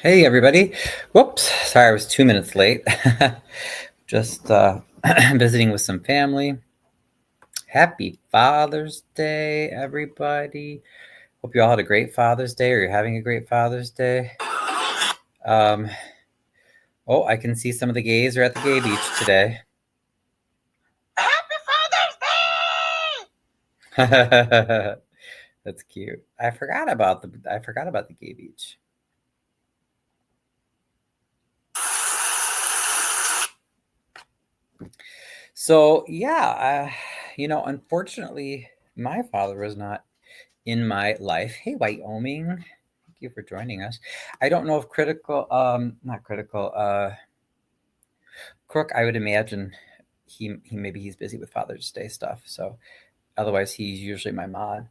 Hey, everybody. Whoops. Sorry, I was 2 minutes late. Just visiting with some family. Happy Father's Day, everybody. Hope you all had a great Father's Day or you're having a great Father's Day. Oh, I can see some of the gays are at the gay beach today. Happy Father's Day! That's cute. I forgot about the gay beach. So yeah, unfortunately, my father was not in my life. Hey, Wyoming, thank you for joining us. I don't know if not critical, Crook. I would imagine he maybe he's busy with Father's Day stuff. So otherwise, he's usually my mod.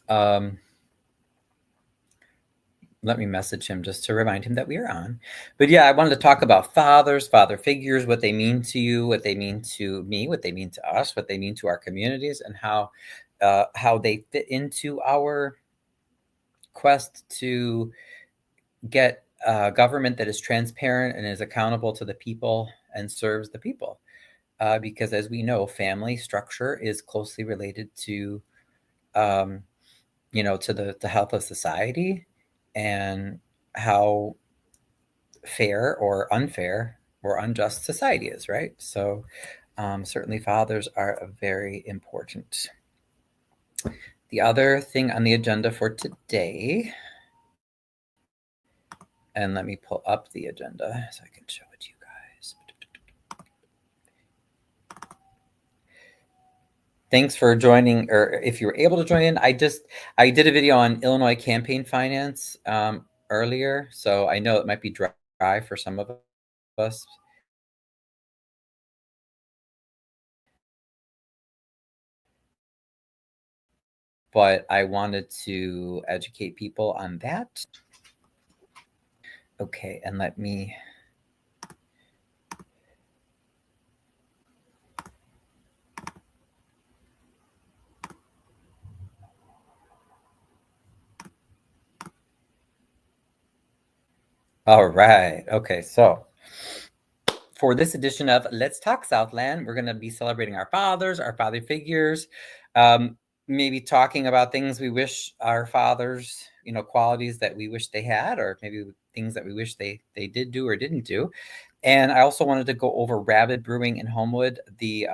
Um, let me message him just to remind him that we are on. But yeah, I wanted to talk about fathers, father figures, what they mean to you, what they mean to me, what they mean to us, what they mean to our communities, and how they fit into our quest to get a government that is transparent and is accountable to the people and serves the people. Because as we know, family structure is closely related to, to the health of society and how fair or unfair or unjust society is, right? So certainly fathers are very important. The other thing on the agenda for today, and let me pull up the agenda so I can show it to you guys. Thanks for joining, or if you were able to join in. I did a video on Illinois campaign finance earlier, so I know it might be dry for some of us. But I wanted to educate people on that. Okay, and let me... All right. Okay, so for this edition of Let's Talk Southland, we're going to be celebrating our fathers, our father figures, maybe talking about things we wish our fathers, qualities that we wish they had, or maybe things that we wish they did do or didn't do. And I also wanted to go over Rabid Brewing in Homewood, the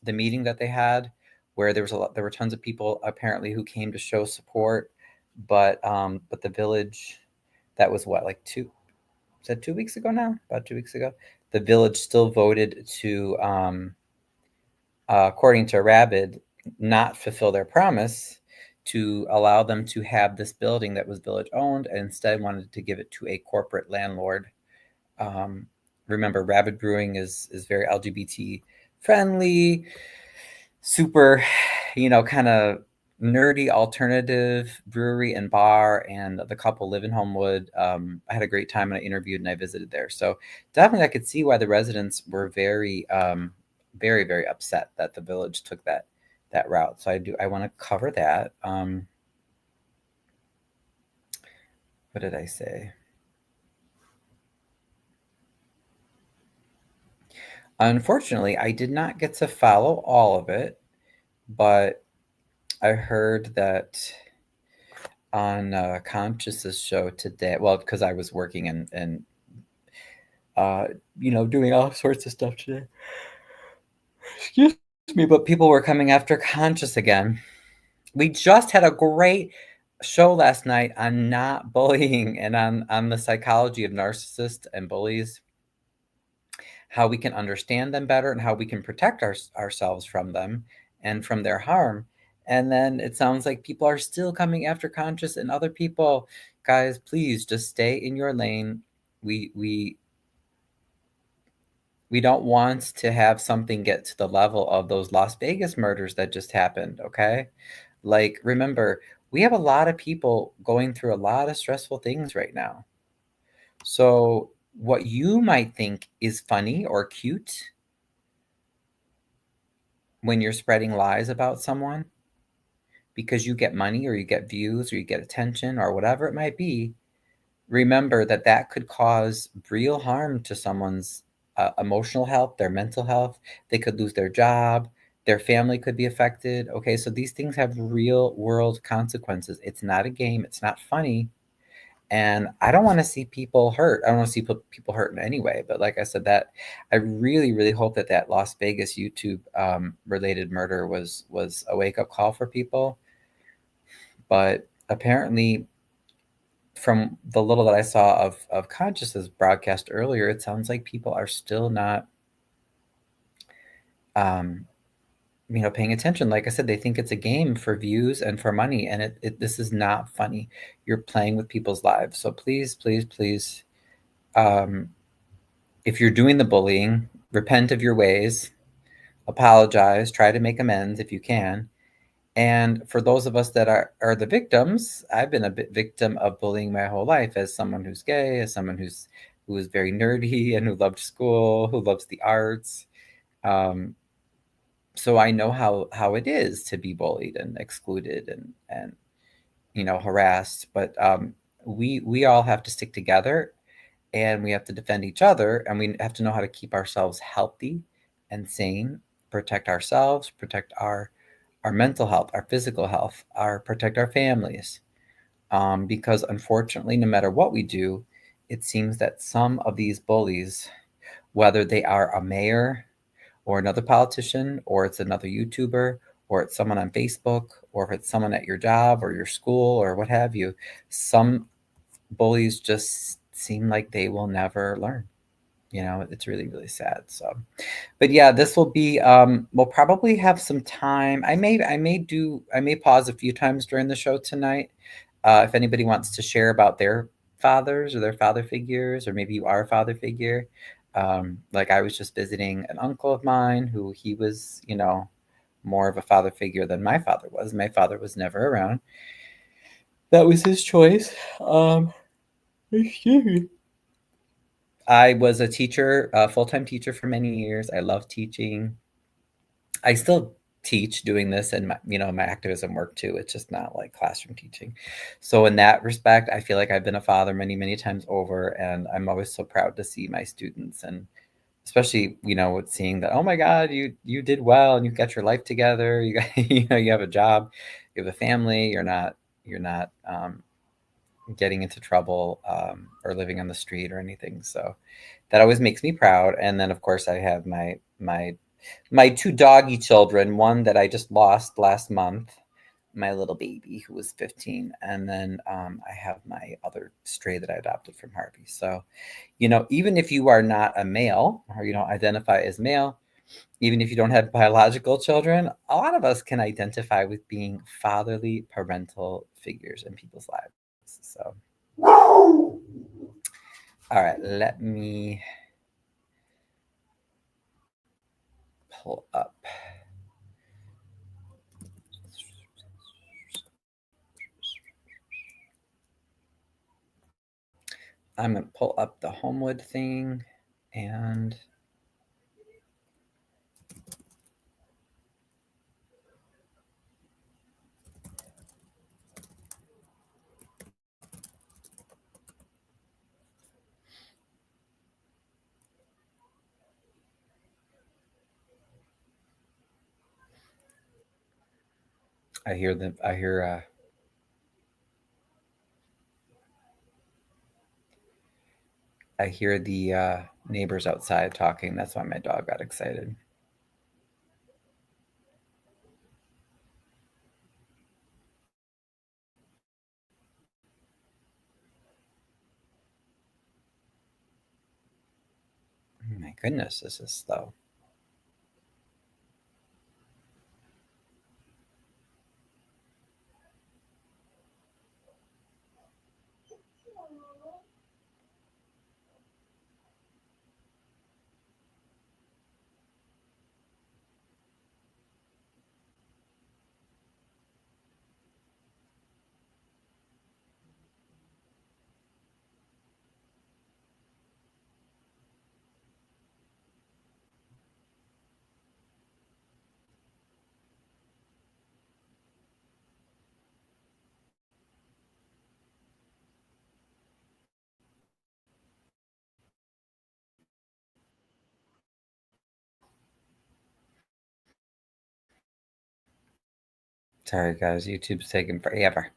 meeting that they had, where there were tons of people apparently who came to show support, but the village, that was what, like 2 weeks ago now? About 2 weeks ago, the village still voted to, according to Rabid, not fulfill their promise to allow them to have this building that was village owned, and instead wanted to give it to a corporate landlord. Remember, Rabid Brewing is very LGBT friendly, super, kind of nerdy alternative brewery and bar, and the couple live in Homewood. I had a great time when I interviewed and I visited there. So definitely I could see why the residents were very, very, very upset that the village took that route. So I want to cover that. What did I say? Unfortunately, I did not get to follow all of it, but I heard that on Conscious's show today, well, because I was working and doing all sorts of stuff today. Excuse me, but people were coming after Conscious again. We just had a great show last night on not bullying and on the psychology of narcissists and bullies, how we can understand them better and how we can protect ourselves from them and from their harm. And then it sounds like people are still coming after Conscious and other people. Guys, please just stay in your lane. We don't want to have something get to the level of those Las Vegas murders that just happened, okay? Like, remember, we have a lot of people going through a lot of stressful things right now. So what you might think is funny or cute when you're spreading lies about someone, because you get money or you get views or you get attention or whatever it might be, remember that that could cause real harm to someone's emotional health, their mental health. They could lose their job, their family could be affected. Okay, so these things have real world consequences. It's not a game, it's not funny. And I don't want to see people hurt. I don't want to see people hurt in any way. But like I said, that I really, really hope that that Las Vegas YouTube related murder was a wake up call for people. But apparently, from the little that I saw of consciousness broadcast earlier, it sounds like people are still not, um, paying attention. Like I said, they think it's a game for views and for money, and this is not funny. You're playing with people's lives. So please, please, please, um, if you're doing the bullying, repent of your ways, apologize, try to make amends if you can. And for those of us that are the victims, I've been a victim of bullying my whole life as someone who's gay, as someone who is very nerdy and who loved school, who loves the arts. Um, so I know how it is to be bullied and excluded and harassed. But we all have to stick together, and we have to defend each other, and we have to know how to keep ourselves healthy and sane, protect ourselves, protect our mental health, our physical health, protect our families. Because unfortunately, no matter what we do, it seems that some of these bullies, whether they are a mayor or another politician, or it's another YouTuber, or it's someone on Facebook, or if it's someone at your job or your school or what have you, some bullies just seem like they will never learn. It's really, really sad. So, but yeah, this will be, we'll probably have some time. I may pause a few times during the show tonight. If anybody wants to share about their fathers or their father figures, or maybe you are a father figure. Like I was just visiting an uncle of mine who he was, more of a father figure than my father was. My father was never around. That was his choice. Excuse me. I was a teacher, a full-time teacher for many years. I love teaching. I still teach doing this and my activism work too. It's just not like classroom teaching. So in that respect, I feel like I've been a father many, many times over, and I'm always so proud to see my students, and especially, with seeing that, oh my God, you did well and you got your life together. You got, you have a job, you have a family, you're not getting into trouble, or living on the street or anything. So that always makes me proud. And then of course I have my two doggy children, one that I just lost last month, my little baby who was 15, and then I have my other stray that I adopted from Harvey. So, even if you are not a male or you don't identify as male, even if you don't have biological children, a lot of us can identify with being fatherly parental figures in people's lives. So, all right, let me pull up. I'm going to pull up the Homewood thing, and I hear the neighbors outside talking. That's why my dog got excited. Oh my goodness, this is slow. Sorry, guys. YouTube's taking forever.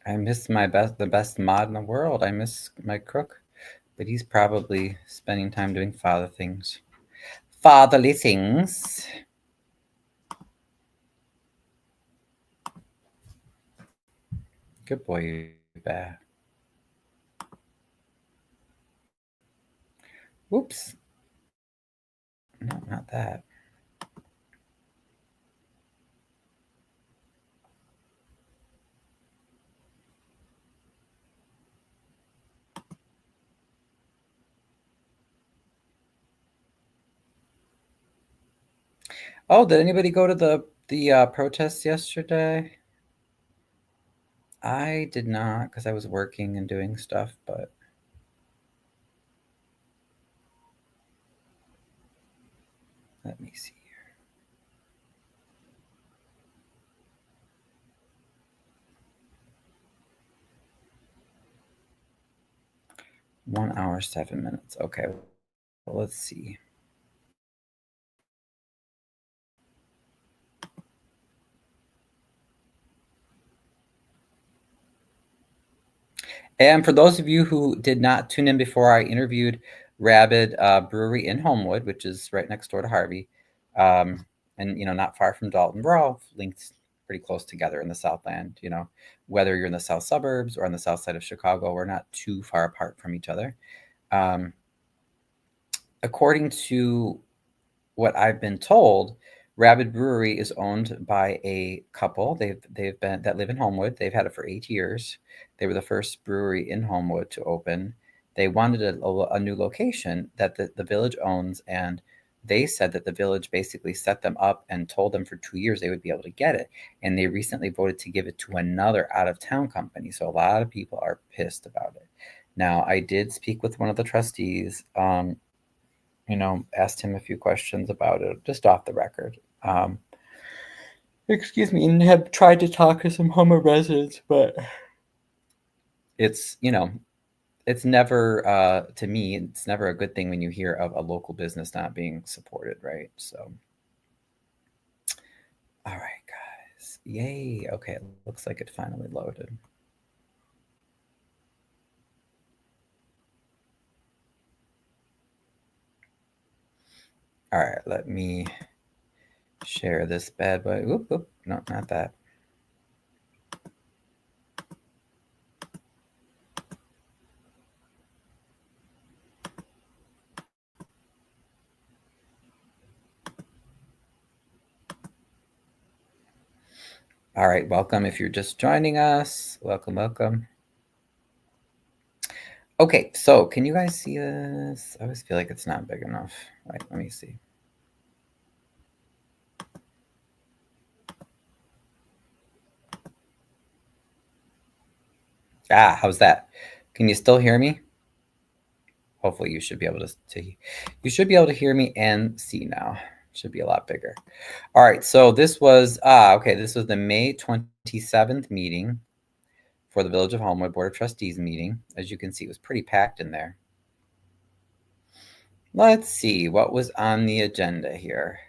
I miss the best mod in the world. I miss my crook, but he's probably spending time doing fatherly things. Good boy, you bear. Whoops. No, not that. Oh, did anybody go to the protest yesterday? I did not because I was working and doing stuff, but let me see here. One hour, 7 minutes. Okay, well, let's see. And for those of you who did not tune in before, I interviewed Rabid Brewery in Homewood, which is right next door to Harvey, and not far from Dalton. We're all linked pretty close together in the Southland. Whether you're in the south suburbs or on the south side of Chicago, we're not too far apart from each other. According to what I've been told, Rabid Brewery is owned by a couple. They've been that live in Homewood. They've had it for 8 years. They were the first brewery in Homewood to open. They wanted a new location that the village owns, and they said that the village basically set them up and told them for 2 years they would be able to get it. And they recently voted to give it to another out of town company. So a lot of people are pissed about it. Now, I did speak with one of the trustees. Asked him a few questions about it just off the record. Excuse me, and have tried to talk to some Homer residents, but it's it's never to me, it's never a good thing when you hear of a local business not being supported, right? So, all right, guys, yay! Okay, it looks like it finally loaded. All right, let me share this bad boy. Oop, no, not that. All right, welcome. If you're just joining us, welcome. Okay, so can you guys see this? I always feel like it's not big enough. Wait, let me see. How's that? Can you still hear me? Hopefully you should be able to hear me and see now. It should be a lot bigger. All right, so this was the May 27th meeting for the Village of Homewood Board of Trustees meeting. As you can see, it was pretty packed in there. Let's see what was on the agenda here.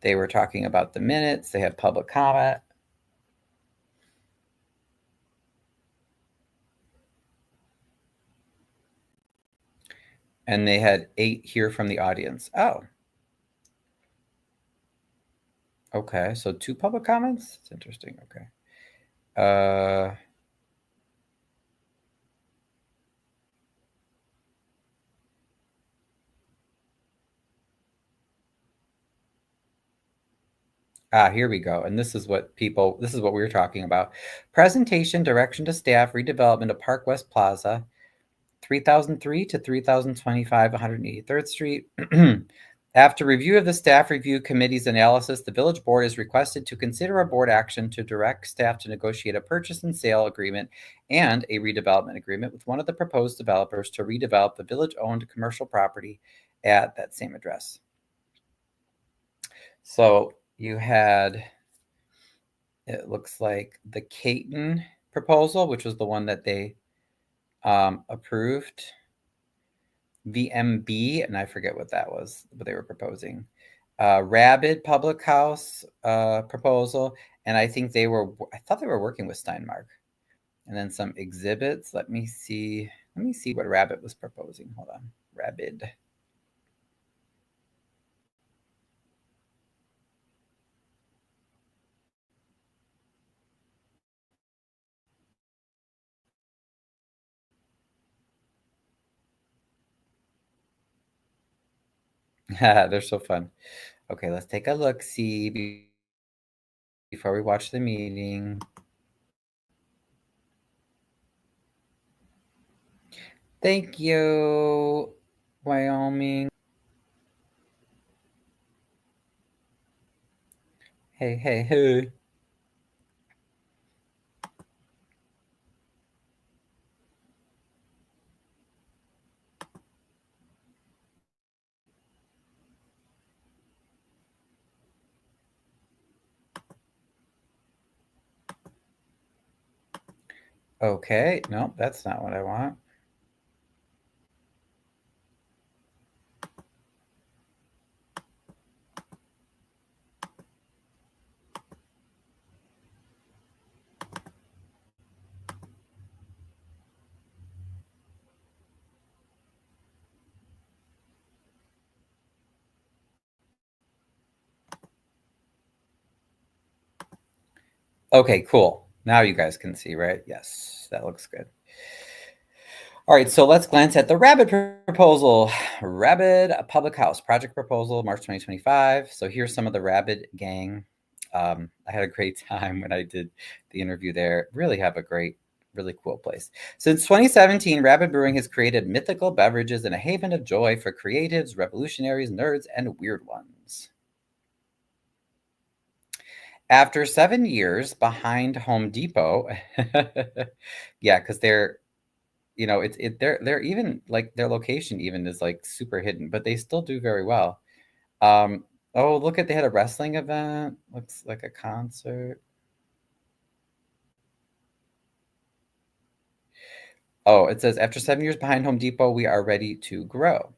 They were talking about the minutes. They had public comment. And they had 8 here from the audience. Oh. Okay, so 2 public comments? It's interesting. Okay. Here we go. And this is what we were talking about. Presentation, direction to staff, redevelopment of Park West Plaza, 3003 to 3025, 183rd Street. After review of the staff review committee's analysis, the village board is requested to consider a board action to direct staff to negotiate a purchase and sale agreement and a redevelopment agreement with one of the proposed developers to redevelop the village-owned commercial property at that same address. So you had, it looks like the Caton proposal, which was the one that they approved. VMB, and I forget what that was, what they were proposing. Rabid Public House proposal, and I thought they were working with Steinmark. And then some exhibits. Let me see what Rabid was proposing. Hold on. Rabid. They're so fun. Okay, let's take a look, see before we watch the meeting. Thank you, Wyoming. Hey. Okay, no, that's not what I want. Okay, cool. Now you guys can see, right? Yes, that looks good. All right, so let's glance at the Rabid proposal. Rabid Public House project proposal, March 2025. So here's some of the Rabid gang. I had a great time when I did the interview there. Really cool place. Since 2017, Rabid Brewing has created mythical beverages and a haven of joy for creatives, revolutionaries, nerds, and weird ones. After 7 years behind Home Depot, yeah, because they're they're even like their location even is like super hidden, but they still do very well. Oh, look at, they had a wrestling event. Looks like a concert. Oh, it says after 7 years behind Home Depot, we are ready to grow.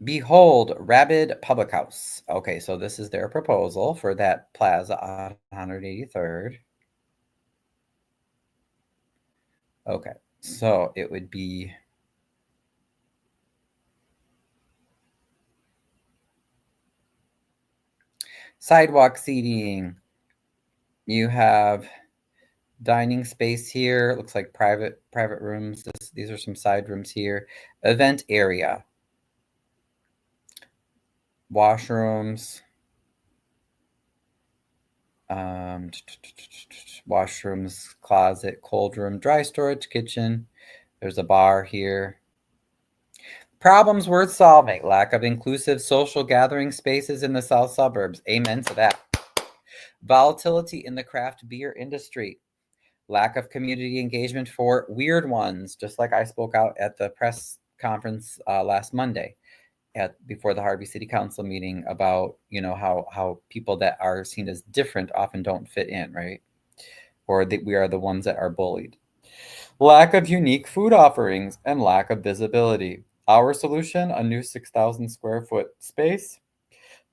Behold, Rabid Public House. Okay, so this is their proposal for that plaza on 183rd. Okay, so it would be sidewalk seating. You have dining space here. It looks like private rooms. These are some side rooms here. Event area. Washrooms. Washrooms, closet, cold room, dry storage, kitchen. There's a bar here. Problems worth solving. Lack of inclusive social gathering spaces in the south suburbs. Amen to that. Volatility in the craft beer industry. Lack of community engagement for weird ones, just like I spoke out at the press conference last Monday before the Harvey City Council meeting about, how people that are seen as different often don't fit in, right? Or that we are the ones that are bullied. Lack of unique food offerings and lack of visibility. Our solution, a new 6,000 square foot space,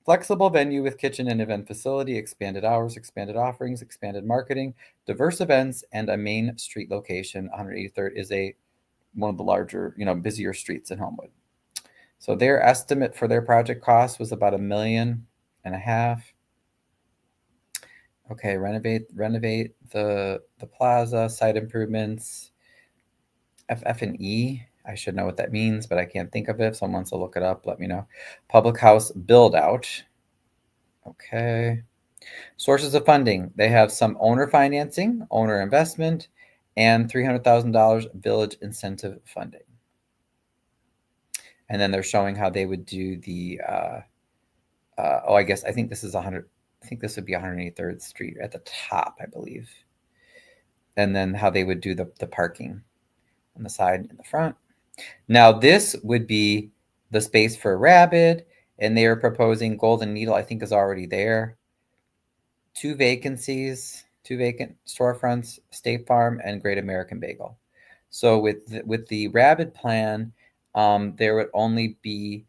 flexible venue with kitchen and event facility, expanded hours, expanded offerings, expanded marketing, diverse events, and a main street location. 183rd is one of the larger, busier streets in Homewood. So their estimate for their project cost was about $1.5 million. Okay, renovate the plaza, site improvements, FF&E. I should know what that means, but I can't think of it. If someone wants to look it up, let me know. Public house build out. Okay. Sources of funding. They have some owner financing, owner investment, and $300,000 village incentive funding. And then they're showing how they would do the, I think this is 100, I think this would be 183rd Street at the top, I believe. And then how they would do the parking on the side and the front. Now this would be the space for Rabid, and they are proposing Golden Needle, I think is already there. 2 vacancies, 2 vacant storefronts, State Farm and Great American Bagel. So with the Rabid plan, there would only be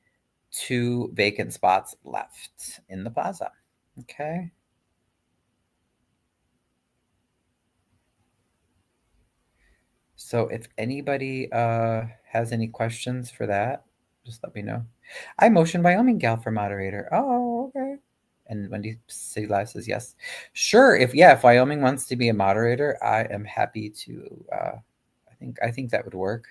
2 vacant spots left in the plaza. Okay. So if anybody has any questions for that, just let me know. I motion Wyoming gal for moderator. Oh, okay. And Wendy Sigla says yes. Sure. If Wyoming wants to be a moderator, I am happy to. I think that would work.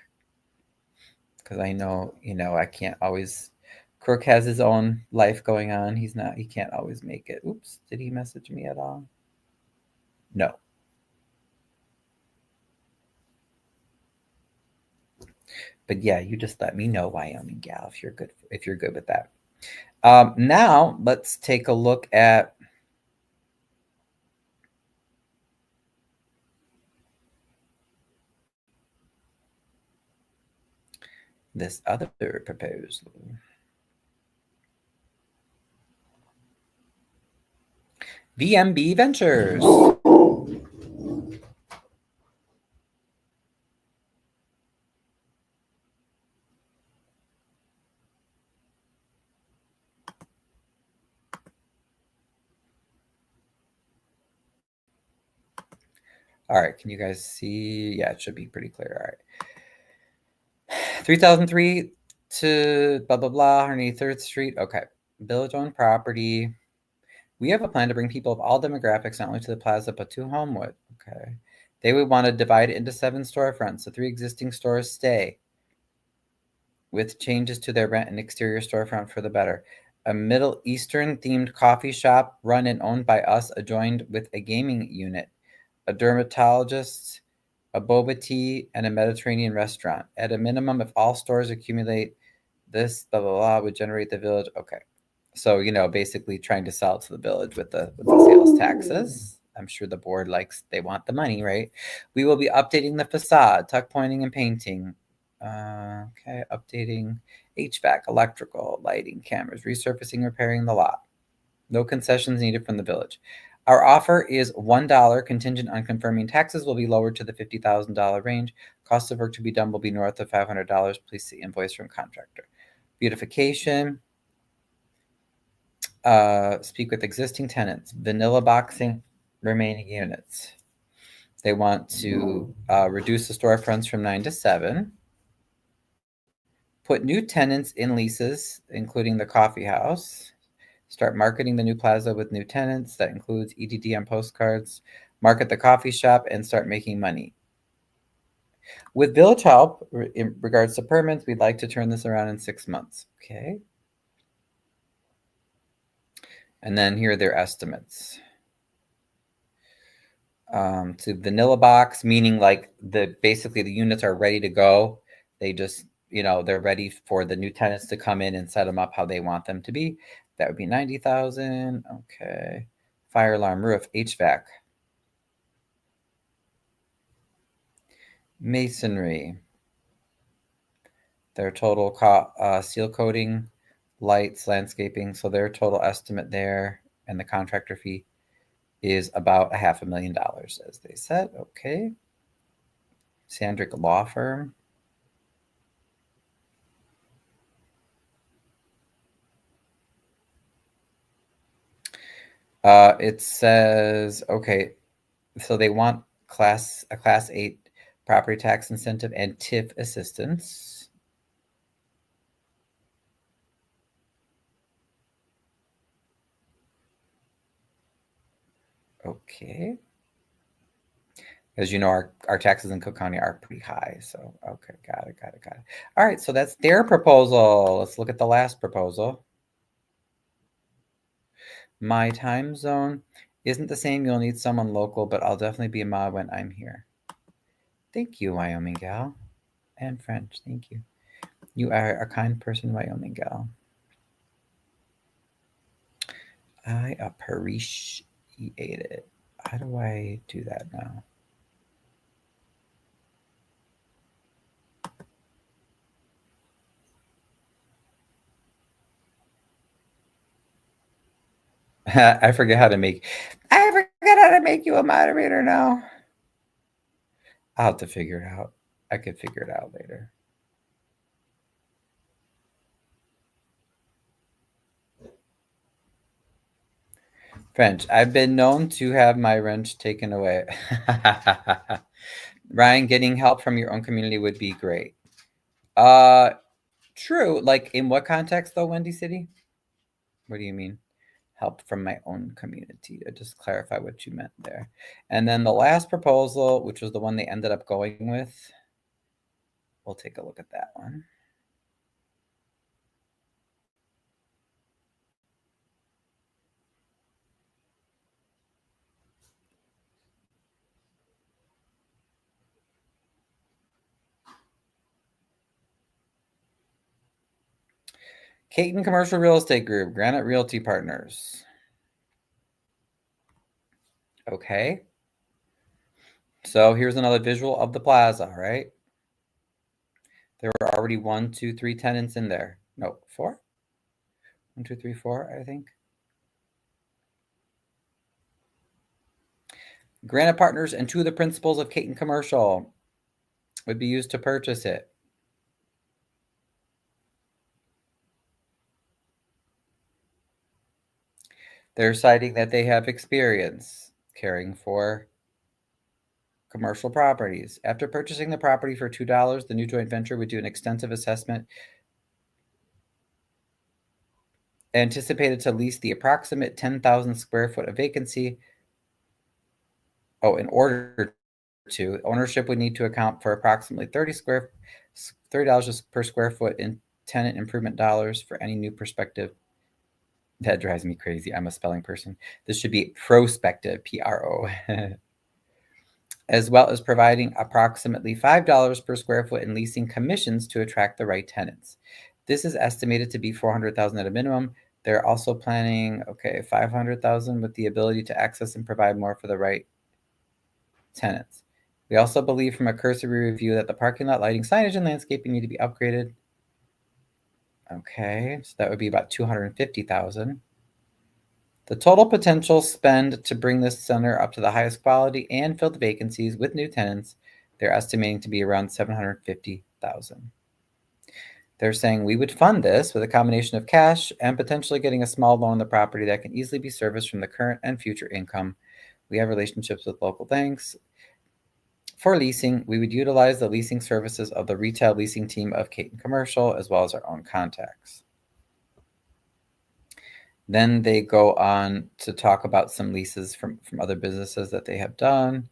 Because I know, I can't always. Kirk has his own life going on. He can't always make it. Oops. Did he message me at all? No. But yeah, you just let me know, Wyoming gal, if you're good with that. Now let's take a look at this other proposal. VMB Ventures. All right, can you guys see? Yeah, it should be pretty clear. All right. 3003 to blah, blah, blah, 183rd Street. Okay. Village-owned property. We have a plan to bring people of all demographics not only to the plaza, but to Homewood. Okay. They would want to divide it into 7 storefronts. The 3 existing stores stay, with changes to their rent and exterior storefront for the better. A Middle Eastern themed coffee shop run and owned by us, adjoined with a gaming unit, a dermatologist, a boba tea, and a Mediterranean restaurant. At a minimum, if all stores accumulate this, blah, blah, blah, would generate the village. Okay. So, basically trying to sell it to the village with the sales taxes. I'm sure the board they want the money, right? We will be updating the facade, tuck pointing and painting. Okay, updating HVAC, electrical, lighting, cameras, resurfacing, repairing the lot. No concessions needed from the village. Our offer is $1 contingent on confirming taxes will be lowered to the $50,000 range. Cost of work to be done will be north of $500. Please see invoice from contractor. Beautification. Speak with existing tenants. Vanilla boxing remaining units. They want to reduce the storefronts from 9 to 7. Put new tenants in leases, including the coffee house. Start marketing the new plaza with new tenants. That includes EDD on postcards. Market the coffee shop and start making money. With village help, in regards to permits, we'd like to turn this around in 6 months. Okay. And then here are their estimates. To vanilla box, meaning basically the units are ready to go. They just, they're ready for the new tenants to come in and set them up how they want them to be. That would be 90,000. Okay. Fire alarm, roof, HVAC. Masonry. Their total seal coating, lights, landscaping. So their total estimate there and the contractor fee is about $500,000, as they said. Okay. Sandrick Law Firm. It says, okay, so they want a class 8 property tax incentive and TIF assistance. Okay. As you know, our taxes in Cook County are pretty high. So, okay, got it. All right, so that's their proposal. Let's look at the last proposal. My time zone isn't the same. You'll need someone local, but I'll definitely be a mod when I'm here. Thank you, Wyoming gal. And French, thank you. You are a kind person, Wyoming gal. I appreciate it. How do I do that now? I forget how to make. I forget how to make you a moderator now. I'll have to figure it out. I could figure it out later. French. I've been known to have my wrench taken away. Ryan, getting help from your own community would be great. True. Like in what context though, Wendy City? What do you mean? Help from my own community. To just clarify what you meant there. And then the last proposal, which was the one they ended up going with, we'll take a look at that one. Caton Commercial Real Estate Group, Granite Realty Partners. Okay. So here's another visual of the plaza, right? There were already 1, 2, 3 tenants in there. No, 4? 1, 2, 3, 4, I think. Granite Partners and 2 of the principals of Caton Commercial would be used to purchase it. They're citing that they have experience caring for commercial properties. After purchasing the property for $2, the new joint venture would do an extensive assessment anticipated to lease the approximate 10,000 square foot of vacancy. Oh, in order to, ownership would need to account for approximately $30 per square foot in tenant improvement dollars for any new prospective. That drives me crazy. I'm a spelling person. This should be prospective, PRO. As well as providing approximately $5 per square foot in leasing commissions to attract the right tenants. This is estimated to be $400,000 at a minimum. They're also planning, okay, $500,000 with the ability to access and provide more for the right tenants. We also believe from a cursory review that the parking lot lighting, signage, and landscaping need to be upgraded. Okay, so that would be about $250,000. The total potential spend to bring this center up to the highest quality and fill the vacancies with new tenants, they're estimating to be around $750,000. They're saying we would fund this with a combination of cash and potentially getting a small loan on the property that can easily be serviced from the current and future income. We have relationships with local banks. For leasing, we would utilize the leasing services of the retail leasing team of Caton Commercial, as well as our own contacts. Then they go on to talk about some leases from other businesses that they have done.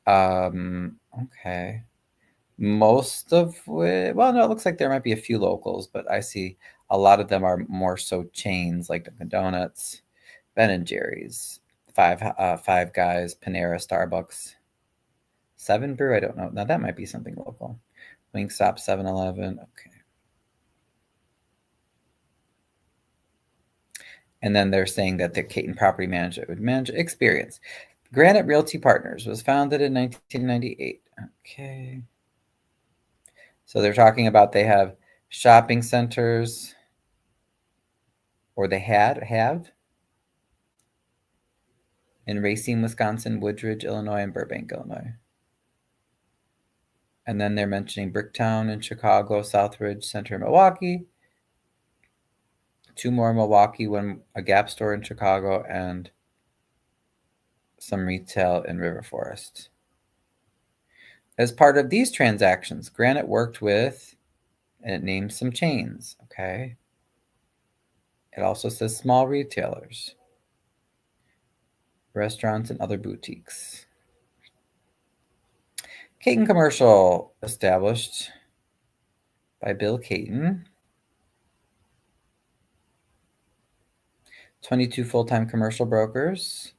Okay. Most of it, well, no, it looks like there might be a few locals, but I see a lot of them are more so chains like Dunkin' Donuts, Ben and Jerry's, Five Guys, Panera, Starbucks, Seven Brew. I don't know. Now that might be something local. Wingstop, 7-Eleven. Okay. And then they're saying that the Caton Property Management would manage experience. Granite Realty Partners was founded in 1998. Okay. So they're talking about they have shopping centers, or they have in Racine, Wisconsin, Woodridge, Illinois, and Burbank, Illinois. And then they're mentioning Bricktown in Chicago, Southridge Center in Milwaukee, 2 more in Milwaukee, a Gap store in Chicago, and some retail in River Forest. As part of these transactions, Granite worked with, and it names some chains, okay? It also says small retailers, restaurants, and other boutiques. Caton Commercial, established by Bill Caton. 22 full-time commercial brokers,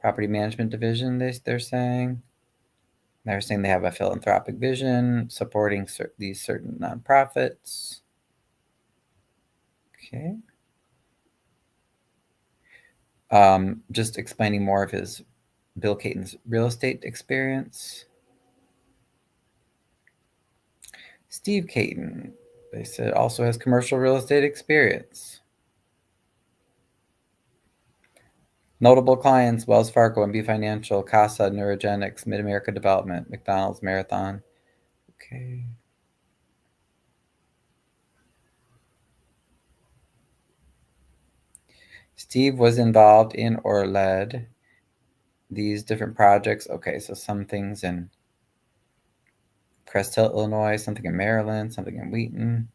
property management division, they're saying. They're saying they have a philanthropic vision, supporting these certain nonprofits. Okay. Just explaining more of his Bill Caton's real estate experience. Steve Caton, they said, also has commercial real estate experience. Notable clients: Wells Fargo, MB Financial, Casa, Neurogenics, Mid-America Development, McDonald's, Marathon. Okay. Steve was involved in or led these different projects. Okay, so some things in Crest Hill, Illinois, something in Maryland, something in Wheaton.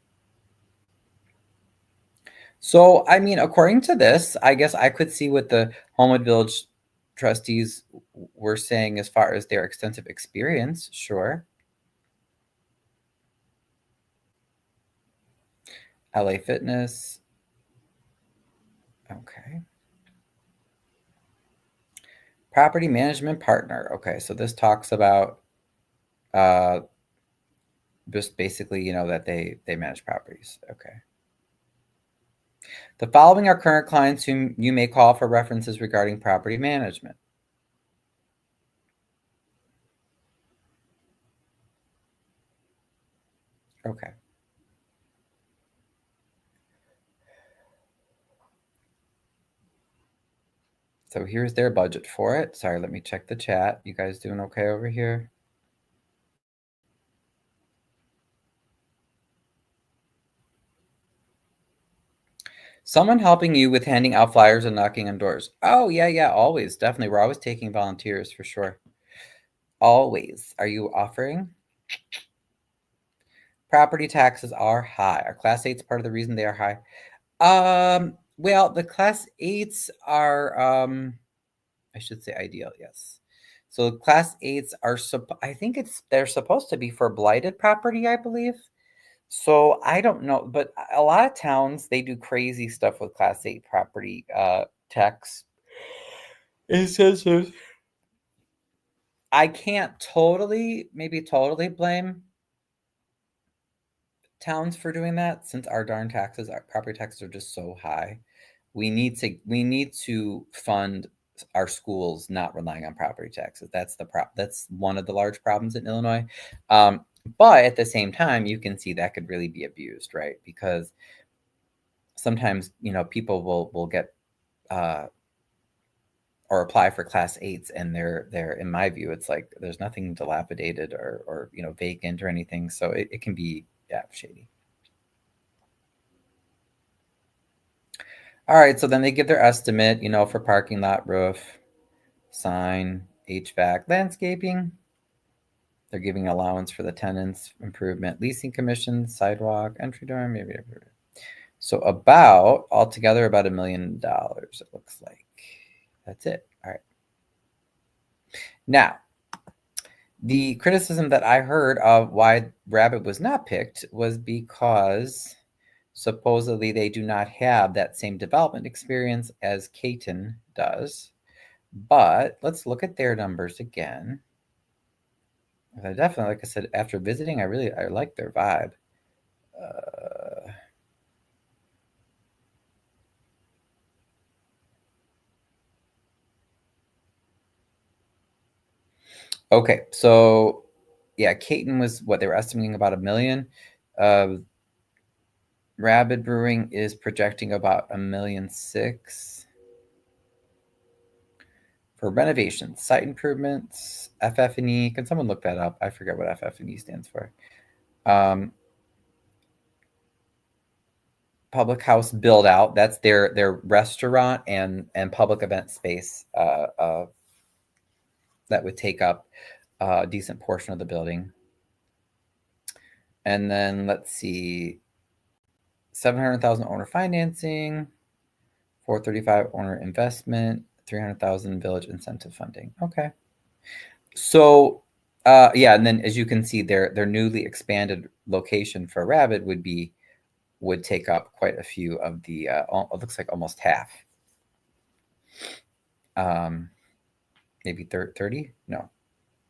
So, I mean, according to this, I guess I could see what the Homewood Village trustees were saying as far as their extensive experience. Sure. LA Fitness. Okay. Property management partner. Okay, so this talks about just basically, that they manage properties. Okay. The following are current clients whom you may call for references regarding property management. Okay. So here's their budget for it. Sorry, let me check the chat. You guys doing okay over here? Someone helping you with handing out flyers and knocking on doors. Oh, yeah, always. Definitely. We're always taking volunteers for sure. Always. Are you offering? Property taxes are high. Are Class 8s part of the reason they are high? Well, the Class 8s are, I should say ideal, yes. So Class 8s are, I think they're supposed to be for blighted property, I believe. So I don't know, but a lot of towns, they do crazy stuff with Class 8 property tax. It says I can't maybe totally blame towns for doing that, since our property taxes are just so high. We need to fund our schools not relying on property taxes. That's one of the large problems in Illinois. But at the same time, you can see that could really be abused, right? Because sometimes, people will get or apply for Class 8s, and they're in my view, it's like there's nothing dilapidated or vacant or anything. So it can be, yeah, shady. All right, so then they give their estimate, for parking lot, roof, sign, HVAC, landscaping. They're giving allowance for the tenants, improvement, leasing commissions, sidewalk, entry door, maybe. So altogether about $1 million, it looks like. That's it. All right. Now, the criticism that I heard of why Rabid was not picked was because supposedly they do not have that same development experience as Caton does. But let's look at their numbers again. I definitely, like I said, after visiting, I like their vibe. Okay, so yeah, Caton was what they were estimating about $1 million. Rabid Brewing is projecting about $1.6 million for renovations, site improvements, FF&E. Can someone look that up? I forget what FF&E stands for. Public house build out. That's their restaurant and public event space. That would take up a decent portion of the building. And then let's see, 700,000 owner financing, 435 owner investment, 300,000 village incentive funding. Okay. So, yeah, and then as you can see, their newly expanded location for Rabid would take up quite a few of the. It looks like almost half. Maybe 30? No,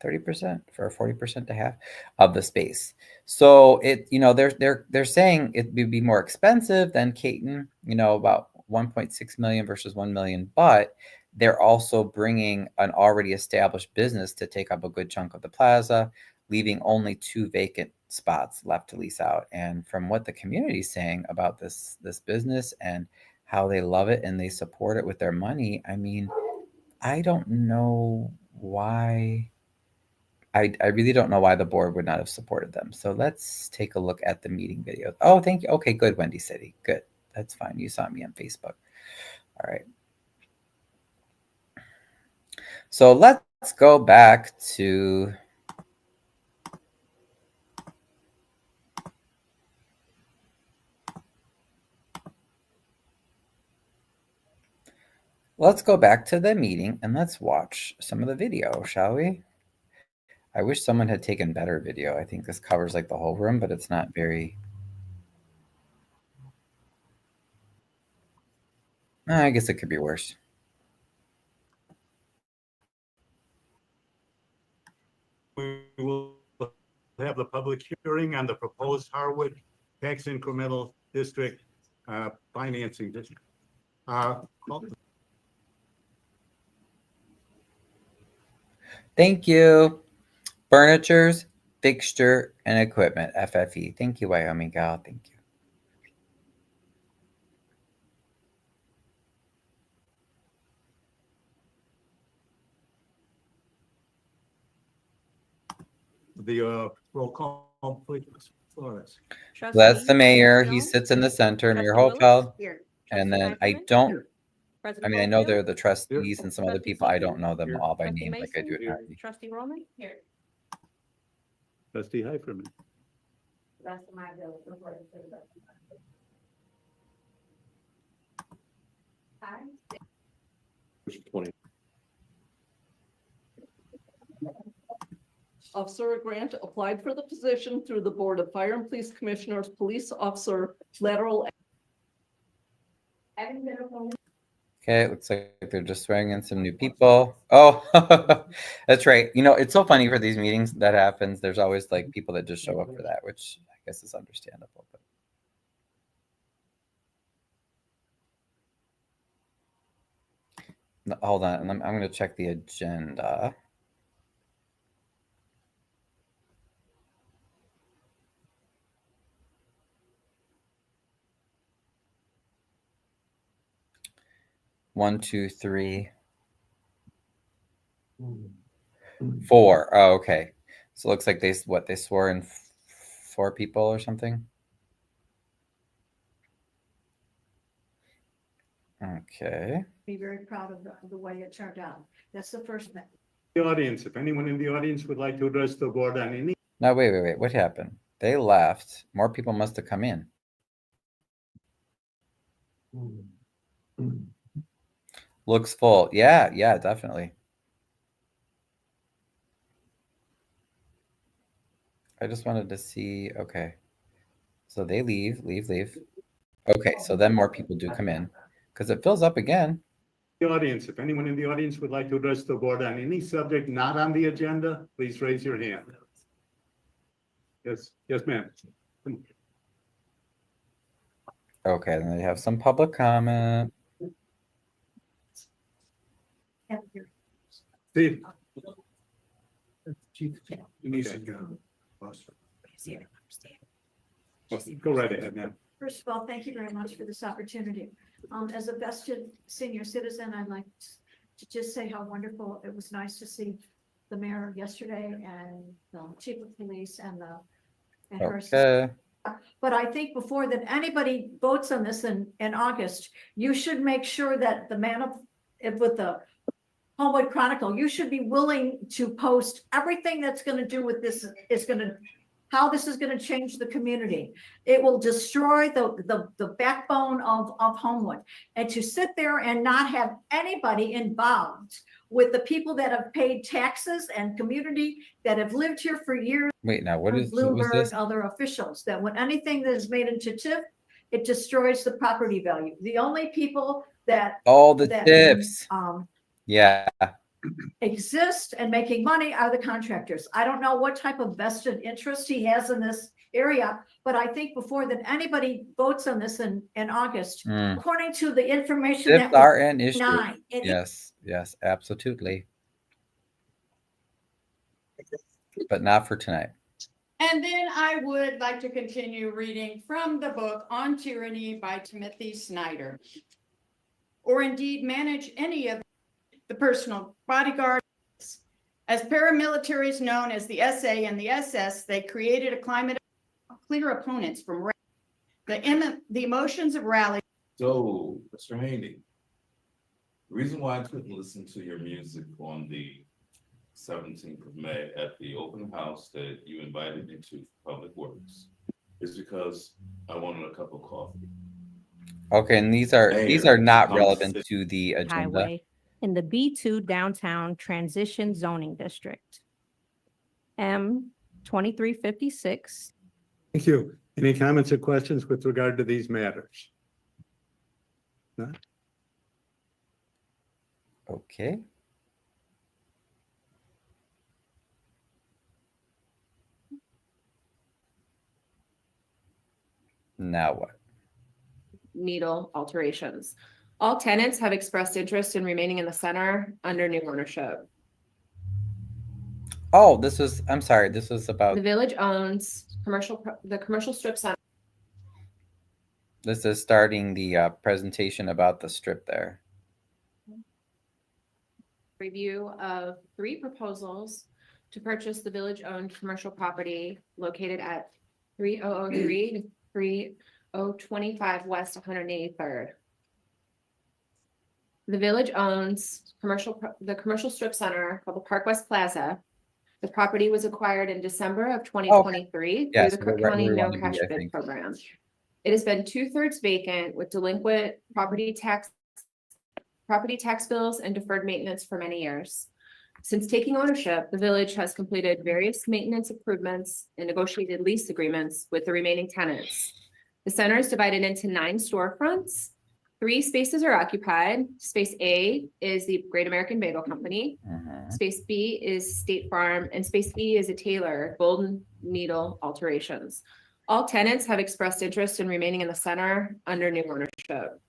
30% for 40% to half of the space. So it, they're saying it would be more expensive than Caton, about 1.6 million versus 1 million, but they're also bringing an already established business to take up a good chunk of the plaza, leaving only 2 vacant spots left to lease out. And from what the community is saying about this business and how they love it and they support it with their money, I mean, I don't know why. I really don't know why the board would not have supported them. So let's take a look at the meeting video. Oh, thank you. Okay, good, Wendy City. Good. That's fine. You saw me on Facebook. All right. So let's go back to the meeting and let's watch some of the video, shall we? I wish someone had taken better video. I think this covers like the whole room, but it's not very. I guess it could be worse. We will have the public hearing on the proposed Harwood tax incremental district financing district. Thank you. Furnitures, fixture, and equipment, FFE. Thank you, Wyoming Gal. Thank you. The roll call, please, Flores. That's the mayor. He sits in the center, Mayor Hotel. And then I don't. I mean, I know they're the trustees and some other people. I don't know them all by name like I do at Harvey. Trustee Roman? Here. Trustee Heiferman. That's my bill. Officer Grant applied for the position through the Board of Fire and Police Commissioners, Police Officer Lateral. Okay, it looks like they're just throwing in some new people. Oh, that's right. It's so funny for these meetings that happens. There's always like people that just show up for that, which I guess is understandable. But no, hold on, I'm going to check the agenda. One, two, three, 4. Oh, okay. So it looks like they swore in 4 people or something. Okay. Be very proud of the way it turned out. That's the first thing. The audience, if anyone in the audience would like to address the board on any. No, wait. What happened? They left. More people must have come in. Looks full. Yeah, definitely. I just wanted to see. Okay. So they leave. Okay, so then more people do come in because it fills up again. The audience, if anyone in the audience would like to address the board on any subject not on the agenda, please raise your hand. Yes, ma'am. Okay, then they have some public comment. Steve. Go right ahead, ma'am. First of all, thank you very much for this opportunity. As a vested senior citizen, I'd like to just say how wonderful it was. Nice to see the mayor yesterday and the chief of police and her assistant. But I think before that anybody votes on this in August, you should make sure that with the Homewood Chronicle, you should be willing to post everything that's going to do with this how this is going to change the community. It will destroy the backbone of Homewood. And to sit there and not have anybody involved with the people that have paid taxes and community that have lived here for years. Wait, now what was Bloomberg, this? other officials, that when anything that is made into TIF, it destroys the property value. The only people that All the tips. Yeah. exist and making money are the contractors. I don't know what type of vested interest he has in this area, but I think before that anybody votes on this in August, Mm. according to the information Tips that are an issue. nine. Yes, yes, absolutely. But not for tonight. And then I would like to continue reading from the book On Tyranny by Timothy Snyder. Or indeed manage any of the personal bodyguards. As paramilitaries known as the SA and the SS, they created a climate of clear opponents from the emotions of rally. So, Mr. Haney, the reason why I couldn't listen to your music on the 17th of May at the open house that you invited me to for Public Works is because I wanted a cup of coffee. Okay, and these are not relevant to the agenda. Highway in the B2 Downtown Transition Zoning District. M 2356. Thank you. Any comments or questions with regard to these matters? None? Okay. Now what? Needle alterations. All tenants have expressed interest in remaining in the center under new ownership. Oh, I'm sorry, this was about, The village owns the commercial strip center. this is starting the presentation about the strip there. Review of 3 proposals to purchase the village-owned commercial property located at 3003 to 3025 West 183rd. The village owns the commercial strip center called the Park West Plaza. The property was acquired in December of 2023 Yes, through the Cook County where we No wanna be, Cash I Bid think. program. It has been 2/3 vacant with delinquent property tax bills and deferred maintenance for many years. Since taking ownership, the village has completed various maintenance improvements and negotiated lease agreements with the remaining tenants. The center is divided into 9 storefronts. 3 spaces are occupied. Space A is the Great American Bagel Company. Mhm. Space B is State Farm, and Space E is a Taylor Golden Needle Alterations. All tenants have expressed interest in remaining in the center under new ownership.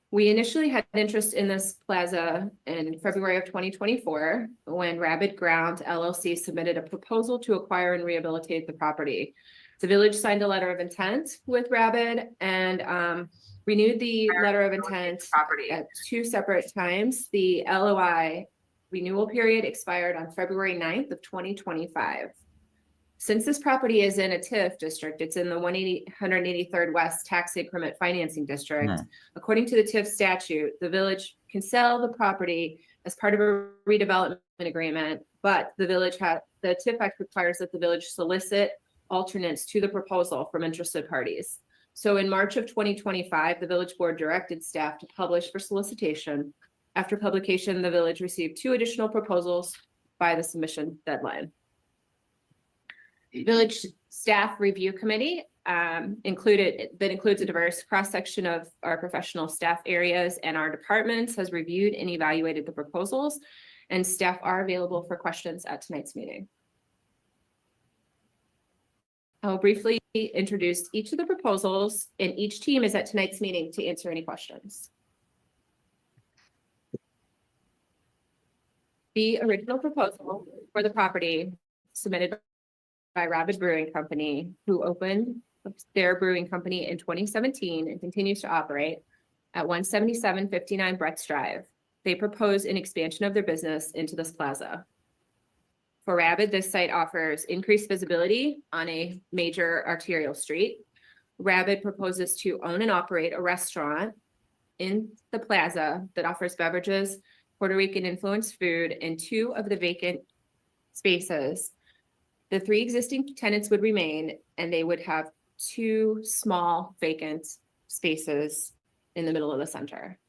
We initially had interest in this plaza in February of 2024 when Rabid Ground LLC submitted a proposal to acquire and rehabilitate the property. The village signed a letter of intent with Rabid and renewed the letter of intent at 2 separate times. The LOI renewal period expired on February 9th of 2025. Since this property is in a TIF district, it's in the 183rd West Tax Increment Financing District. Mhm. According to the TIF statute, the village can sell the property as part of a redevelopment agreement, but the TIF Act requires that the village solicit alternates to the proposal from interested parties. So in March of 2025, the village board directed staff to publish for solicitation. After publication, the village received 2 additional proposals by the submission deadline. Village Staff Review Committee includes a diverse cross-section of our professional staff areas and our departments, has reviewed and evaluated the proposals, and staff are available for questions at tonight's meeting. I'll briefly introduce each of the proposals, and each team is at tonight's meeting to answer any questions. The original proposal for the property submitted by Rabid Brewing Company, who opened their brewing company in 2017 and continues to operate at 17759 Brett's Drive. They propose an expansion of their business into this plaza. For Rabid, this site offers increased visibility on a major arterial street. Rabid proposes to own and operate a restaurant in the plaza that offers beverages, Puerto Rican influenced food, and 2 of the vacant spaces. The 3 existing tenants would remain, and they would have 2 small vacant spaces in the middle of the center.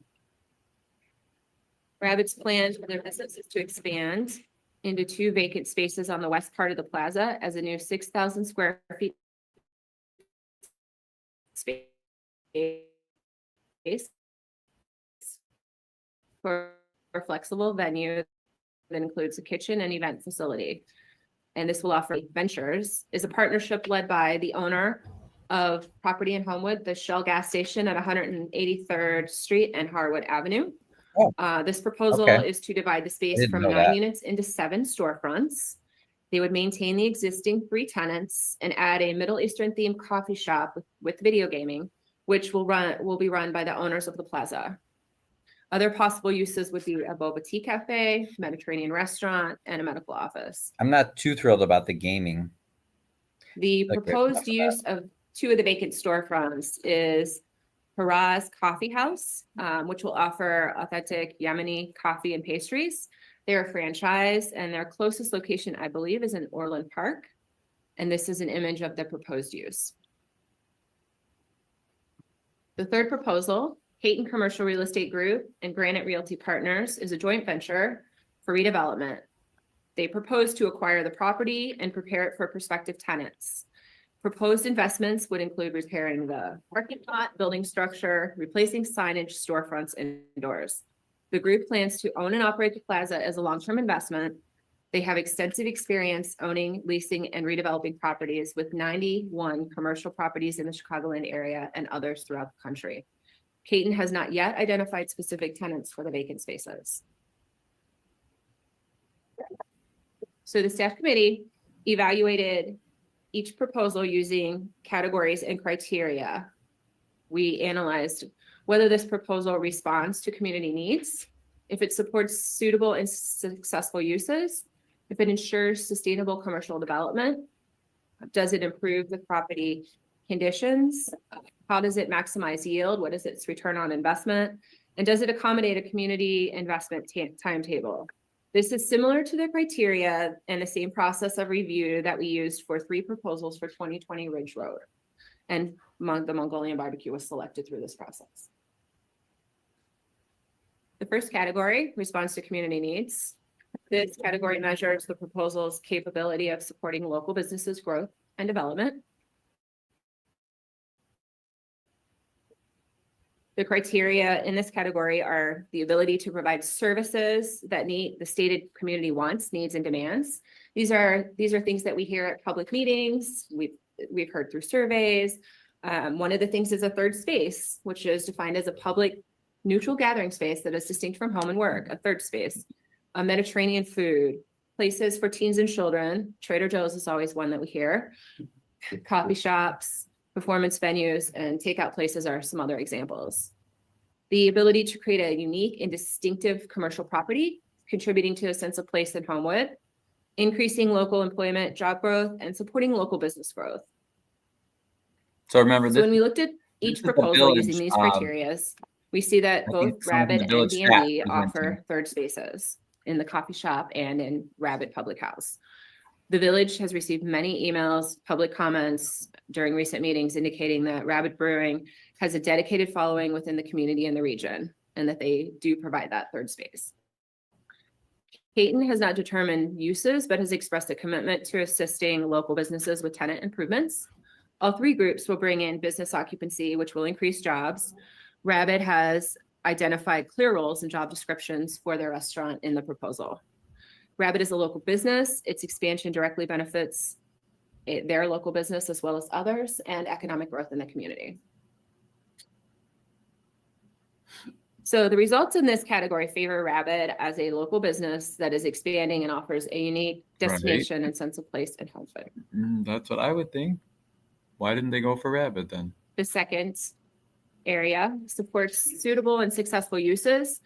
Rabid's plan for their business is to expand into 2 vacant spaces on the west part of the plaza as a new 6,000 square feet space for a flexible venue that includes a kitchen and event facility. And this will offer ventures is a partnership led by the owner of property in Homewood, the Shell gas station at 183rd Street and Harwood Avenue. Oh, This proposal okay. is to divide the I space didn't from know 9 that. units into 7 storefronts. They would maintain the existing 3 tenants and add a Middle Eastern themed coffee shop with video gaming, which will be run by the owners of the plaza. Other possible uses would be a boba tea cafe, Mediterranean restaurant, and a medical office. I'm not too thrilled about the gaming. The Okay, proposed enough of use of 2 of the vacant storefronts is Haraz Coffee House, which will offer authentic Yemeni coffee and pastries. They're a franchise, and their closest location, I believe, is in Orland Park. And this is an image of the proposed use. The third proposal, Hayton Commercial Real Estate Group and Granite Realty Partners, is a joint venture for redevelopment. They propose to acquire the property and prepare it for prospective tenants. Proposed investments would include repairing the parking lot, building structure, replacing signage, storefronts, and doors. The group plans to own and operate the plaza as a long-term investment. They have extensive experience owning, leasing, and redeveloping properties with 91 commercial properties in the Chicagoland area and others throughout the country. Hayton has not yet identified specific tenants for the vacant spaces. So the staff committee evaluated each proposal using categories and criteria. We analyzed whether this proposal responds to community needs, if it supports suitable and successful uses, if it ensures sustainable commercial development, does it improve the property conditions, how does it maximize yield, what is its return on investment, and does it accommodate a community investment timetable. This is similar to the criteria and the same process of review that we used for 3 proposals for 2020 Ridge Road. And the Mongolian barbecue was selected through this process. The first category, response to community needs. This category measures the proposal's capability of supporting local businesses' growth and development. The criteria in this category are the ability to provide services that meet the stated community wants, needs, and demands. These are things that we hear at public meetings. We've heard through surveys. One of the things is a third space, which is defined as a public neutral gathering space that is distinct from home and work, a third space. A Mediterranean food, places for teens and children. Trader Joe's is always one that we hear. Coffee shops, performance venues, and takeout places are some other examples. The ability to create a unique and distinctive commercial property, contributing to a sense of place in Homewood, increasing local employment, job growth, and supporting local business growth. So remember So this. when we looked at each proposal using these criteria, we see that both Rabid and Bienvenue offer third spaces in the coffee shop and in Rabid Public House. The village has received many emails, public comments during recent meetings indicating that Rabid Brewing has a dedicated following within the community and the region, and that they do provide that third space. Hayton has not determined uses, but has expressed a commitment to assisting local businesses with tenant improvements. All 3 groups will bring in business occupancy, which will increase jobs. Rabid has identified clear roles and job descriptions for their restaurant in the proposal. Rabid is a local business. Its expansion directly benefits their local business as well as others and economic growth in the community. So the results in this category favor Rabid as a local business that is expanding and offers a unique destination and sense of place in Homewood. That's what I would think. Why didn't they go for Rabid then? The second area supports suitable and successful uses.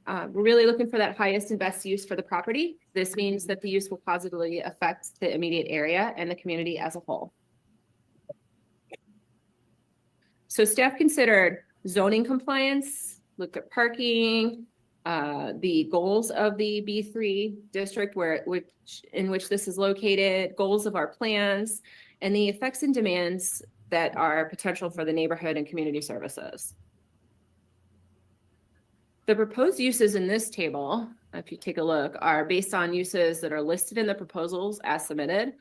We're really looking for that highest and best use for the property. This means that the use will positively affect the immediate area and the community as a whole. So staff considered zoning compliance, looked at parking, the goals of the B3 district in which this is located, goals of our plans, and the effects and demands that are potential for the neighborhood and community services. The proposed uses in this table, if you take a look, are based on uses that are listed in the proposals as submitted,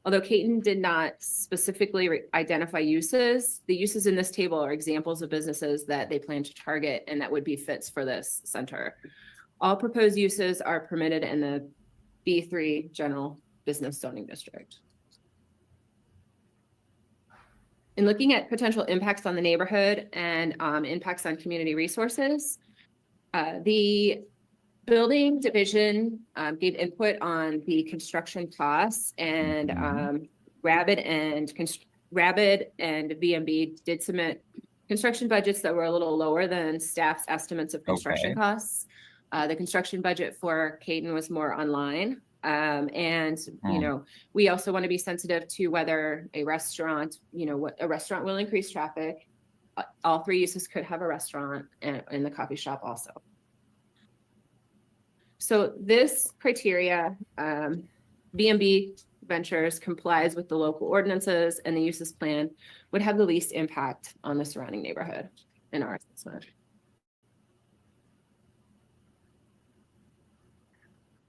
Although Caton did not specifically identify uses, the uses in this table are examples of businesses that they plan to target and that would be fits for this center. All proposed uses are permitted in the B3 general business zoning district. In looking at potential impacts on the neighborhood and impacts on community resources, the building division gave input on the construction costs, and Rabid and BMB did submit construction budgets that were a little lower than staff's estimates of construction costs. The construction budget for Caton was more online. You know, we also want to be sensitive to whether a restaurant, you know, what a restaurant will increase traffic. All three uses could have a restaurant and in the coffee shop also. So this criteria, B&B Ventures complies with the local ordinances, and the uses plan would have the least impact on the surrounding neighborhood in our assessment.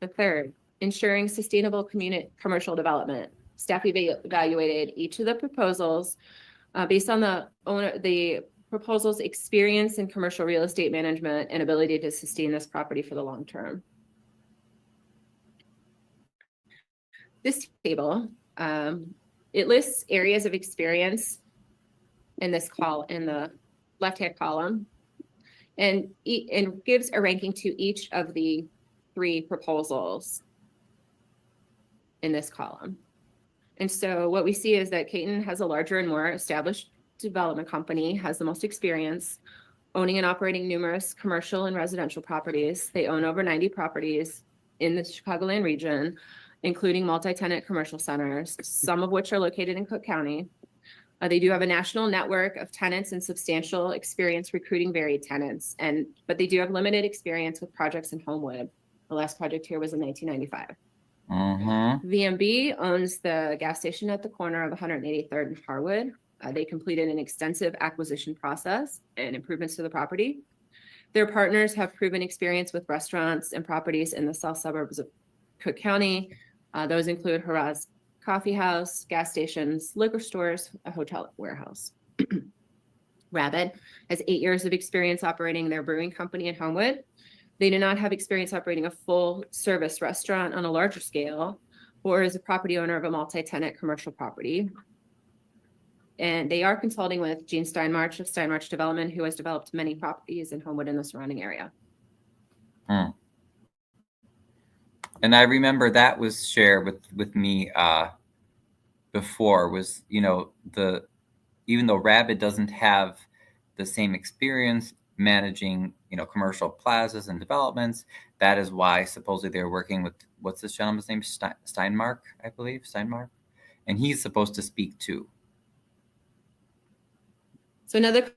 The third, ensuring sustainable commercial development. Staff evaluated each of the proposals based on the proposal's experience in commercial real estate management and ability to sustain this property for the long term. This table, it lists areas of experience in this in the left-hand column, and gives a ranking to each of the three proposals in this column. And so what we see is that Caton has a larger and more established development company, has the most experience owning and operating numerous commercial and residential properties. They own over 90 properties in the Chicagoland region, including multi-tenant commercial centers, some of which are located in Cook County. They do have a national network of tenants and substantial experience recruiting varied tenants, but they do have limited experience with projects in Homewood. The last project here was in 1995. VMB owns the gas station at the corner of 183rd and Harwood. They completed an extensive acquisition process and improvements to the property. Their partners have proven experience with restaurants and properties in the south suburbs of Cook County. Those include Haraz Coffee House, gas stations, liquor stores, a hotel warehouse. Rabid has 8 years of experience operating their brewing company in Homewood. They do not have experience operating a full service restaurant on a larger scale, or as a property owner of a multi-tenant commercial property. And they are consulting with Gene Steinmarch of Steinmarch Development, who has developed many properties in Homewood and the surrounding area. And I remember that was shared with me before, was, you know, even though Rabid doesn't have the same experience managing, you know, commercial plazas and developments, that is why supposedly they're working with, what's this gentleman's name? Steinmark, I believe, Steinmark. And he's supposed to speak too. So another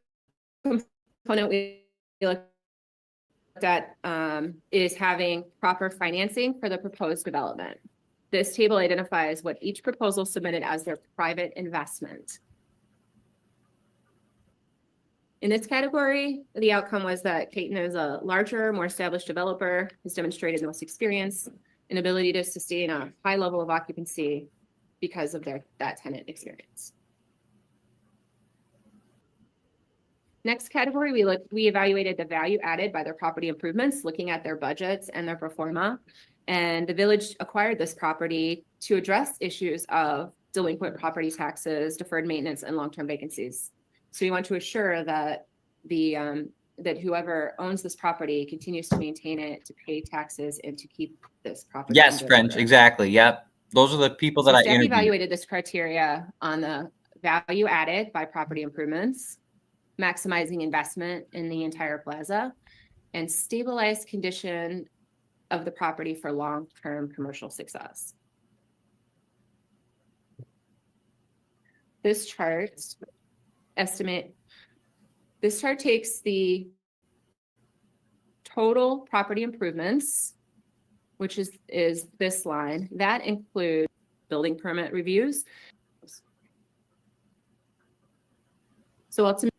component we looked at is having proper financing for the proposed development. This table identifies what each proposal submitted as their private investment. In this category, the outcome was that Caton is a larger, more established developer, has demonstrated the most experience and ability to sustain a high level of occupancy because of that tenant experience. Next category, we evaluated the value added by their property improvements, looking at their budgets and their pro forma. And the village acquired this property to address issues of delinquent property taxes, deferred maintenance, and long-term vacancies. So we want to assure that that whoever owns this property continues to maintain it, to pay taxes, and to keep this property. Yes, French, exactly. Yep. Those are the people that I interviewed. Evaluated this criteria on the value added by property improvements, maximizing investment in the entire plaza, and stabilized condition of the property for long-term commercial success. This chart takes the total property improvements, which is this line. That includes building permit reviews. So ultimately,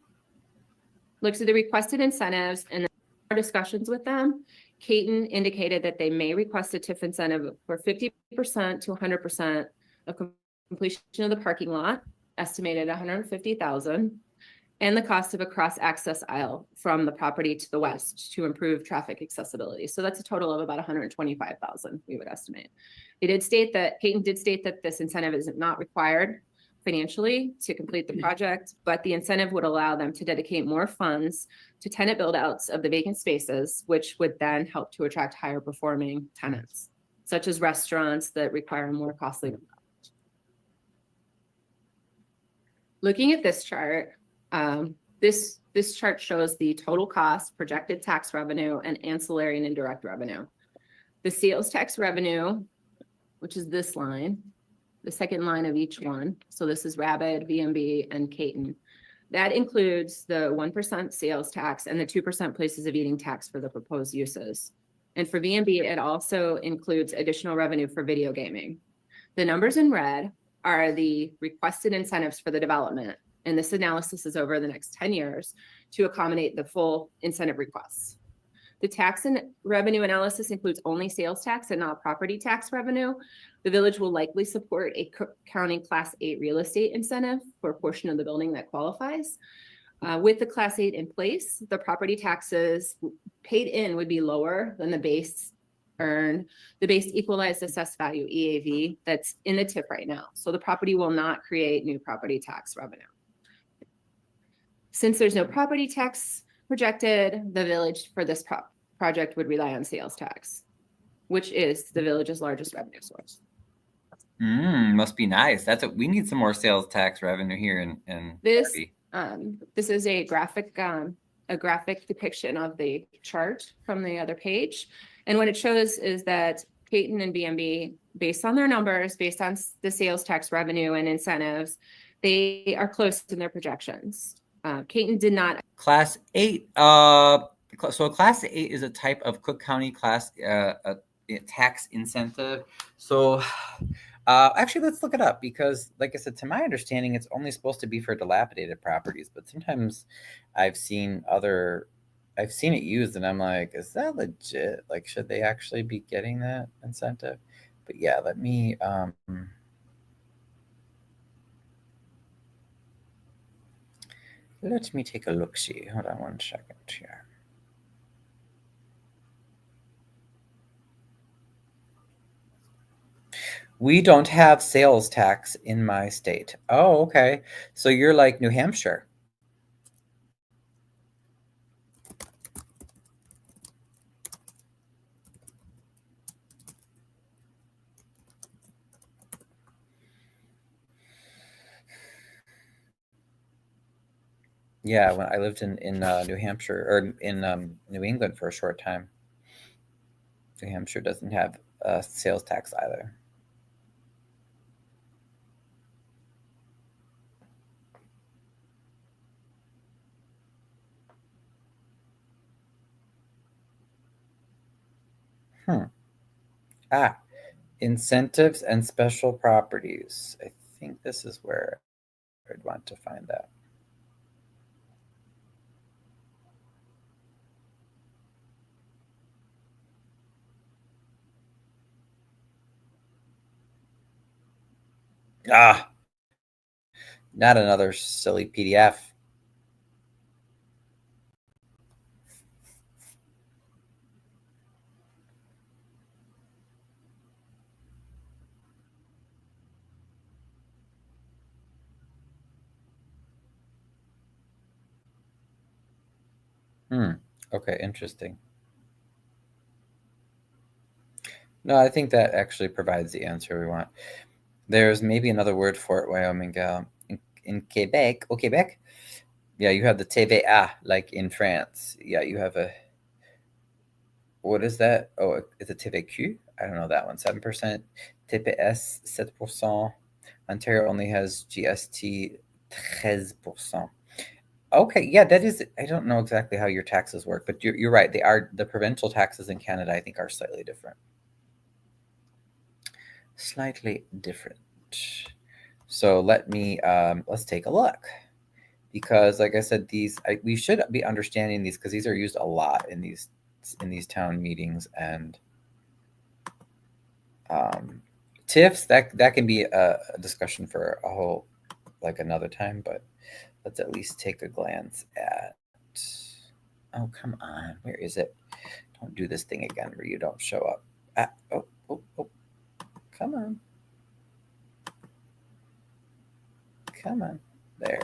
looks at the requested incentives and our discussions with them. Caton indicated that they may request a TIF incentive for 50% to 100% of completion of the parking lot, estimated $150,000, and the cost of a cross-access aisle from the property to the west to improve traffic accessibility. So that's a total of about $125,000, we would estimate. Peyton did state that this incentive is not required financially to complete the project, but the incentive would allow them to dedicate more funds to tenant build-outs of the vacant spaces, which would then help to attract higher performing tenants, such as restaurants that require more costly. Looking at this chart, this chart shows the total cost, projected tax revenue, and ancillary and indirect revenue. The sales tax revenue, which is this line, the second line of each one. So this is Rabid, VMB, and Caton. That includes the 1% sales tax and the 2% places of eating tax for the proposed uses. And for VMB, it also includes additional revenue for video gaming. The numbers in red are the requested incentives for the development. And this analysis is over the next 10 years to accommodate the full incentive requests. The tax and revenue analysis includes only sales tax and not property tax revenue. The village will likely support a Cook County Class 8 real estate incentive for a portion of the building that qualifies. With the Class 8 in place, the property taxes paid in would be lower than the base earned, the base equalized assessed value EAV that's in the TIF right now. So the property will not create new property tax revenue. Since there's no property tax projected, the village for this project would rely on sales tax, which is the village's largest revenue source. Must be nice. That's what we need, some more sales tax revenue here in This Harvey. this is a graphic depiction of the chart from the other page. And what it shows is that Caton and BMB, based on their numbers, based on the sales tax revenue and incentives, they are close in their projections. Caton did not. Class 8. So a Class 8 is a type of Cook County class tax incentive. So actually, let's look it up, because like I said, to my understanding, it's only supposed to be for dilapidated properties. But sometimes I've seen it used and I'm like, is that legit? Like, should they actually be getting that incentive? But yeah, let me take a look-see. Hold on one second here. We don't have sales tax in my state. Oh, okay. So you're like New Hampshire. Yeah, when I lived in New Hampshire, or in New England for a short time. New Hampshire doesn't have sales tax either. Incentives and special properties. I think this is where I'd want to find that. Not another silly PDF. Okay, interesting. No, I think that actually provides the answer we want. There's maybe another word for it, Wyoming gal. In Quebec, Quebec, yeah, you have the TVA, like in France. Yeah, you have a, what is that? Oh, it's a TVQ? I don't know that one. 7%, TPS 7%. Ontario only has GST 13%. Okay, yeah, that is, I don't know exactly how your taxes work, but you're right. They are, the provincial taxes in Canada, I think, are slightly different. Slightly different. So let me, let's take a look, because like I said, we should be understanding these, because these are used a lot in these town meetings, and TIFs, that can be a discussion for a whole, like another time, but let's at least take a glance at, oh, come on, where is it? Don't do this thing again where you don't show up. Oh, come on. Come on. There.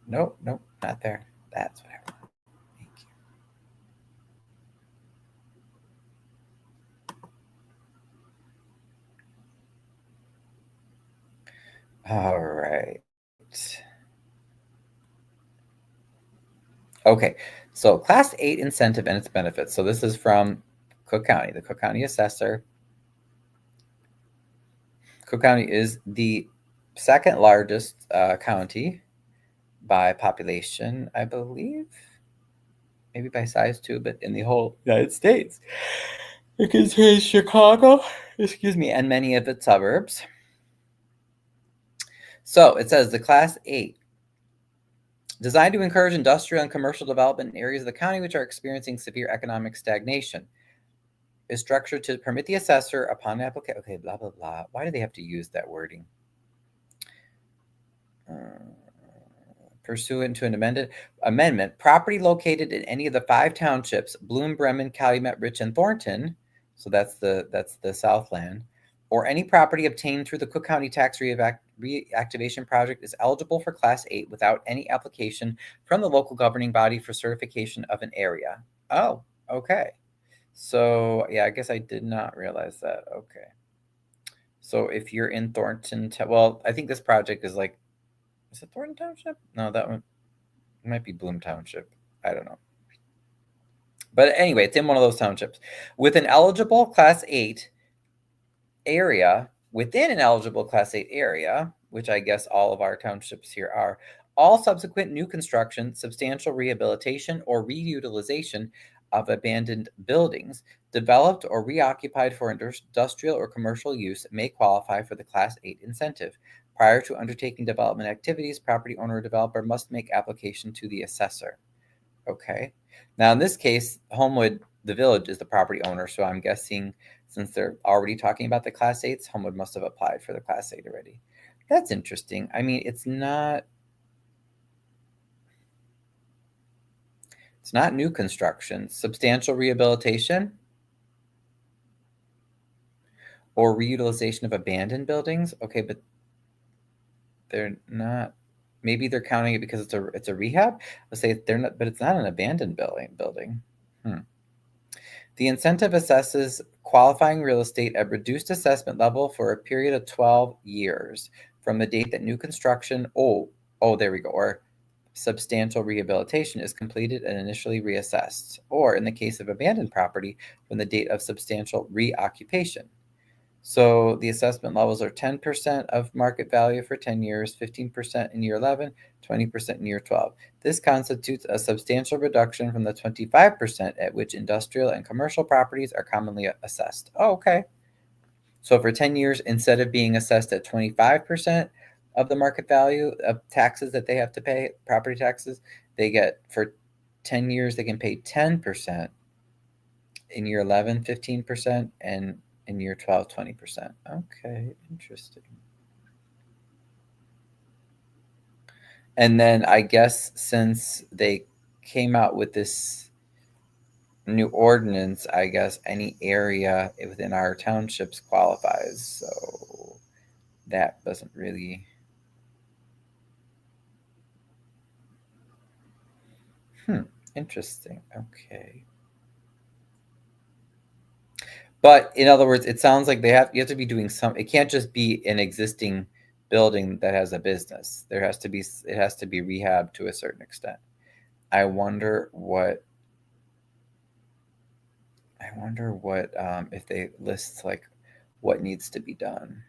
Nope, not there. That's what I want. Thank you. All right. Okay, so Class 8 incentive and its benefits. So this is from Cook County, the Cook County assessor. Cook County is the second largest county by population, I believe. Maybe by size too, but in the whole United States. It contains Chicago, and many of its suburbs. So it says the Class 8, designed to encourage industrial and commercial development in areas of the county which are experiencing severe economic stagnation, is structured to permit the assessor upon application. Okay, blah, blah, blah. Why do they have to use that wording? Pursuant to an amendment, property located in any of the 5 townships, Bloom, Bremen, Calumet, Rich, and Thornton, so that's the Southland, or any property obtained through the Cook County Tax Reactivation Project is eligible for Class 8 without any application from the local governing body for certification of an area. Oh, okay. So, yeah, I guess I did not realize that. Okay. So if you're in Thornton, well, I think this project is like, is it Thornton Township? No, that one might be Bloom Township. I don't know. But anyway, it's in one of those townships. With an eligible Class 8 area, within an eligible Class 8 area, which I guess all of our townships here are, all subsequent new construction, substantial rehabilitation, or reutilization of abandoned buildings developed or reoccupied for industrial or commercial use may qualify for the Class 8 incentive. Prior to undertaking development activities, property owner or developer must make application to the assessor. Okay. Now, in this case, Homewood, the village, is the property owner. So I'm guessing since they're already talking about the Class 8s, Homewood must have applied for the Class 8 already. That's interesting. I mean, it's not new construction. Substantial rehabilitation or reutilization of abandoned buildings. Okay, but they're not. Maybe they're counting it because it's a rehab. Let's say they're not, but it's not an abandoned building. The incentive assesses qualifying real estate at reduced assessment level for a period of 12 years from the date that new construction, there we go, or substantial rehabilitation is completed and initially reassessed, or in the case of abandoned property, from the date of substantial reoccupation. So the assessment levels are 10% of market value for 10 years, 15% in year 11, 20% in year 12. This constitutes a substantial reduction from the 25% at which industrial and commercial properties are commonly assessed. Oh, okay. So for 10 years, instead of being assessed at 25% of the market value of taxes that they have to pay, property taxes, they get, for 10 years, they can pay 10%, in year 11, 15%, and in year 12, 20%. Okay, interesting. And then I guess since they came out with this new ordinance, I guess any area within our townships qualifies. So that doesn't really. Interesting. Okay. But in other words, it sounds like you have to be doing some. It can't just be an existing building that has a business. It has to be rehabbed to a certain extent. I wonder what if they list like what needs to be done.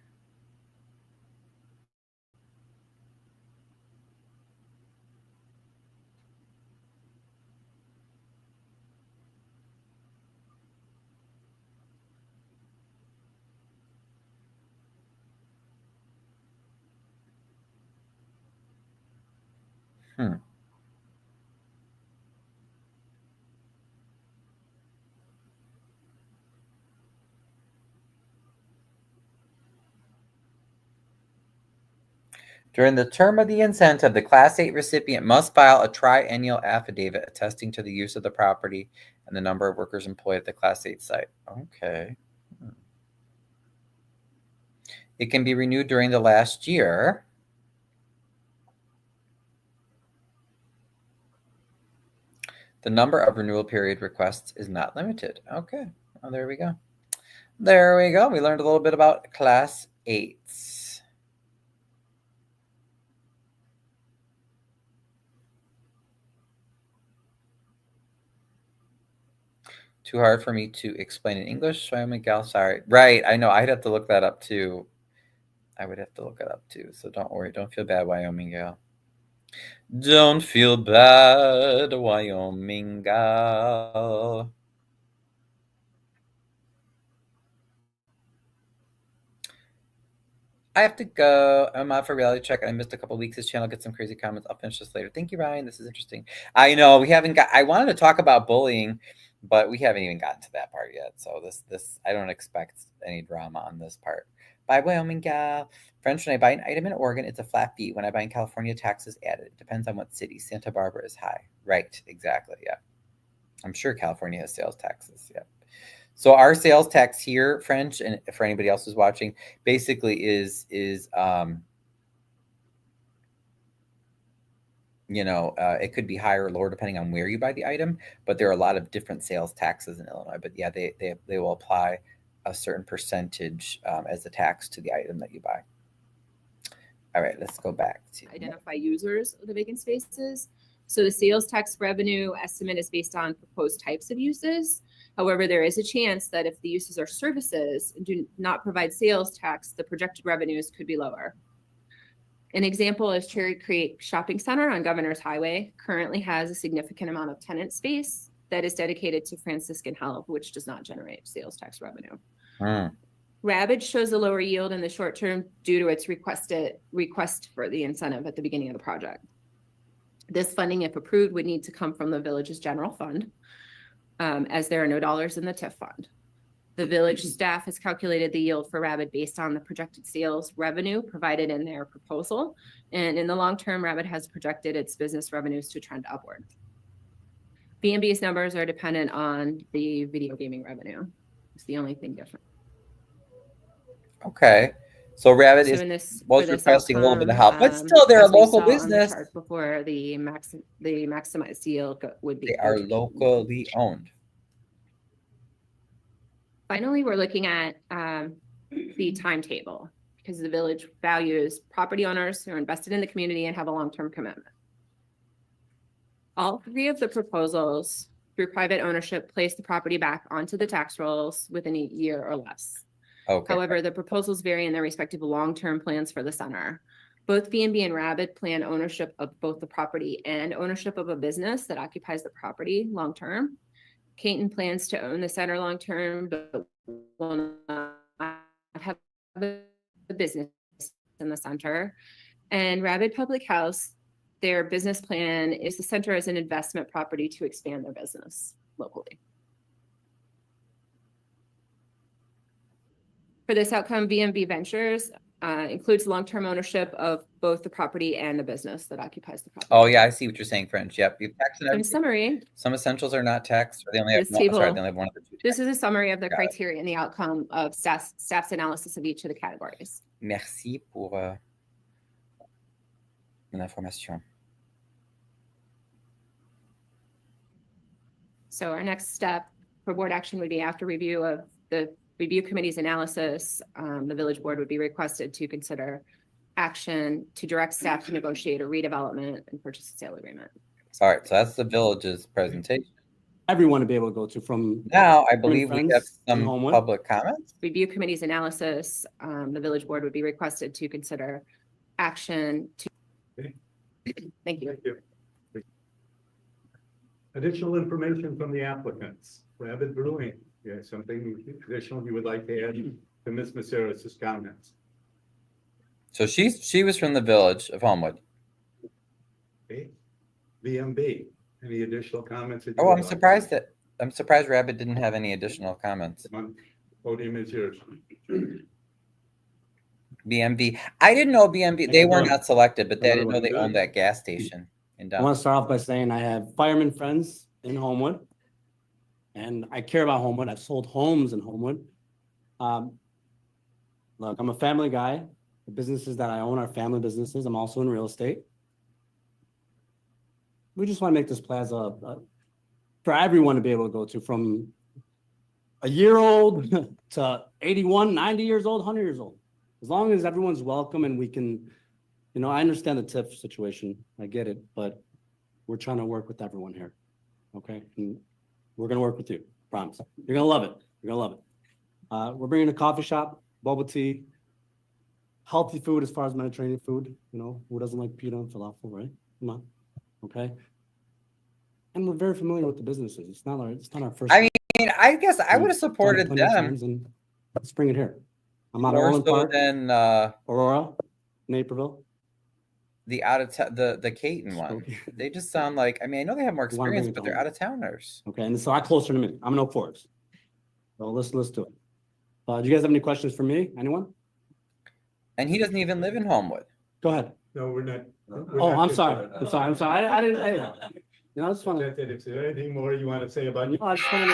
During the term of the incentive, the Class 8 recipient must file a triennial affidavit attesting to the use of the property and the number of workers employed at the Class 8 site. Okay. It can be renewed during the last year. The number of renewal period requests is not limited. Okay. Oh, there we go. There we go. We learned a little bit about Class 8s. Too hard for me to explain in English. So Miguel, sorry. Right. I know. I'd have to look that up too. I would have to look it up too. So don't worry. Don't feel bad, Wyoming gal. Don't feel bad, Wyoming gal. I have to go. I'm out for reality check. I missed a couple weeks. This channel gets some crazy comments. I'll finish this later. Thank you, Ryan. This is interesting. I know we haven't got. I wanted to talk about bullying, but we haven't even gotten to that part yet. So this I don't expect any drama on this part. Bye, Wyoming gal. Friends, when I buy an item in Oregon, it's a flat fee. When I buy in California, taxes added. It depends on what city. Santa Barbara is high. Right. Exactly. Yeah. I'm sure California has sales taxes. Yeah. So our sales tax here, French, and for anybody else who's watching, basically is it could be higher or lower depending on where you buy the item, but there are a lot of different sales taxes in Illinois. But yeah, they will apply a certain percentage as a tax to the item that you buy. All right, let's go back to identify users of the vacant spaces. So the sales tax revenue estimate is based on proposed types of uses. However, there is a chance that if the uses are services and do not provide sales tax, the projected revenues could be lower. An example is Cherry Creek Shopping Center on Governor's Highway currently has a significant amount of tenant space that is dedicated to Franciscan Health, which does not generate sales tax revenue. Rabid shows a lower yield in the short term due to its request for the incentive at the beginning of the project. This funding, if approved, would need to come from the village's general fund, as there are no dollars in the TIF fund. The village staff has calculated the yield for Rabid based on the projected sales revenue provided in their proposal. And in the long term, Rabid has projected its business revenues to trend upward. B&B's numbers are dependent on the video gaming revenue. It's the only thing different. Okay. So Rabid So was requesting a little bit of help, but still they're a local business. Before the maximized yield would be. They are locally owned. Finally, we're looking at the timetable because the village values property owners who are invested in the community and have a long-term commitment. All three of the proposals through private ownership place the property back onto the tax rolls within a year or less. Okay. However, the proposals vary in their respective long-term plans for the center. Both B&B and Rabid plan ownership of both the property and ownership of a business that occupies the property long-term. Caton plans to own the center long-term, but will not have a business in the center. And Rabid Public House, their business plan is the center as an investment property to expand their business locally. For this outcome, B&B Ventures includes long-term ownership of both the property and the business that occupies the property. Oh yeah, I see what you're saying, French. Yep. In summary, some essentials are not taxed, or they only have, this table, they only have one of the two. This is a summary of the Got criteria and the outcome of staff's analysis of each of the categories. Merci pour l'information. So our next step for board action would be after review of the review committee's analysis, the village board would be requested to consider action to direct staff to negotiate a redevelopment and purchase and sale agreement. All right, so that's the village's presentation. Everyone to be able to go to from. Now, I believe we have friends some in Homewood. public comments. Review committee's analysis, the village board would be requested to consider action to. Okay. Thank you. Thank you. Additional information from the applicants. Rabid Brewing, you have something additional you would like to add to Ms. Maceras' comments? So she was from the village of Homewood. Okay. VMB, any additional comments? that you Oh, would I'm like? surprised Rabid didn't have any additional comments. Podium is yours. BMV. I didn't know BMV. They were not selected, but I didn't know they Good. owned that gas station in I downtown. want to start off by saying I have fireman friends in Homewood. And I care about Homewood. I've sold homes in Homewood. Look, I'm a family guy. The businesses that I own are family businesses. I'm also in real estate. We just want to make this plaza for everyone to be able to go to, from a year old to 81, 90 years old, 100 years old. As long as everyone's welcome and we can, I understand the TIF situation. I get it, but we're trying to work with everyone here. Okay? And we're going to work with you. Promise. You're going to love it. You're going to love it. We're bringing a coffee shop, bubble tea, healthy food as far as Mediterranean food. Who doesn't like pita and falafel, right? Come on. Okay? And we're very familiar with the businesses. It's not our first. I mean, I guess I would have We've done supported plenty of them times, and let's bring it here. I'm on more Orland so Park, than Aurora, Naperville. the the Caton one. They just sound like, I know they have more You wanna bring experience, it but they're home. out of towners. Okay, and so I'm closer in a minute. I'm in Oak Forest. So let's do it. Do you guys have any questions for me? Anyone? And he doesn't even live in Homewood. Go ahead. No, we're not. Oh, I'm sorry. I'm sorry. I didn't. I just want to. If there's anything more you want to say about you. I just want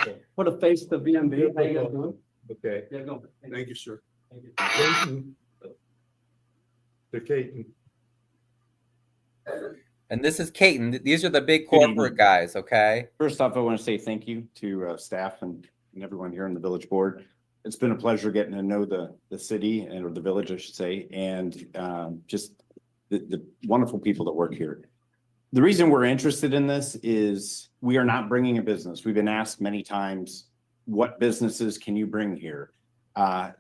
to put a face to BMB. How you guys doing? Okay, Yeah, go. thank you, sir. Thank you. Caton. The Caton. And this is Caton. These are the big corporate guys, okay? First off, I want to say thank you to staff and everyone here in the village board. It's been a pleasure getting to know the city or the village, I should say, and just the wonderful people that work here. The reason we're interested in this is we are not bringing a business. We've been asked many times, what businesses can you bring here?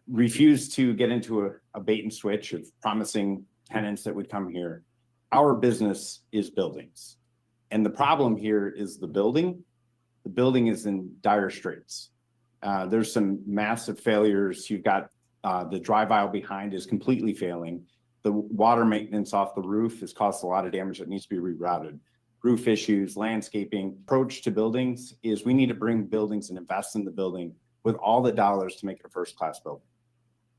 Refuse to get into a bait and switch of promising tenants that would come here. Our business is buildings. And the problem here is the building. The building is in dire straits. There's some massive failures. You've got the drive aisle behind is completely failing. The water maintenance off the roof has caused a lot of damage that needs to be rerouted. Roof issues, landscaping. Approach to buildings is we need to bring buildings and invest in the building with all the dollars to make it a first-class building.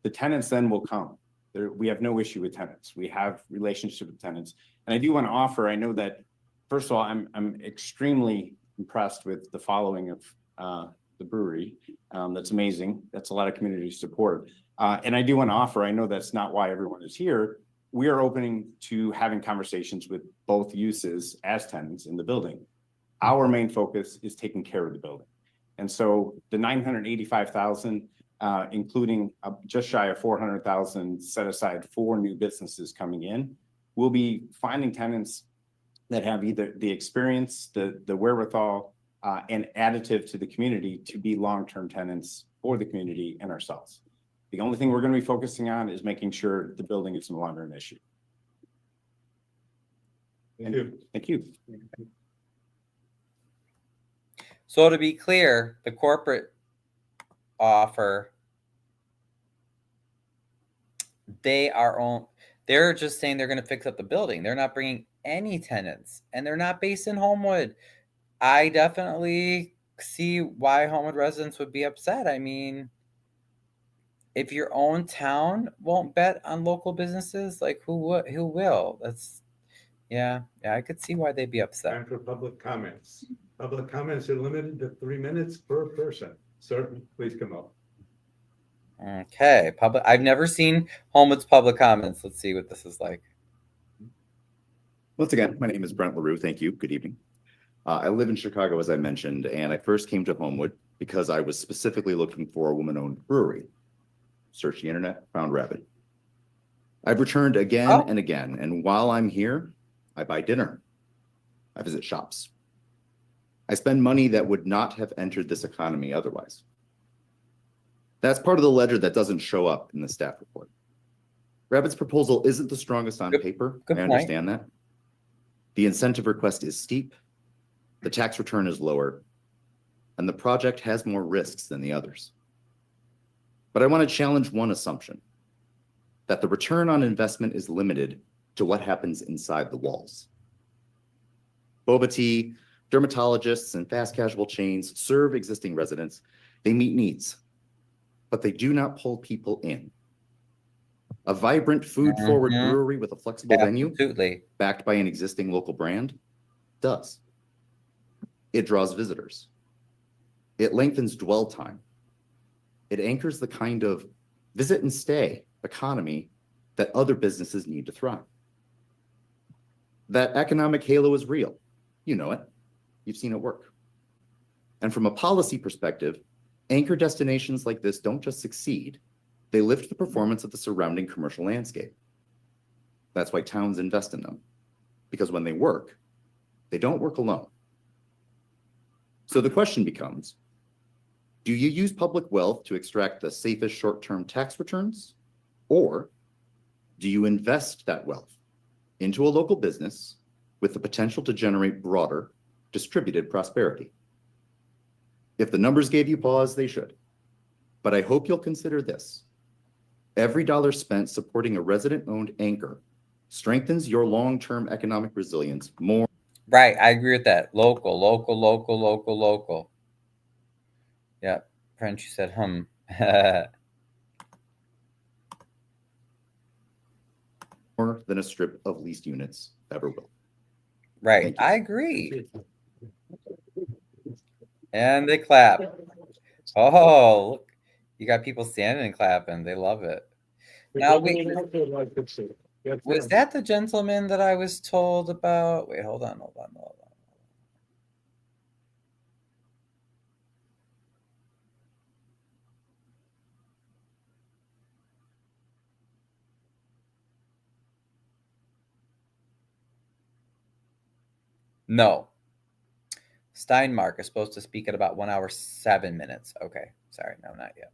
The tenants then will come. We have no issue with tenants. We have relationship with tenants. And I do want to offer, I know that, first of all, I'm extremely impressed with the following of the brewery. That's amazing. That's a lot of community support. And I do want to offer, I know that's not why everyone is here. We are opening to having conversations with both uses as tenants in the building. Our main focus is taking care of the building. And so the 985,000, including just shy of 400,000 set aside for new businesses coming in, we'll be finding tenants that have either the experience, the wherewithal, and additive to the community to be long-term tenants for the community and ourselves. The only thing we're going to be focusing on is making sure the building is no longer an issue. Thank you. Thank you. So to be clear, the corporate offer, they're just saying they're going to fix up the building. They're not bringing any tenants, and they're not based in Homewood. I definitely see why Homewood residents would be upset. I mean, if your own town won't bet on local businesses, like who will? That's, yeah, I could see why they'd be upset. Time for public comments. Public comments are limited to 3 minutes per person. Sir, please come up. Okay, I've never seen Homewood's public comments. Let's see what this is like. Once again, my name is Brent LaRue. Thank you. Good evening. I live in Chicago, as I mentioned, and I first came to Homewood because I was specifically looking for a woman-owned brewery. Searched the internet, found Rabid. I've returned again and again, and while I'm here, I buy dinner. I visit shops. I spend money that would not have entered this economy otherwise. That's part of the ledger that doesn't show up in the staff report. Rabid's proposal isn't the strongest on paper. I understand that. The incentive request is steep, the tax return is lower, and the project has more risks than the others. But I want to challenge one assumption, that the return on investment is limited to what happens inside the walls. Boba tea, dermatologists, and fast casual chains serve existing residents. They meet needs, but they do not pull people in. A vibrant food-forward Mhm. brewery with a flexible venue Absolutely. backed by an existing local brand does. It draws visitors. It lengthens dwell time. It anchors the kind of visit and stay economy that other businesses need to thrive. That economic halo is real. You know it. You've seen it work. And from a policy perspective, anchor destinations like this don't just succeed, they lift the performance of the surrounding commercial landscape. That's why towns invest in them, because when they work, they don't work alone. So the question becomes, do you use public wealth to extract the safest short-term tax returns? Or do you invest that wealth into a local business with the potential to generate broader, distributed prosperity? If the numbers gave you pause, they should. But I hope you'll consider this. Every dollar spent supporting a resident-owned anchor strengthens your long-term economic resilience more. Right. I agree with that. Local, local, local, local, local. Yeah. French, you said hum. More than a strip of leased units ever will. Right. Thank you. I agree. And they clap. Oh, look. You got people standing and clapping. They love it. Now, was that the gentleman that I was told about? Wait, hold on. No. Steinmark is supposed to speak at about 1 hour, 7 minutes. Okay. Sorry. No, not yet.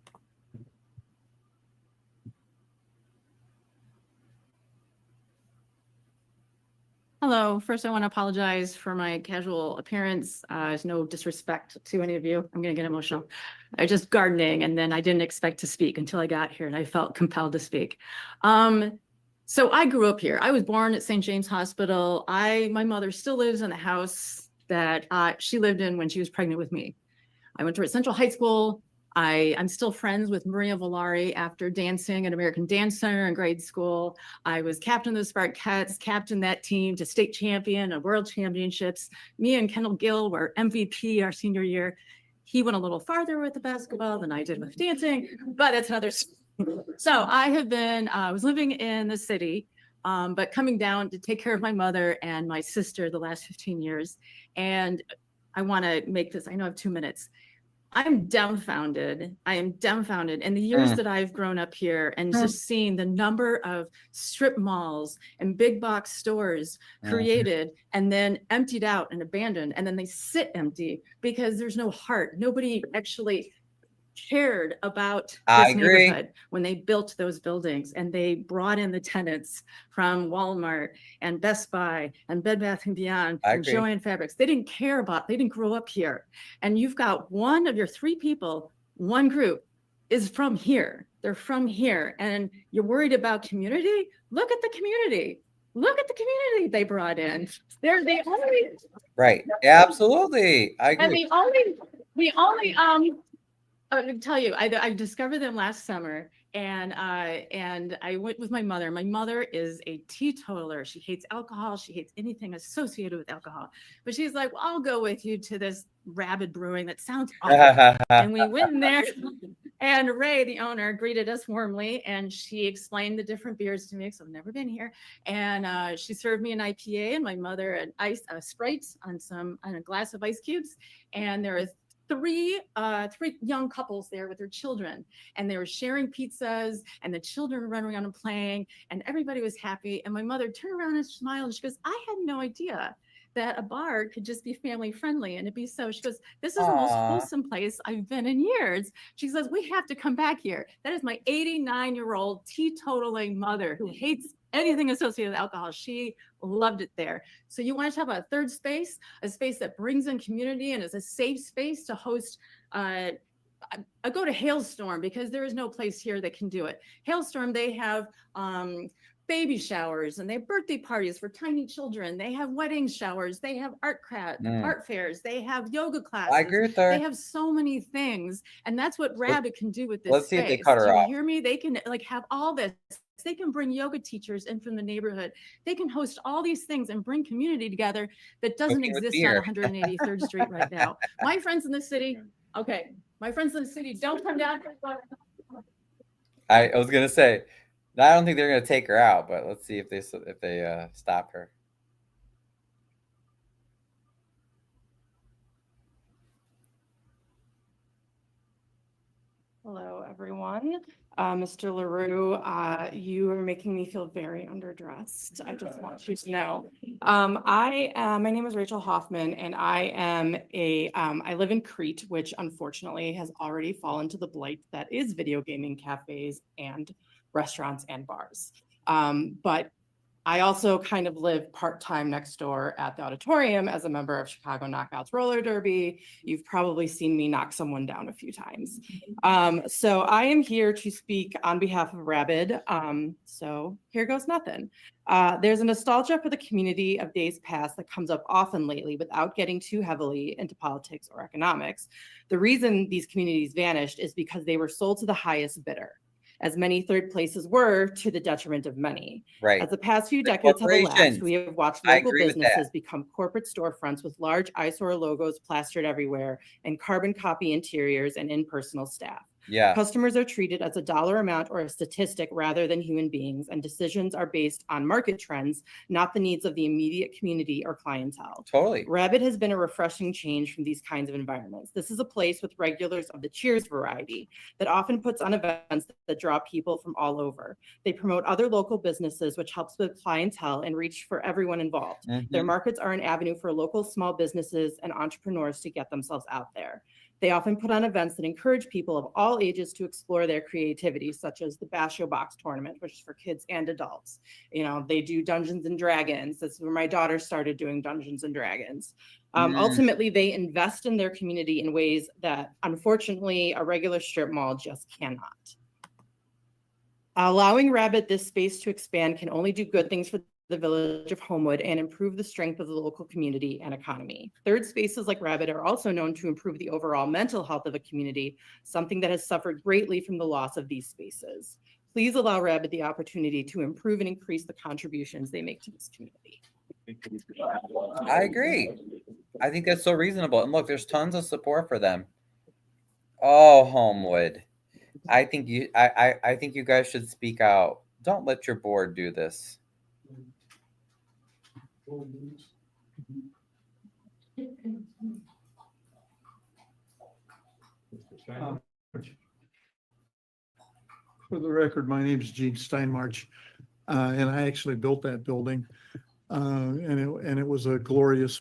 Hello. First, I want to apologize for my casual appearance. There's no disrespect to any of you. I'm going to get emotional. I was just gardening, and then I didn't expect to speak until I got here, and I felt compelled to speak. So I grew up here. I was born at St. James Hospital. My mother still lives in the house that she lived in when she was pregnant with me. I went to Central High School. I'm still friends with Maria Valari after dancing at American Dance Center in grade school. I was captain of the Sparkettes, captained that team to state champion and world championships. Me and Kendall Gill were MVP our senior year. He went a little farther with the basketball than I did with dancing, but that's another story. So I was living in the city, but coming down to take care of my mother and my sister the last 15 years. And I want to make this, I know I have 2 minutes. I am dumbfounded. I am dumbfounded in the years that I've grown up here and just seeing the number of strip malls and big box stores created and then emptied out and abandoned. And then they sit empty because there's no heart. Nobody actually cared about I this agree. neighborhood when they built those buildings, and they brought in the tenants from Walmart and Best Buy and Bed Bath & Beyond and Joann Fabrics. They didn't care about, they didn't grow up here. And you've got one of your 3 people, one group is from here. They're from here. And you're worried about community? Look at the community. Look at the community they brought in. They're the only. Right. Absolutely. I agree. And the only I can tell you, I discovered them last summer, and I went with my mother. My mother is a teetotaler. She hates alcohol. She hates anything associated with alcohol. But she's like, well, I'll go with you to this Rabid Brewing. That sounds awesome. And we went in there, and Ray, the owner, greeted us warmly, and she explained the different beers to me because I've never been here. And she served me an IPA and my mother an Sprite on a glass of ice cubes. And there was 3 young couples there with their children, and they were sharing pizzas, and the children were running around and playing, and everybody was happy. And my mother turned around and smiled, and she goes, I had no idea that a bar could just be family friendly and it'd be so. She goes, this is the most wholesome place I've been in years. She says, we have to come back here. That is my 89-year-old teetotaling mother who hates anything associated with alcohol. She loved it there. So you want to talk about a third space, a space that brings in community and is a safe space to host. I go to Hailstorm because there is no place here that can do it. Hailstorm, they have baby showers and they have birthday parties for tiny children. They have wedding showers. They have art fairs. They have yoga classes. I agree with her. They have so many things. And that's what Rabid can do with this Let's see space. if they cut her Do you off. hear me? They can have all this They can bring yoga teachers in from the neighborhood. They can host all these things and bring community together that doesn't Cooking with exist on beer. 183rd Street right now. My friends in the city, okay, my friends in the city, don't come down. I was gonna say, I don't think they're gonna take her out, but let's see if they stop her. Hello, everyone. Mr. LaRue, you are making me feel very underdressed. I just want you to know. My name is Rachel Hoffman, and I live in Crete, which unfortunately has already fallen to the blight that is video gaming cafes and restaurants and bars. But I also kind of live part-time next door at the auditorium as a member of Chicago Knockouts Roller Derby. You've probably seen me knock someone down a few times. So I am here to speak on behalf of Rabid. So here goes nothing. There's a nostalgia for the community of days past that comes up often lately without getting too heavily into politics or economics. The reason these communities vanished is because they were sold to the highest bidder, as many third places were, to the detriment of many. Right. As the past few decades have elapsed, we have watched I local agree with that. businesses become corporate storefronts with large eyesore logos plastered everywhere and carbon copy interiors and impersonal staff. Yeah. Customers are treated as a dollar amount or a statistic rather than human beings, and decisions are based on market trends, not the needs of the immediate community or clientele. Totally. Rabid has been a refreshing change from these kinds of environments. This is a place with regulars of the Cheers variety that often puts on events that draw people from all over. They promote other local businesses, which helps with clientele and reach for everyone involved. Their markets are an avenue for local small businesses and entrepreneurs to get themselves out there. They often put on events that encourage people of all ages to explore their creativity, such as the Basho Box Tournament, which is for kids and adults. You know, they do Dungeons and Dragons. That's where my daughter started doing Dungeons and Dragons. Ultimately, they invest in their community in ways that, unfortunately, a regular strip mall just cannot. Allowing Rabid this space to expand can only do good things for the village of Homewood and improve the strength of the local community and economy. Third spaces like Rabid are also known to improve the overall mental health of a community, something that has suffered greatly from the loss of these spaces. Please allow Rabid the opportunity to improve and increase the contributions they make to this community. I agree. I think that's so reasonable. And look, there's tons of support for them. Oh, Homewood. I think you guys should speak out. Don't let your board do this. For the record, my name is Gene Steinmarch, and I actually built that building, and it was a glorious.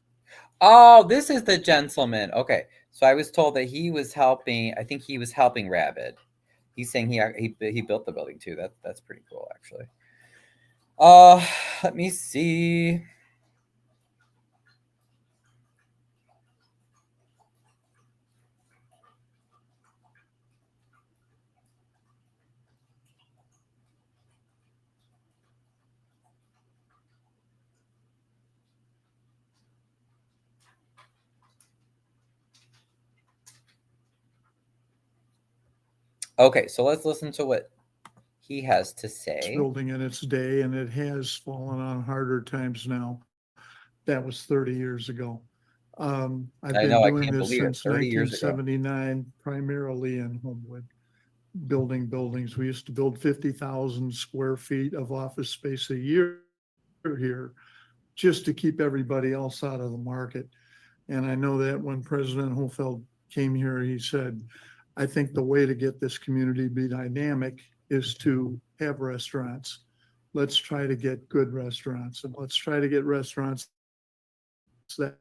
Oh, this is the gentleman. Okay, so I was told that he was helping. I think he was helping Rabid. He's saying he built the building too. That's pretty cool, actually. Let me see. Okay, so let's listen to what he has to say. Building in its day, and it has fallen on harder times now. That was 30 years ago. I've been doing this since 1979, primarily in Homewood, building buildings. We used to build 50,000 square feet of office space a year here, just to keep everybody else out of the market. And I know that when President Hofeld came here, he said, I think the way to get this community to be dynamic is to have restaurants. Let's try to get good restaurants, and let's try to get restaurants that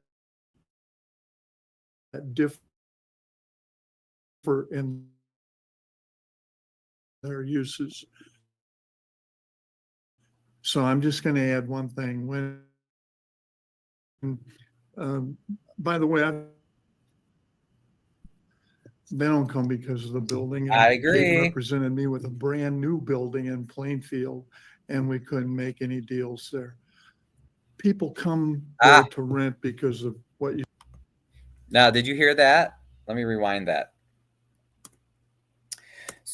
differ in their uses. So I'm just going to add one thing. By the way, they don't come because of the building. I agree. They represented me with a brand new building in Plainfield, and we couldn't make any deals there. People come there to rent because of what you. Now, did you hear that? Let me rewind that.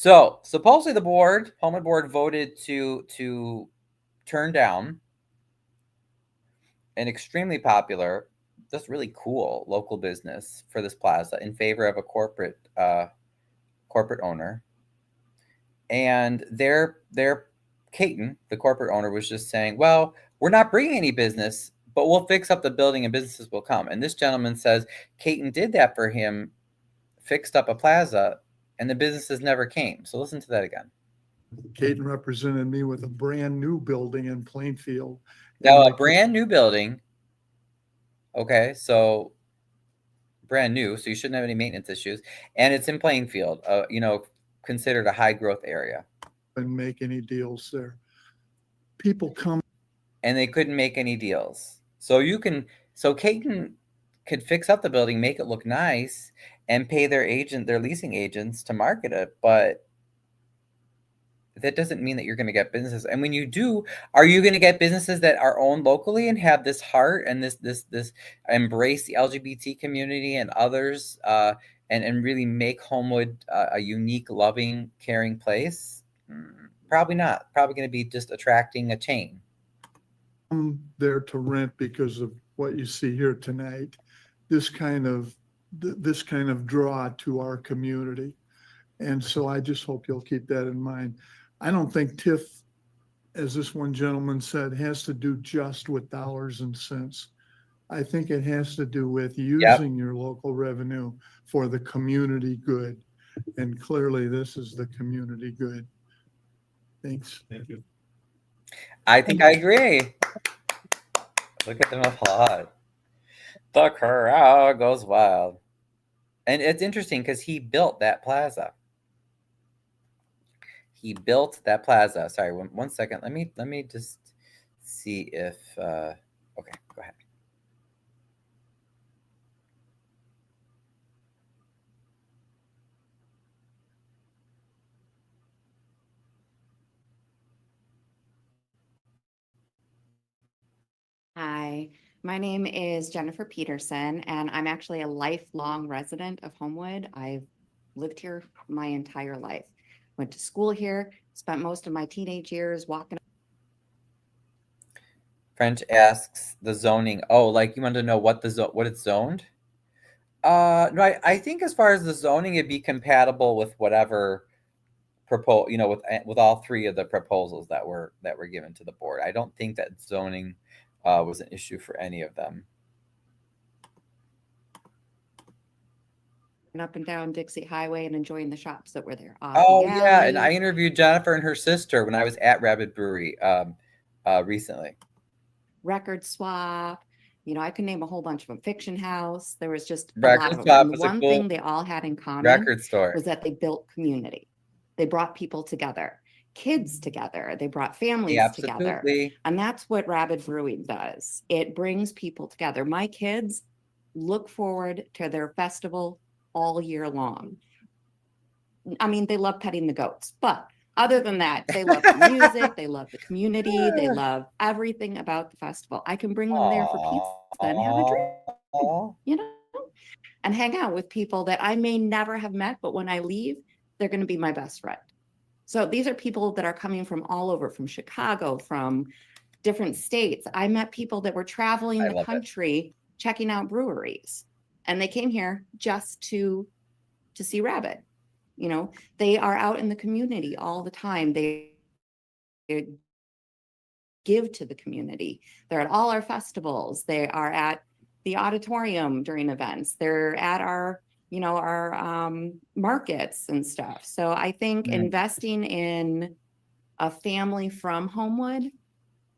So supposedly the Homewood board voted to turn down an extremely popular, just really cool local business for this plaza in favor of a corporate owner. And their Caton, the corporate owner, was just saying, well, we're not bringing any business, but we'll fix up the building and businesses will come. And this gentleman says Caton did that for him, fixed up a plaza, and the businesses never came. So listen to that again. Caton represented me with a brand new building in Plainfield. Now, a brand new building. Okay, so brand new, so you shouldn't have any maintenance issues. And it's in Plainfield, considered a high growth area. And make any deals there. People come. And they couldn't make any deals. So Caton could fix up the building, make it look nice, and pay their leasing agents to market it. But that doesn't mean that you're going to get businesses. And when you do, are you going to get businesses that are owned locally and have this heart and this embrace the LGBT community and others, and really make Homewood a unique, loving, caring place? Probably not. Probably going to be just attracting a chain. I'm there to rent because of what you see here tonight. This kind of draw to our community. And so I just hope you'll keep that in mind. I don't think TIF, as this one gentleman said, has to do just with dollars and cents. I think it has to do with using your local revenue for the community good. And clearly this is the community good. Thanks. Thank you. I think I agree. Look at them applaud. The crowd goes wild. And it's interesting because he built that plaza. Sorry, one second. Let me just see if okay, go ahead. Hi, my name is Jennifer Peterson, and I'm actually a lifelong resident of Homewood. I've lived here my entire life. Went to school here, spent most of my teenage years walking. French asks the zoning. Oh, like you want to know what it's zoned? No, I think as far as the zoning, it'd be compatible with whatever with all three of the proposals that were given to the board. I don't think that zoning was an issue for any of them. Up and down Dixie Highway and enjoying the shops that were there. Oh yeah, and I interviewed Jennifer and her sister when I was at Rabid Brewery recently. Record swap, I could name a whole bunch of them. Fiction House. There was just a Record lot of them. swap And the was a one cool thing they all had in common record store was that they built community. They brought people together, kids together. They brought families together. Absolutely. And that's what Rabid Brewing does. It brings people together. My kids look forward to their festival all year long. I mean, they love petting the goats, but other than that, they love the music, they love the community, they love everything about the festival. I can bring them there for pizza and have a drink, and hang out with people that I may never have met, but when I leave, they're going to be my best friend. So these are people that are coming from all over, from Chicago, from different states. I met people that were traveling the country, checking out breweries, and they came here just to see Rabid. They are out in the community all the time. They give to the community. They're at all our festivals. They are at the auditorium during events. They're at our markets and stuff. So I think investing in a family from Homewood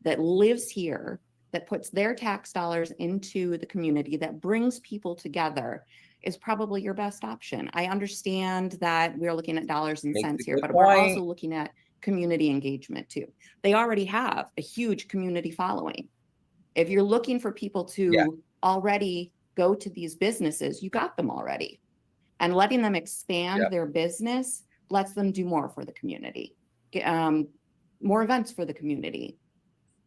that lives here, that puts their tax dollars into the community, that brings people together, is probably your best option. I understand that we're looking at dollars and cents here, but we're also looking at community engagement too. They already have a huge community following. If you're looking for people to already go to these businesses, you got them already. And letting them expand their business lets them do more for the community. More events for the community.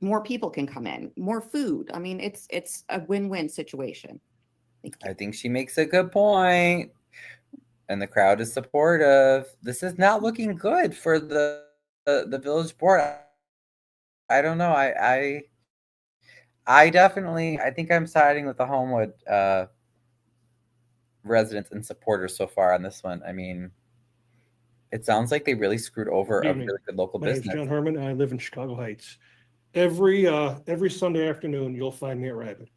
More people can come in, more food. I mean, it's a win-win situation. I think she makes a good point. And the crowd is supportive. This is not looking good for the village board. I don't know. I definitely, I think I'm siding with the Homewood residents and supporters so far on this one. I mean, it sounds like they really screwed over a really good local My name's business. John Herman, and I live in Chicago Heights. Every Sunday afternoon, you'll find me at Rabid.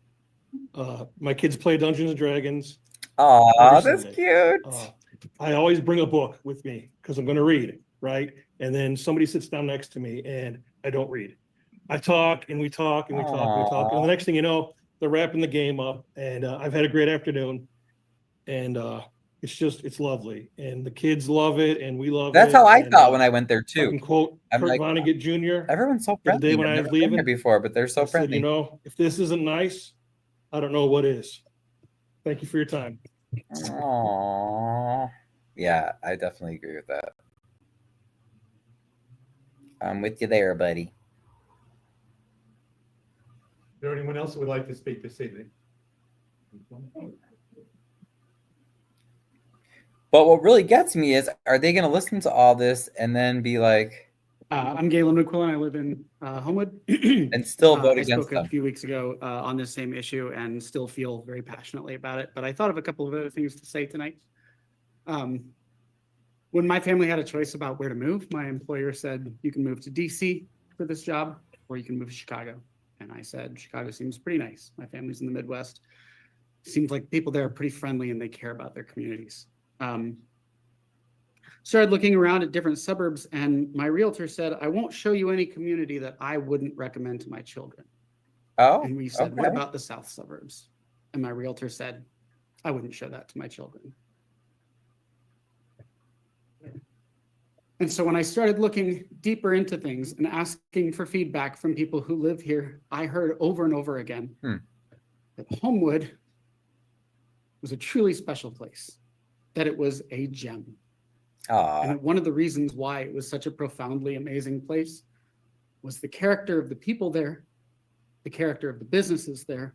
My kids play Dungeons and Dragons. Aw, every that's Sunday. cute. I always bring a book with me because I'm going to read, right? And then somebody sits down next to me and I don't read. I talk and we talk and we talk and we talk. And the next thing you know, they're wrapping the game up. And I've had a great afternoon. And it's lovely. And the kids love it and we love it. That's how I and, thought when I went there too. I can quote I'm Kurt like, Vonnegut Jr. everyone's so the day friendly. when I've I never was been there leaving. before, but they're so I said, friendly. if this isn't nice, I don't know what is. Thank you for your time. Aww. Yeah, I definitely agree with that. I'm with you there, buddy. Is there anyone else who would like to speak this evening? But what really gets me is, are they going to listen to all this and then be like, I'm Galen McQuillan. I live in Homewood. and still vote I against spoke them? a few weeks ago on this same issue and still feel very passionately about it. But I thought of a couple of other things to say tonight. When my family had a choice about where to move, my employer said, you can move to DC for this job, or you can move to Chicago. And I said, Chicago seems pretty nice. My family's in the Midwest. Seems like people there are pretty friendly and they care about their communities. Started looking around at different suburbs, and my realtor said, I won't show you any community that I wouldn't recommend to my children. Oh, and we said, what okay. about the South suburbs? And my realtor said, I wouldn't show that to my children. And so when I started looking deeper into things and asking for feedback from people who live here, I heard over and over again that Homewood was a truly special place, that it was a gem. And that one of the reasons why it was such a profoundly amazing place was the character of the people there, the character of the businesses there,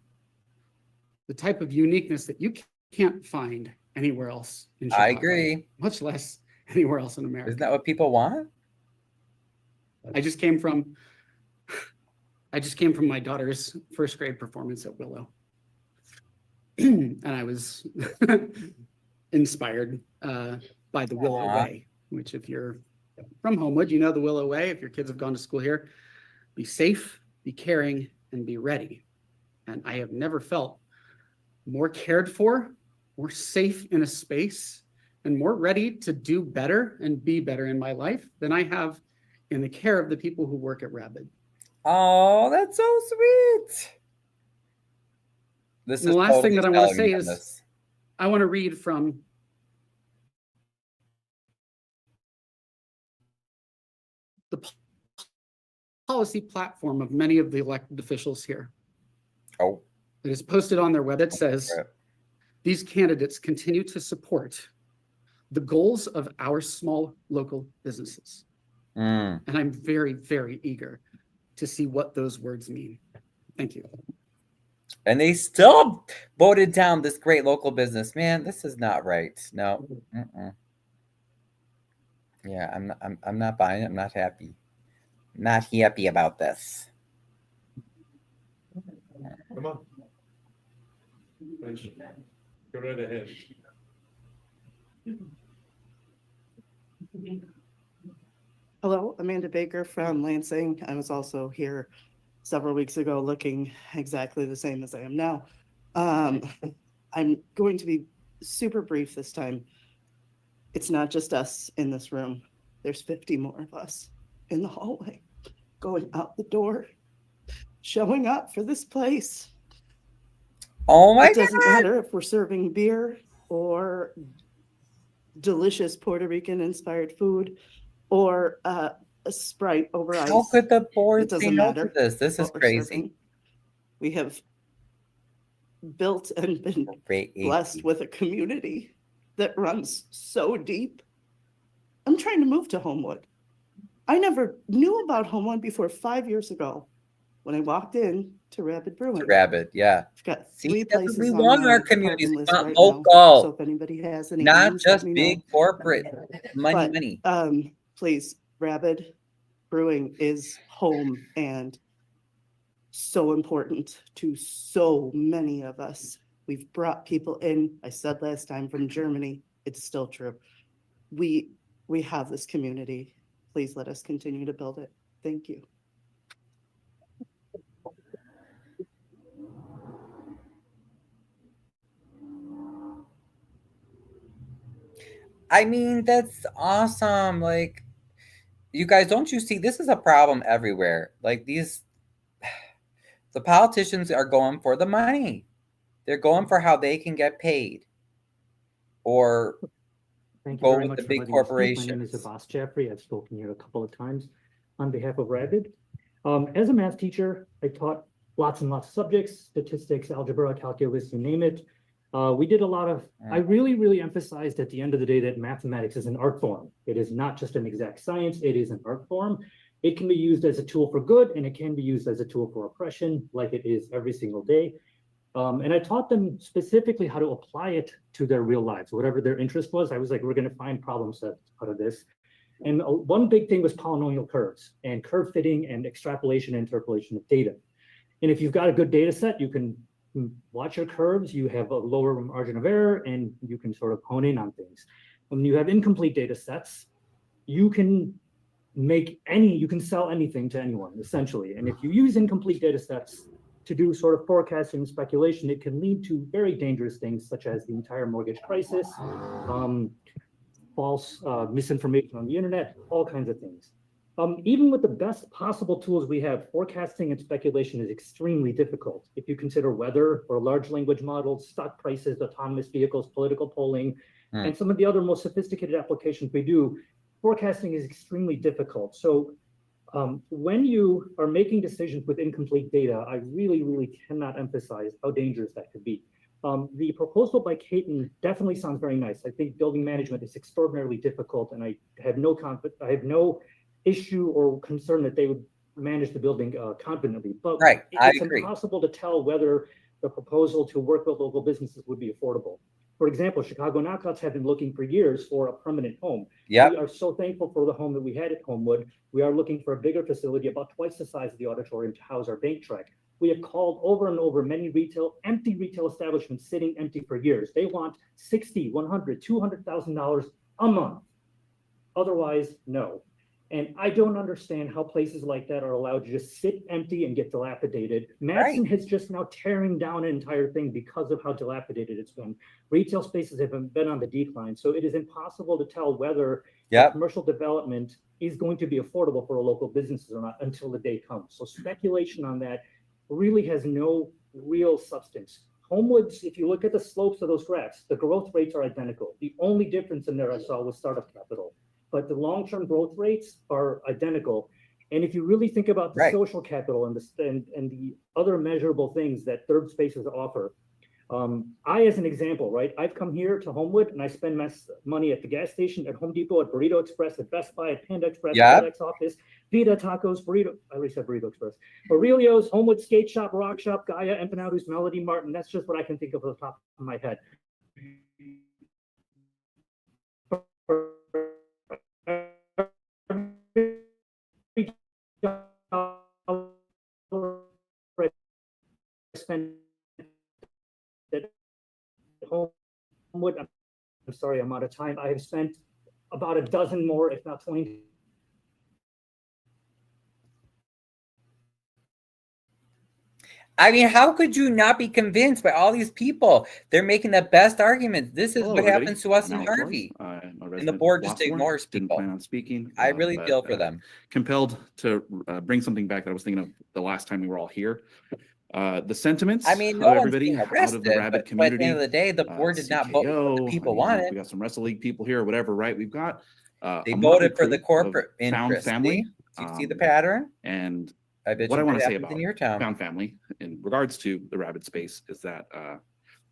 the type of uniqueness that you can't find anywhere else in Chicago. I agree. Much less anywhere else in America. Isn't that what people want? I just came from my daughter's first grade performance at Willow. And I was inspired by the Willow Way, which if you're from Homewood, you know the Willow Way. If your kids have gone to school here, be safe, be caring, and be ready. And I have never felt more cared for, more safe in a space, and more ready to do better and be better in my life than I have in the care of the people who work at Rabid. Oh, that's so sweet. The last thing that I want to say is I want to read from the policy platform of many of the elected officials here. Oh. It is posted on their web. It says, these candidates continue to support the goals of our small local businesses. And I'm very, very eager to see what those words mean. Thank you. And they still voted down this great local business. Man, this is not right. No. Yeah, I'm not buying it. I'm not happy. Not happy about this. Come on. Go right ahead. Hello, Amanda Baker from Lansing. I was also here several weeks ago looking exactly the same as I am now. I'm going to be super brief this time. It's not just us in this room. There's 50 more of us in the hallway, going out the door, showing up for this place. Oh my God. It doesn't matter if we're serving beer or delicious Puerto Rican inspired food or a Sprite over ice. How could the board It say doesn't no matter to this? This is what we're crazy. serving. We have built and been blessed with a community that runs so deep. I'm trying to move to Homewood. I never knew about Homewood before 5 years ago when I walked in to Rabid Brewing. Rabid, yeah. I've got See, 3 that's what places we on want in my our communities. apartment We list want right now. local, So if anybody has any not names, let just me big know. corporate But, money. please, Rabid Brewing is home and so important to so many of us. We've brought people in, I said last time, from Germany. It's still true. We have this community. Please let us continue to build it. Thank you. I mean, that's awesome. Like, you guys, don't you see this is a problem everywhere? Like the politicians are going for the money. They're going for how they can get paid or Thank you go very with much the for big letting me speak. My name corporations. is Abbas Jeffrey. I've spoken here a couple of times on behalf of Rabid. As a math teacher, I taught lots and lots of subjects, statistics, algebra, calculus, you name it. We did a lot of, I really emphasized at the end of the day that mathematics is an art form. It is not just an exact science, it is an art form. It can be used as a tool for good and it can be used as a tool for oppression, like it is every single day. And I taught them specifically how to apply it to their real lives, whatever their interest was. I was like, we're going to find problem sets out of this. And one big thing was polynomial curves and curve fitting and extrapolation and interpolation of data. And if you've got a good data set, you can watch your curves, you have a lower margin of error, and you can sort of hone in on things. When you have incomplete data sets, you can you can sell anything to anyone, essentially. And if you use incomplete data sets to do sort of forecasting and speculation, it can lead to very dangerous things such as the entire mortgage crisis, false misinformation on the internet, all kinds of things. Even with the best possible tools we have, forecasting and speculation is extremely difficult. If you consider weather or large language models, stock prices, autonomous vehicles, political polling, and some of the other most sophisticated applications we do, forecasting is extremely difficult. So when you are making decisions with incomplete data, I really cannot emphasize how dangerous that could be. The proposal by Caton definitely sounds very nice. I think building management is extraordinarily difficult, and I have no issue or concern that they would manage the building confidently. But it's impossible to tell whether the proposal to work with local businesses would be affordable. For example, Chicago knockouts have been looking for years for a permanent home. Yep. We are so thankful for the home that we had at Homewood. We are looking for a bigger facility, about twice the size of the auditorium, to house our bank truck. We have called over and over many empty retail establishments sitting empty for years. They want $60,000, $100,000, $200,000 a month. Otherwise, no. And I don't understand how places like that are allowed to just sit empty and get dilapidated. Madison has just now tearing down an entire thing because of how dilapidated it's been. Retail spaces have been on the decline. So it is impossible to tell whether commercial development is going to be affordable for a local businesses or not until the day comes. So speculation on that really has no real substance. Homewoods, if you look at the slopes of those graphs, the growth rates are identical. The only difference in there I saw was startup capital, but the long-term growth rates are identical. And if you really think about the social capital and the other measurable things that third spaces offer, as an example, I've come here to Homewood and I spend money at the gas station, at Home Depot, at Burrito Express, at Best Buy, at Panda Express, at FedEx office, Vita Tacos, Burrito, I already said Burrito Express, Aurelio's, Homewood Skate Shop, Rock Shop, Gaia, Empanados, Melody Martin. That's just what I can think of off the top of my head. Spend at Homewood, I'm sorry, I'm out of time. I have spent about a dozen more, if not 20. I mean, how could you not be convinced by all these people? They're making the best arguments. This is what happens to us in Harvey. And the board just ignores people. Didn't plan on speaking. I really feel for them. Compelled to bring something back that I was thinking of the last time we were all here. The sentiments I mean, of no one's everybody being out arrested, of the Rabid but at community. the end of the day, the board did not vote for what the people wanted. We got some Wrestle League people here or whatever, right? We've got they voted for the corporate interest. Family. Do you see the pattern? And I bet what you I want to that say happens about in your town. Found Family in regards to the Rabid space is that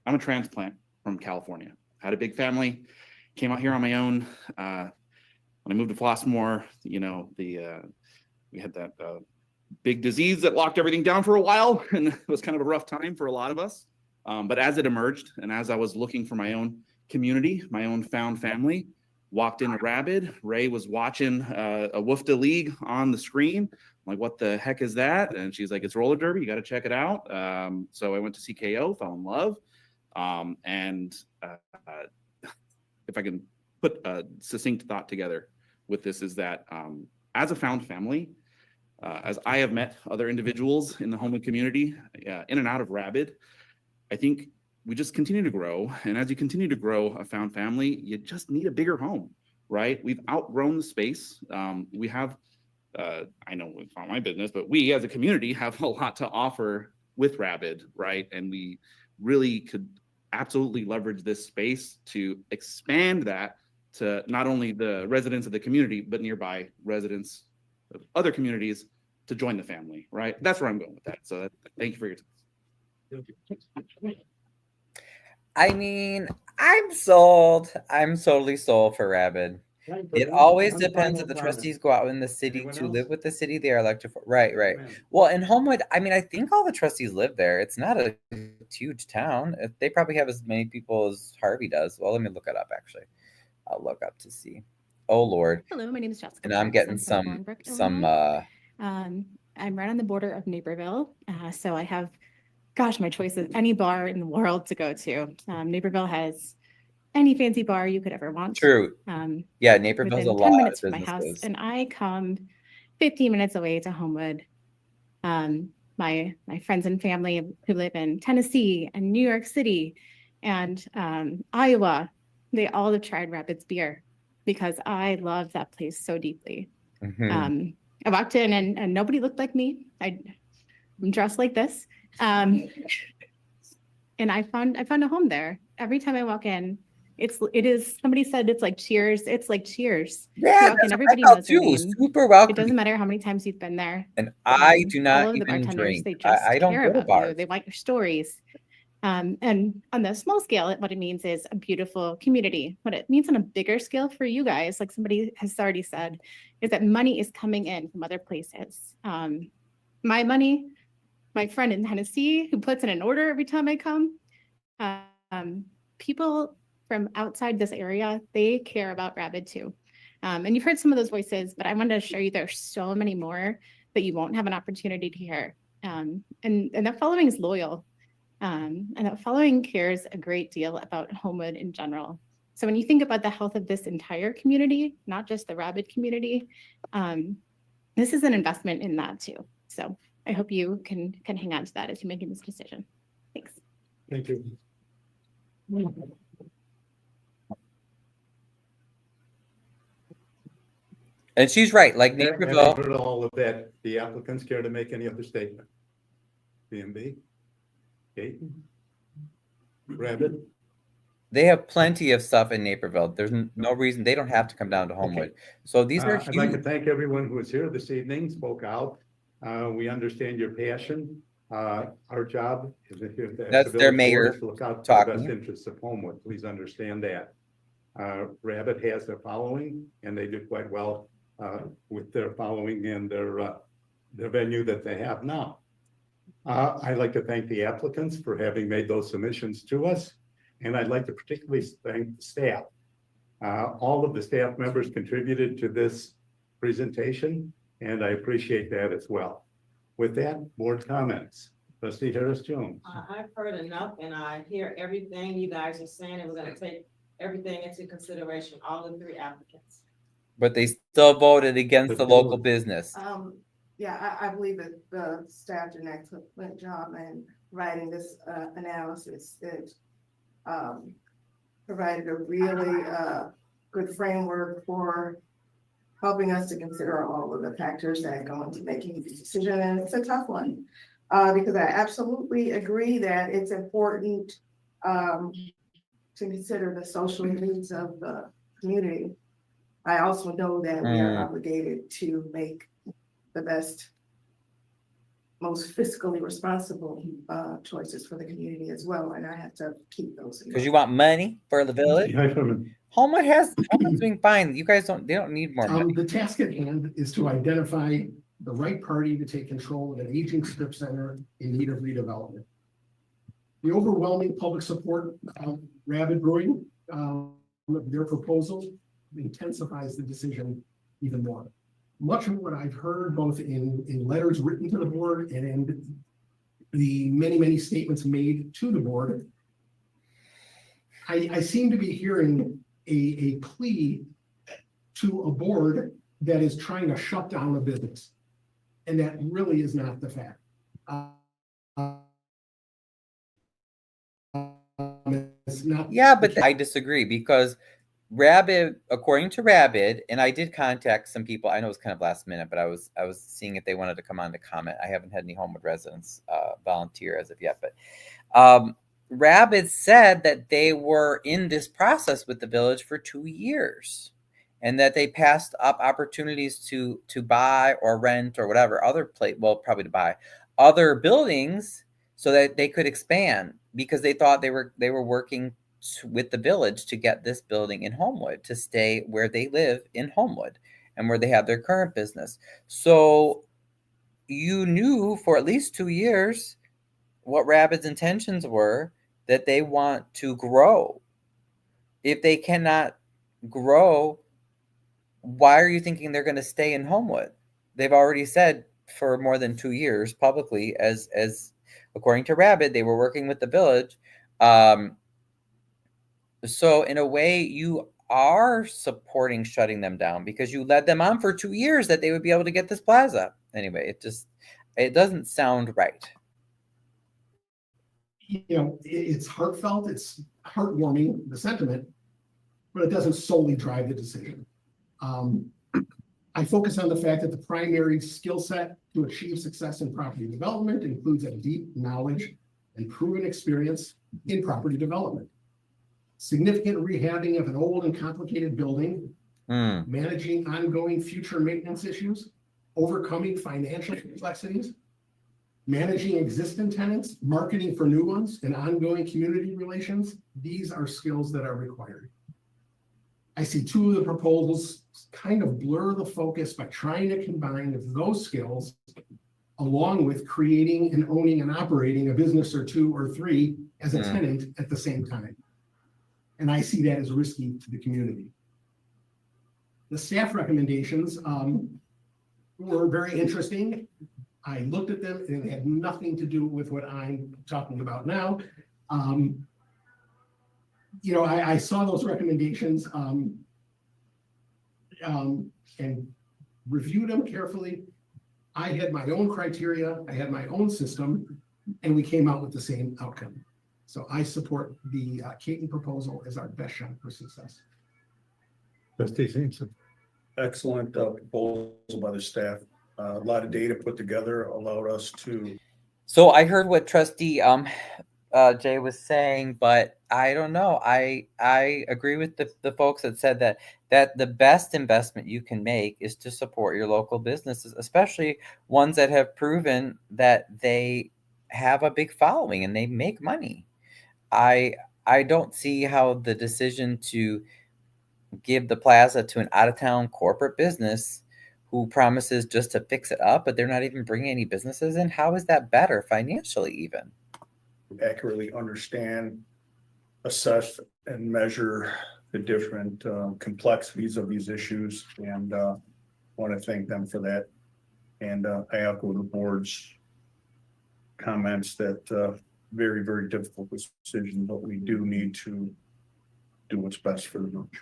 I'm a transplant from California. Had a big family, came out here on my own. When I moved to Flossmoor, we had that big disease that locked everything down for a while, and it was kind of a rough time for a lot of us. But as it emerged, and as I was looking for my own community, my own found family, walked into Rabid. Ray was watching a Woofda League on the screen. I'm like, what the heck is that? And she's like, it's roller derby. You got to check it out. So I went to CKO, fell in love. If I can put a succinct thought together with this, is that as a found family, as I have met other individuals in the Homewood community, in and out of Rabid, I think we just continue to grow. And as you continue to grow a found family, you just need a bigger home, right? We've outgrown the space. We have, I know it's not my business, but we as a community have a lot to offer with Rabid, right? And we really could absolutely leverage this space to expand that to not only the residents of the community, but nearby residents of other communities to join the family, right? That's where I'm going with that. So thank you for your time. I mean, I'm sold. I'm totally sold for Rabid. It always depends if the trustees go out in the city to live with the city they are elected for. Right. Well, in Homewood, I mean, I think all the trustees live there. It's not a huge town. They probably have as many people as Harvey does. Well, let me look it up, actually. I'll look up to see. Oh, Lord. Hello, my name is Jessica. And I'm getting some. I'm right on the border of Naperville. So I have, gosh, my choice is any bar in the world to go to. Naperville has any fancy bar you could ever want. True. Yeah, Naperville's a lot 10 minutes of from my house, businesses. and I come 15 minutes away to Homewood. My friends and family who live in Tennessee and New York City and Iowa, they all have tried Rabid's beer because I love that place so deeply. I walked in and nobody looked like me. I'm dressed like this. And I found a home there. Every time I walk in, it is, somebody said it's like Cheers. It's like Cheers. Yeah, walk in, that's everybody what I knows your felt too. name. Super welcome. It doesn't matter how many times you've been there. And I do All not of the even bartenders, drink. they just I don't care go to about you. bars. They want your stories. And on the small scale, what it means is a beautiful community. What it means on a bigger scale for you guys, like somebody has already said, is that money is coming in from other places. My money, my friend in Tennessee who puts in an order every time I come, people from outside this area, they care about Rabid too. And you've heard some of those voices, but I wanted to show you there's so many more that you won't have an opportunity to hear. And that following is loyal. And that following cares a great deal about Homewood in general. So when you think about the health of this entire community, not just the Rabid community, this is an investment in that too. So I hope you can hang on to that as you're making this decision. Thanks. Thank you. And she's right, like Having Naperville. heard all of that, the applicants care to make any other statement? B&B? Kate? Rabid? They have plenty of stuff in Naperville. There's no reason they don't have to come down to Homewood. So these are I'd like to huge. thank everyone who was here this evening, spoke out. We understand your passion. Our job is That's their mayor to look out for the talking. best interests of Homewood. Please understand that. Rabid has their following, and they do quite well with their following and their venue that they have now. I'd like to thank the applicants for having made those submissions to us. And I'd like to particularly thank the staff. All of the staff members contributed to this presentation, and I appreciate that as well. With that, board comments. Trustee Harris Jones. I've heard enough, and I hear everything you guys are saying, and we're going to take everything into consideration, all the three applicants. But they still voted against the local business. Yeah, I believe that the staff did an excellent job in writing this analysis. It provided a really good framework for helping us to consider all of the factors that go into making the decision. And it's a tough one because I absolutely agree that it's important to consider the social needs of the community. I also know that we are obligated to make the best, most fiscally responsible choices for the community as well, and I have to keep those. Because you want money for the village. Homewood's doing fine. You guys they don't need more money. The task at hand is to identify the right party to take control of an aging strip center in need of redevelopment. The overwhelming public support of Rabid Brewing, their proposal intensifies the decision even more. Much of what I've heard, both in letters written to the board and in the many statements made to the board, I seem to be hearing a plea to a board that is trying to shut down a business. And that really is not the fact. It's not. Yeah, but I disagree because Rabid, according to Rabid, and I did contact some people. I know it was kind of last minute, but I was seeing if they wanted to come on to comment. I haven't had any Homewood residents volunteer as of yet, but Rabid said that they were in this process with the village for 2 years, and that they passed up opportunities to buy or rent or whatever other place. Well, probably to buy other buildings so that they could expand because they thought they were working with the village to get this building in Homewood to stay where they live in Homewood and where they have their current business. So you knew for at least 2 years what Rabid's intentions were, that they want to grow. If they cannot grow, why are you thinking they're going to stay in Homewood? They've already said for more than 2 years publicly, as according to Rabid, they were working with the village. So in a way, you are supporting shutting them down because you led them on for 2 years that they would be able to get this plaza. Anyway, it doesn't sound right. You know, it's heartfelt, it's heartwarming, the sentiment, but it doesn't solely drive the decision. I focus on the fact that the primary skill set to achieve success in property development includes a deep knowledge and proven experience in property development. Significant rehabbing of an old and complicated building, managing ongoing future maintenance issues, overcoming financial complexities, managing existing tenants, marketing for new ones, and ongoing community relations. These are skills that are required. I see two of the proposals kind of blur the focus by trying to combine those skills along with creating and owning and operating a business or two or three as a tenant at the same time. And I see that as risky to the community. The staff recommendations were very interesting. I looked at them and it had nothing to do with what I'm talking about now. You know, I saw those recommendations and reviewed them carefully. I had my own criteria, I had my own system, and we came out with the same outcome. So I support the Caton proposal as our best shot for success. Trustee Sampson. Excellent proposal by the staff. A lot of data put together allowed us to. So I heard what Trustee Jay was saying, but I don't know. I agree with the folks that said that the best investment you can make is to support your local businesses, especially ones that have proven that they have a big following and they make money. I don't see how the decision to give the plaza to an out-of-town corporate business who promises just to fix it up, but they're not even bringing any businesses in. How is that better financially even? Accurately understand, assess, and measure the different complexities of these issues, and want to thank them for that. And I echo the board's comments that very, very difficult decision, but we do need to do what's best for the village.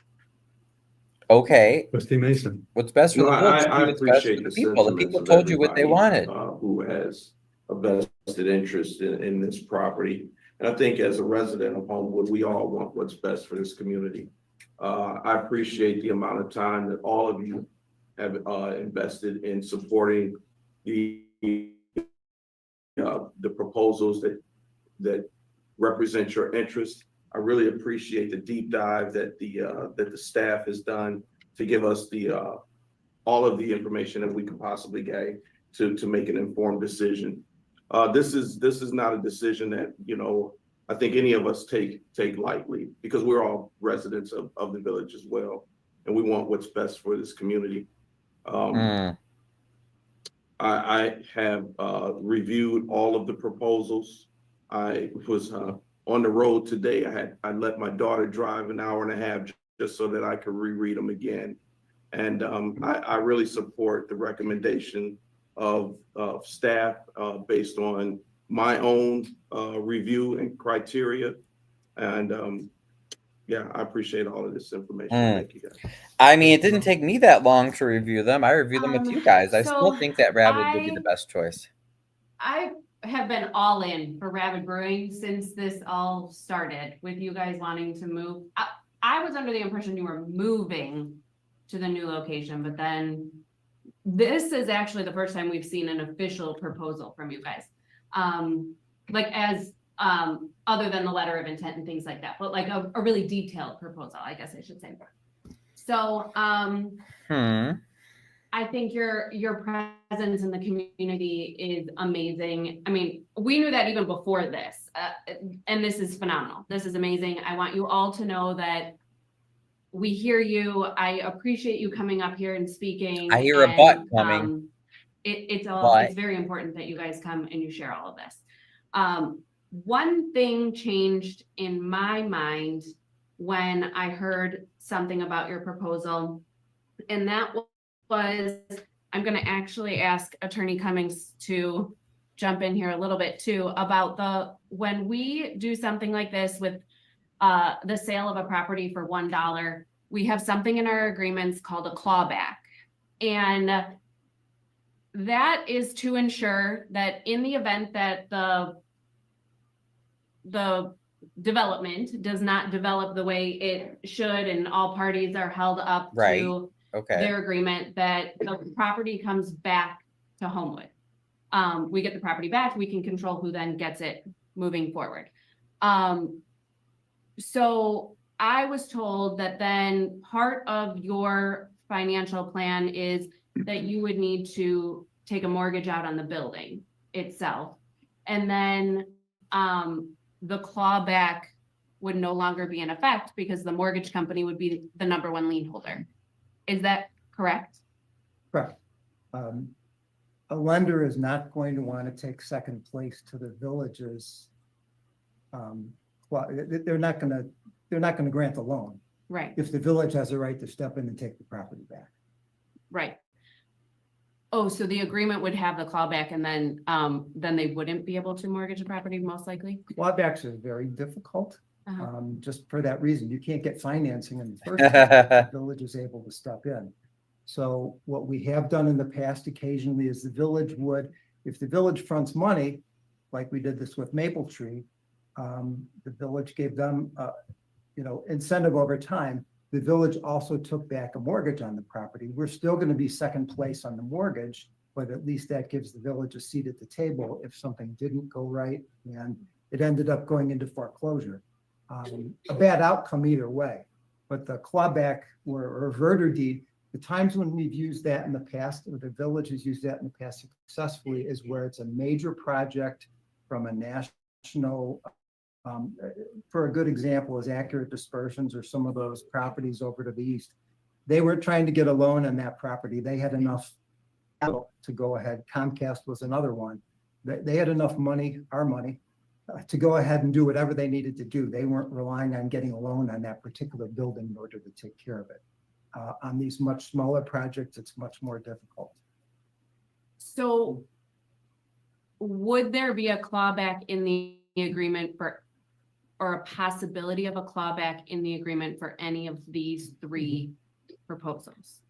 Okay. Trustee Mason. What's best for the village? I appreciate the people. The people told you what they wanted. Who has a vested interest in this property. And I think as a resident of Homewood, we all want what's best for this community. I appreciate the amount of time that all of you have invested in supporting the proposals that represent your interest. I really appreciate the deep dive that the staff has done to give us all of the information that we could possibly get to make an informed decision. This is not a decision that, you know, I think any of us take lightly, because we're all residents of the village as well, and we want what's best for this community. I I have reviewed all of the proposals. I was on the road today. I let my daughter drive an hour and a half just so that I could reread them again. And I really support the recommendation of staff based on my own review and criteria. And yeah, I appreciate all of this information. Thank you, guys. I mean, it didn't take me that long to review them. I reviewed them with you guys. I still so think that Rabid would be the best choice. I have been all in for Rabid Brewing since this all started with you guys wanting to move. I was under the impression you were moving to the new location, but then this is actually the first time we've seen an official proposal from you guys. Like as other than the letter of intent and things like that, but like a really detailed proposal, I guess I should say. So I think your presence in the community is amazing. I mean, we knew that even before this, and this is phenomenal. This is amazing. I want you all to know that we hear you. I appreciate you coming up here and speaking. I hear a butt coming. It's very important that you guys come and you share all of this. One thing changed in my mind when I heard something about your proposal, and that was, I'm going to actually ask Attorney Cummings to jump in here a little bit too, about when we do something like this with the sale of a property for $1, we have something in our agreements called a clawback. And that is to ensure that in the event that the development does not develop the way it should and all parties are held up to their agreement, that the property comes back to Homewood. We get the property back, we can control who then gets it moving forward. So I was told that then part of your financial plan is that you would need to take a mortgage out on the building itself. And then the clawback would no longer be in effect because the mortgage company would be the #1 lien holder. Is that correct? Correct. A lender is not going to want to take second place to the village's. They're not going to grant the loan. Right. If the village has a right to step in and take the property back. Right. Oh, so the agreement would have the clawback and then they wouldn't be able to mortgage the property most likely? Clawbacks are very difficult. Just for that reason, you can't get financing in the first place. The village is able to step in. So what we have done in the past occasionally is the village would, if the village fronts money, like we did this with Maple Tree, the village gave them, incentive over time. The village also took back a mortgage on the property. We're still going to be second place on the mortgage, but at least that gives the village a seat at the table if something didn't go right and it ended up going into foreclosure. A bad outcome either way, but the clawback or reverter deed, the times when we've used that in the past, or the village has used that in the past successfully, is where it's a major project from a national, for a good example is Accurate Dispersions or some of those properties over to the east. They weren't trying to get a loan on that property. They had enough to go ahead. Comcast was another one. They had enough money, our money, to go ahead and do whatever they needed to do. They weren't relying on getting a loan on that particular building in order to take care of it. On these much smaller projects, it's much more difficult. So would there be a clawback in the agreement or a possibility of a clawback in the agreement for any of these 3 proposals?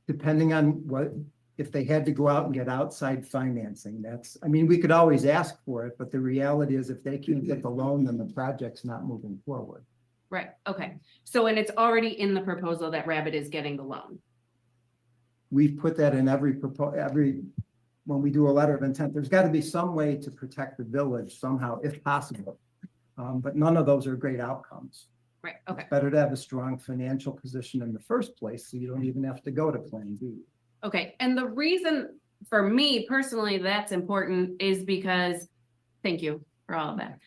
Depending on if they had to go out and get outside financing, we could always ask for it, but the reality is if they can't get the loan, then the project's not moving forward. Right, okay. So, and it's already in the proposal that Rabid is getting the loan. We've put that in when we do a letter of intent, there's got to be some way to protect the village somehow, if possible. But none of those are great outcomes. Right, okay. It's better to have a strong financial position in the first place, so you don't even have to go to Plan B. Okay, and the reason for me personally that's important is because, thank you for all of that,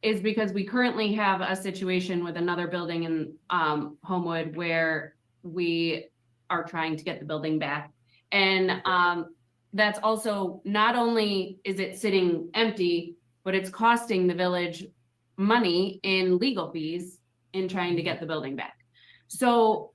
is because we currently have a situation with another building in Homewood where we are trying to get the building back. And that's also, not only is it sitting empty, but it's costing the village money in legal fees in trying to get the building back. So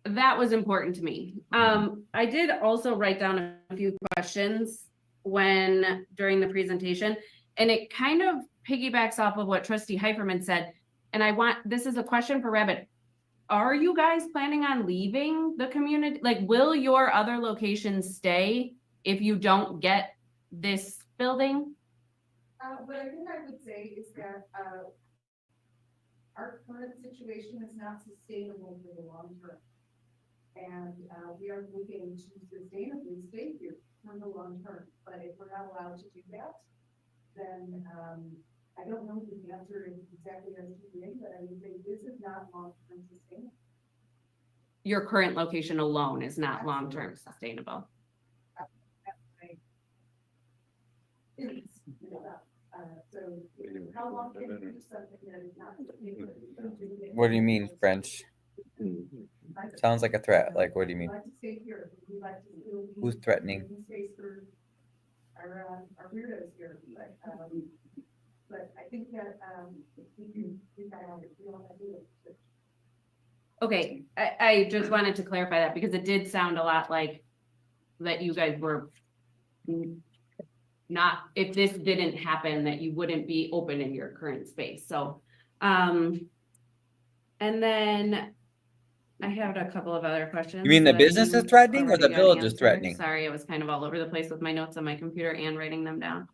that was important to me. I did also write down a few questions during the presentation, and it kind of piggybacks off of what Trustee Heiferman said. And this is a question for Rabid. Are you guys planning on leaving the community? Like, will your other locations stay if you don't get this building? What I think I would say is that, our current situation is not sustainable for the long term. And, we are looking to sustainably stay here for the long term, but if we're not allowed to do that, then, I don't know the answer is exactly as to the but I would say this is not long-term sustainable. Your current location alone is not long-term sustainable. So how long can you do something that is not sustainable? What do you mean, French? Sounds like a threat. Like, what do you mean? Who's threatening? Our weirdos here, but I think that, we can do that on the field. Okay, I just wanted to clarify that because it did sound a lot like that you guys were not, if this didn't happen, that you wouldn't be open in your current space. So, and then I had a couple of other questions. You mean the that business is threatening or the already got village is answered. threatening? Sorry, I was kind of all over the place with my notes on my computer and writing them down.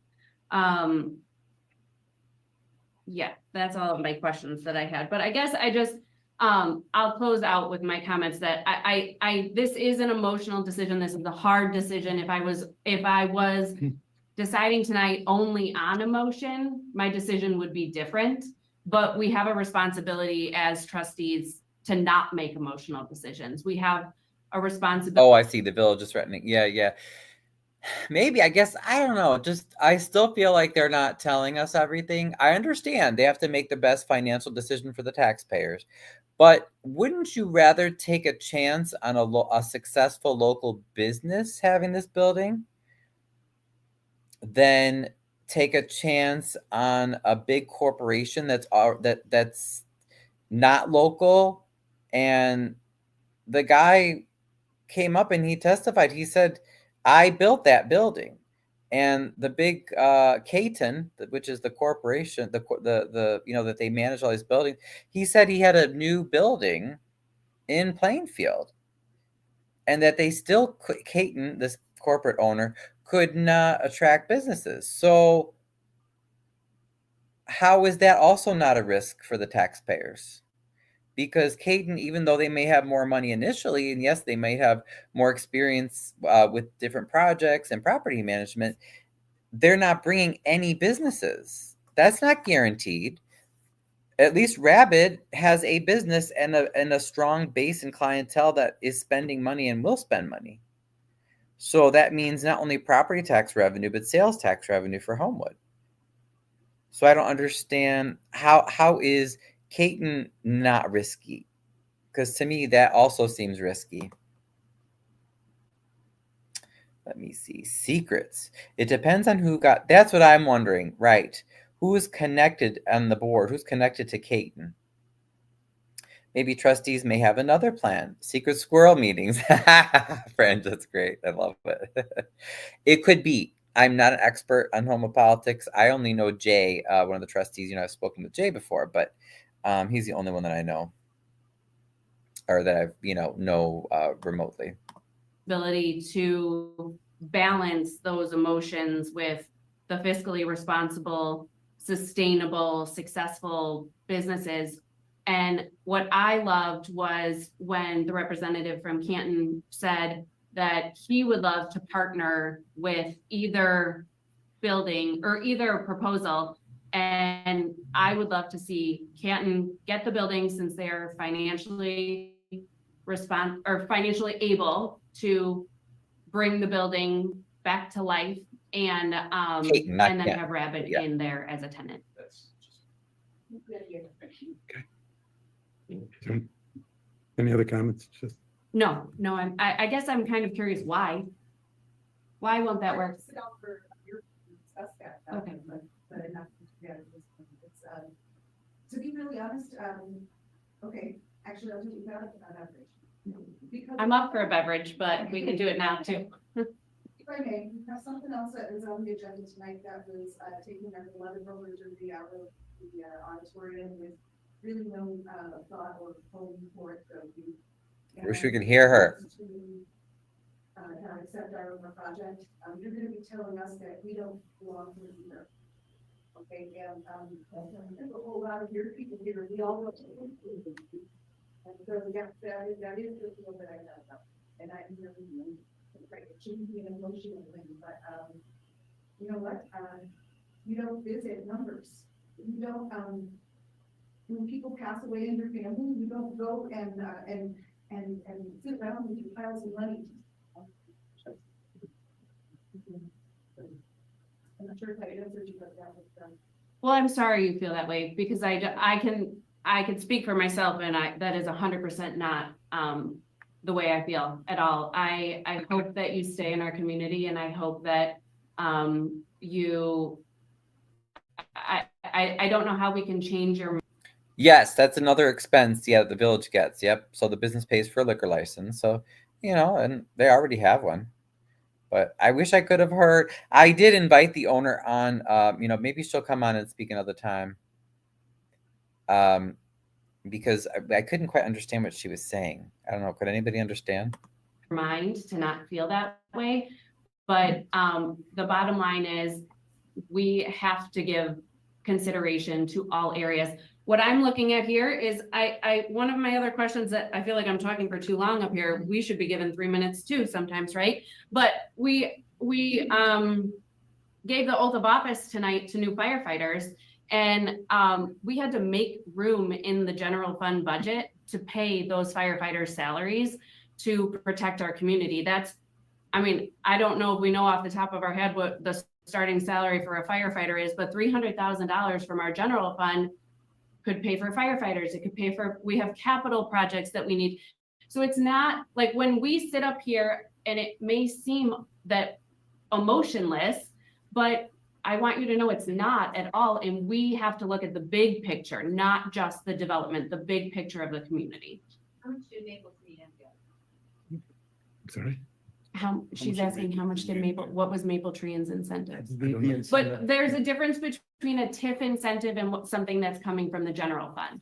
Yeah, that's all of my questions that I had, but I guess I just, I'll close out with my comments that this is an emotional decision. This is a hard decision. If I was deciding tonight only on emotion, my decision would be different, but we have a responsibility as trustees to not make emotional decisions. We have a responsibility. Oh, I see. The village is threatening. Yeah. Maybe, I guess, I don't know. I still feel like they're not telling us everything. I understand they have to make the best financial decision for the taxpayers, but wouldn't you rather take a chance on a successful local business having this building than take a chance on a big corporation that's not local? And the guy came up and he testified. He said, I built that building, and the big Caton, which is the corporation, the that they manage all these buildings. He said he had a new building in Plainfield, and that they still Caton, this corporate owner, could not attract businesses. So how is that also not a risk for the taxpayers? Because Caton, even though they may have more money initially, and yes, they may have more experience with different projects and property management, they're not bringing any businesses. That's not guaranteed. At least Rabid has a business and a strong base and clientele that is spending money and will spend money. So that means not only property tax revenue, but sales tax revenue for Homewood. So I don't understand how is Caton not risky? Because to me, that also seems risky. Let me see. Secrets. It depends on who got. That's what I'm wondering. Right. Who is connected on the board? Who's connected to Caton? Maybe trustees may have another plan. Secret squirrel meetings. Friend, that's great. I love it. It could be. I'm not an expert on Homewood politics. I only know Jay, one of the trustees. I've spoken with Jay before, but he's the only one that I know, or that I've know remotely. Ability to balance those emotions with the fiscally responsible, sustainable, successful businesses. And what I loved was when the representative from Canton said that he would love to partner with either building or either proposal. And I would love to see Canton get the building since they're financially able to bring the building back to life and then have Rabid in there as a tenant. Any other comments? No, I guess I'm kind of curious why. Why won't that work? Sit down for your discuss that. Okay. But enough, yeah, it's, to be really honest, okay, actually, I'll do that on average. Because I'm up for a beverage, but we can do it now too. if I may, we have something else that is on the agenda tonight that was, taking our beloved over to the auditorium with really no, thought or home for it, so we. Wish we could hear her. Accept our project, you're gonna be telling us that we don't belong here either. Okay, and, there's a whole lot of your people here, we all know. And so, yeah, that is the deal that I know about, and I really, right, it shouldn't be an emotional thing, but, you know what, you don't visit numbers, you don't, when people pass away in your family, you don't go and sit around with your piles of money. I'm not sure if I answered you, but that was, Well, I'm sorry you feel that way because I can speak for myself and that is 100% not the way I feel at all. I hope that you stay in our community and I hope that I don't know how we can change your. Yes, that's another expense. Yeah, the village gets. Yep. So the business pays for a liquor license. So, and they already have one. But I wish I could have heard. I did invite the owner on, maybe she'll come on and speak another time. Because I couldn't quite understand what she was saying. I don't know. Could anybody understand? Mind to not feel that way. But the bottom line is we have to give consideration to all areas. What I'm looking at here is one of my other questions that I feel like I'm talking for too long up here, we should be given 3 minutes too sometimes, right? But we gave the oath of office tonight to new firefighters and we had to make room in the general fund budget to pay those firefighters' salaries to protect our community. I don't know if we know off the top of our head what the starting salary for a firefighter is, but $300,000 from our general fund could pay for firefighters. It could pay for, we have capital projects that we need. So it's not like when we sit up here and it may seem that emotionless, but I want you to know it's not at all. And we have to look at the big picture, not just the development, the big picture of the community. how much did Maple Tree get? Sorry? She's asking how much did what was Maple Tree's incentives? But But there's a difference between a TIF incentive and something that's coming from the general fund.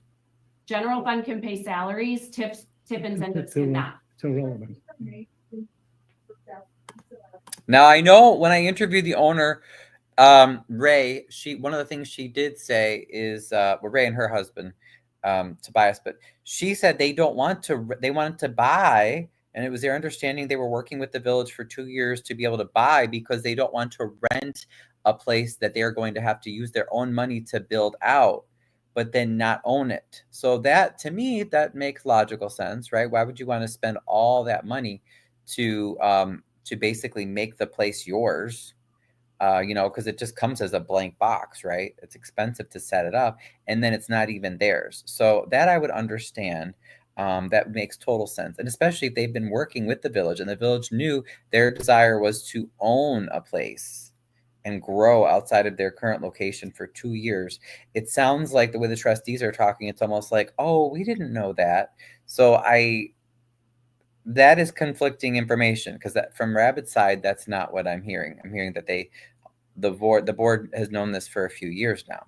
General fund can pay salaries, TIF incentives cannot. It's irrelevant. Now I know when I interviewed the owner, Ray, one of the things she did say is, Ray and her husband, Tobias, but she said they wanted to buy. And it was their understanding they were working with the village for 2 years to be able to buy because they don't want to rent a place that they're going to have to use their own money to build out, but then not own it. So that, to me, that makes logical sense, right? Why would you want to spend all that money to basically make the place yours? Because it just comes as a blank box, right? It's expensive to set it up, and then it's not even theirs. So that I would understand. That makes total sense. And especially if they've been working with the village and the village knew their desire was to own a place and grow outside of their current location for 2 years. It sounds like the way the trustees are talking, it's almost like, oh, we didn't know that. So that is conflicting information because that from Rabid's side, that's not what I'm hearing. I'm hearing that the board has known this for a few years now.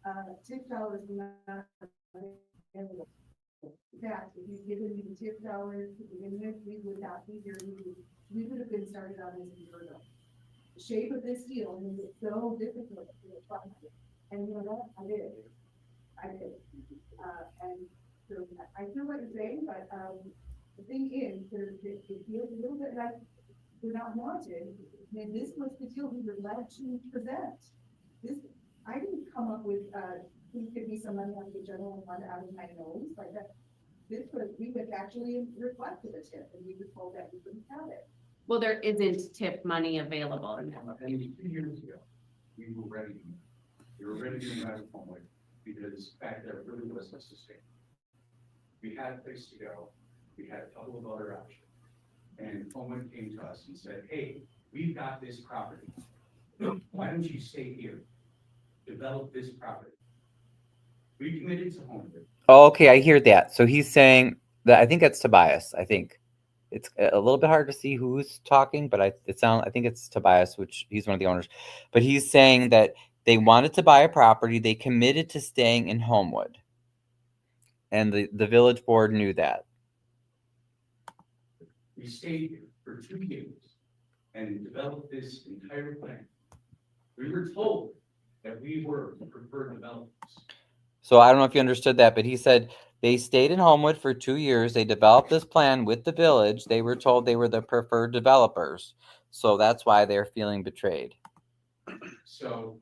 $6 that if you'd given me the tip dollars to begin with, we would not be here. We would have been started on this year ago. The shape of this deal made it so difficult to find it. And you know what? I did. And so I feel what you're saying, but the thing is, it feels a little bit like we're not wanted. And this was the deal we were led to present. I didn't come up with there could be some money on the general fund out of my nose, like that. We would actually requested a tip and we were told that we couldn't have it. Well, there isn't TIF money available. 2 years ago, we were ready. We were ready to invite Homewood because back there really was a sustain. We had a place to go. we had a couple of other options. And Homewood came to us and said, hey, we've got this property. Why don't you stay here? Develop this property. We committed to Homewood. Oh, okay, I hear that. So he's saying that I think that's Tobias. I think it's a little bit hard to see who's talking, but I think it's Tobias, which he's one of the owners. But he's saying that they wanted to buy a property, they committed to staying in Homewood. And the village board knew that. We stayed here for 2 years and developed this entire plan. We were told that we were the preferred developers. So I don't know if you understood that, but he said they stayed in Homewood for 2 years. They developed this plan with the village. They were told they were the preferred developers. So that's why they're feeling betrayed. So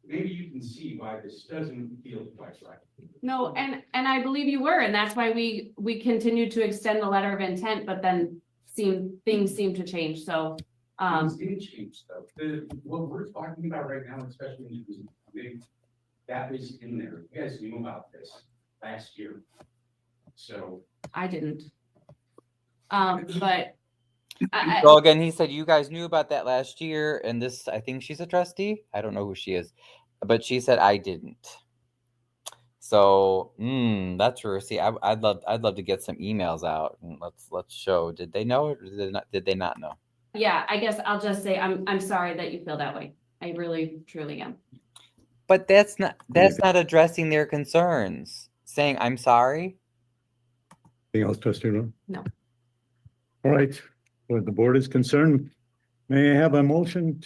maybe you can see why this doesn't feel quite right. No, and I believe you were, and that's why we continued to extend the letter of intent, but then things seem to change, so. Things did change though. What we're talking about right now, especially in the that was in there. You guys knew about this last year. So. I didn't. But. So again, he said you guys knew about that last year, and this, I think she's a trustee. I don't know who she is, but she said I didn't. So that's where, see, I'd love to get some emails out and let's show. Did they know or did they not know? Yeah, I guess I'll just say I'm sorry that you feel that way. I really truly am. But that's not addressing their concerns. Saying I'm sorry. Anything else, Trustee Rowe? No. All right, where the board is concerned, may I have a motion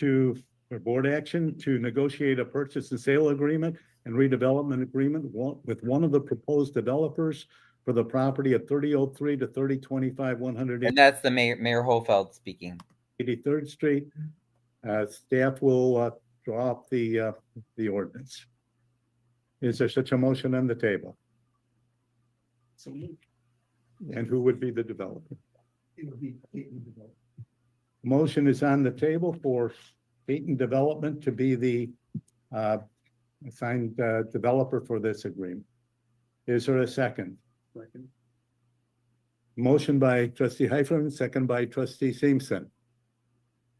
for board action to negotiate a purchase and sale agreement and redevelopment agreement with one of the proposed developers for the property at 3003 to 3025 100. And that's the Mayor Hofeld speaking. 83rd Street. Staff will draw up the ordinance. Is there such a motion on the table? And who would be the developer? It would be Peyton Development. Motion is on the table for Peyton Development to be the assigned developer for this agreement. Is there a second? Second. Motion by Trustee Heiferman, second by Trustee Simpson.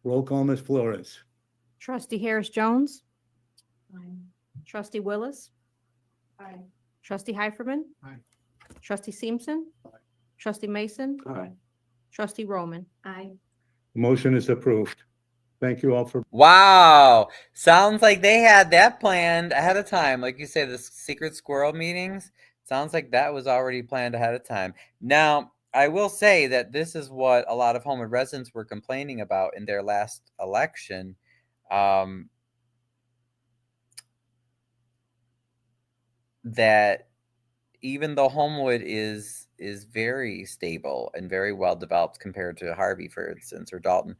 Roll call, Ms. Flores. Trustee Harris Jones, Aye. Trustee Willis, Aye. Trustee Heiferman. Aye. Trustee Simpson. Trustee Mason. Aye. Trustee Roman. Aye. Motion is approved. Thank you all for. Wow. Sounds like they had that planned ahead of time. Like you say, the secret squirrel meetings. Sounds like that was already planned ahead of time. Now, I will say that this is what a lot of Homewood residents were complaining about in their last election. That even though Homewood is very stable and very well developed compared to Harvey, for instance, or Dalton,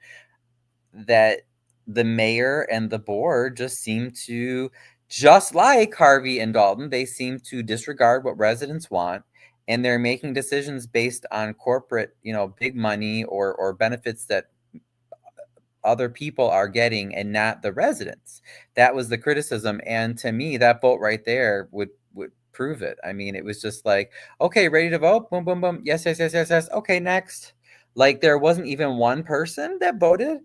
that the mayor and the board just seem to, just like Harvey and Dalton, they seem to disregard what residents want, and they're making decisions based on corporate, big money or benefits that other people are getting and not the residents. That was the criticism. And to me, that vote right there would prove it. I mean, it was just like, okay, ready to vote? Boom, boom, boom. Yes, yes, yes, yes, yes. Okay, next. Like there wasn't even one person that voted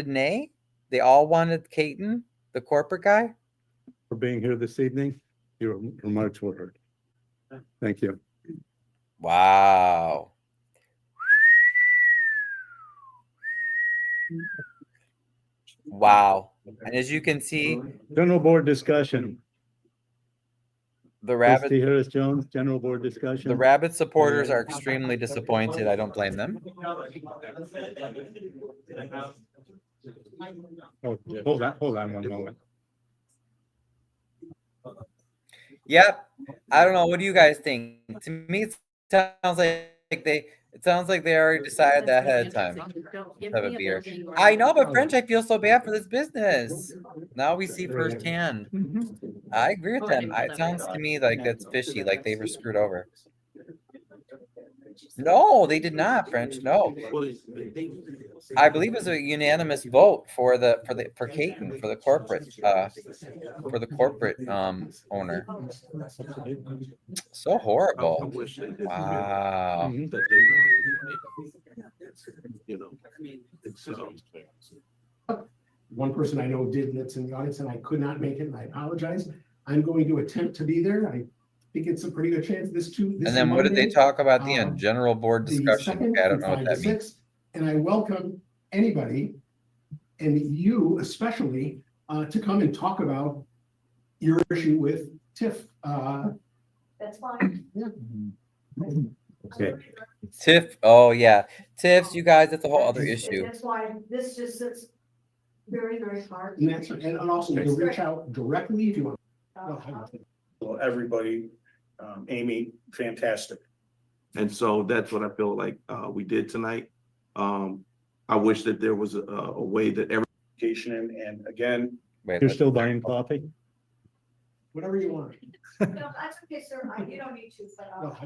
nay. They all wanted Caton, the corporate guy. For being here this evening. Your remarks were heard. Thank you. Wow. Wow. And as you can see, General board discussion. The Rabid, Trustee Harris Jones, general board discussion. the Rabid supporters are extremely disappointed. I don't blame them. Oh, hold on one moment. Yep. I don't know. What do you guys think? To me, it sounds like they already decided that ahead of time. Have a beer. I know, but French, I feel so bad for this business. Now we see firsthand. I agree with them. It sounds to me like that's fishy, like they were screwed over. No, they did not, French, no. I believe it was a unanimous vote for Caton, for the corporate owner. So horrible. Wow. One person I know did, that's in the audience, and I could not make it, and I apologize. I'm going to attempt to be there. I think it's a pretty good chance this And then what did they talk about at the end? General board discussion. Okay, I don't know what that means. And I welcome anybody, and you especially, to come and talk about your issue with TIF. That's fine. Yeah. Okay. TIF, oh yeah. TIFs, you guys, that's a whole other issue. That's why this just sits very, very hard. And also you can reach out directly if you want. So everybody, Amy, fantastic. And so that's what I feel like we did tonight. I wish that there was a way that every and again, you're still buying coffee? Whatever you want. No, that's okay, sir. You don't need to, but I'll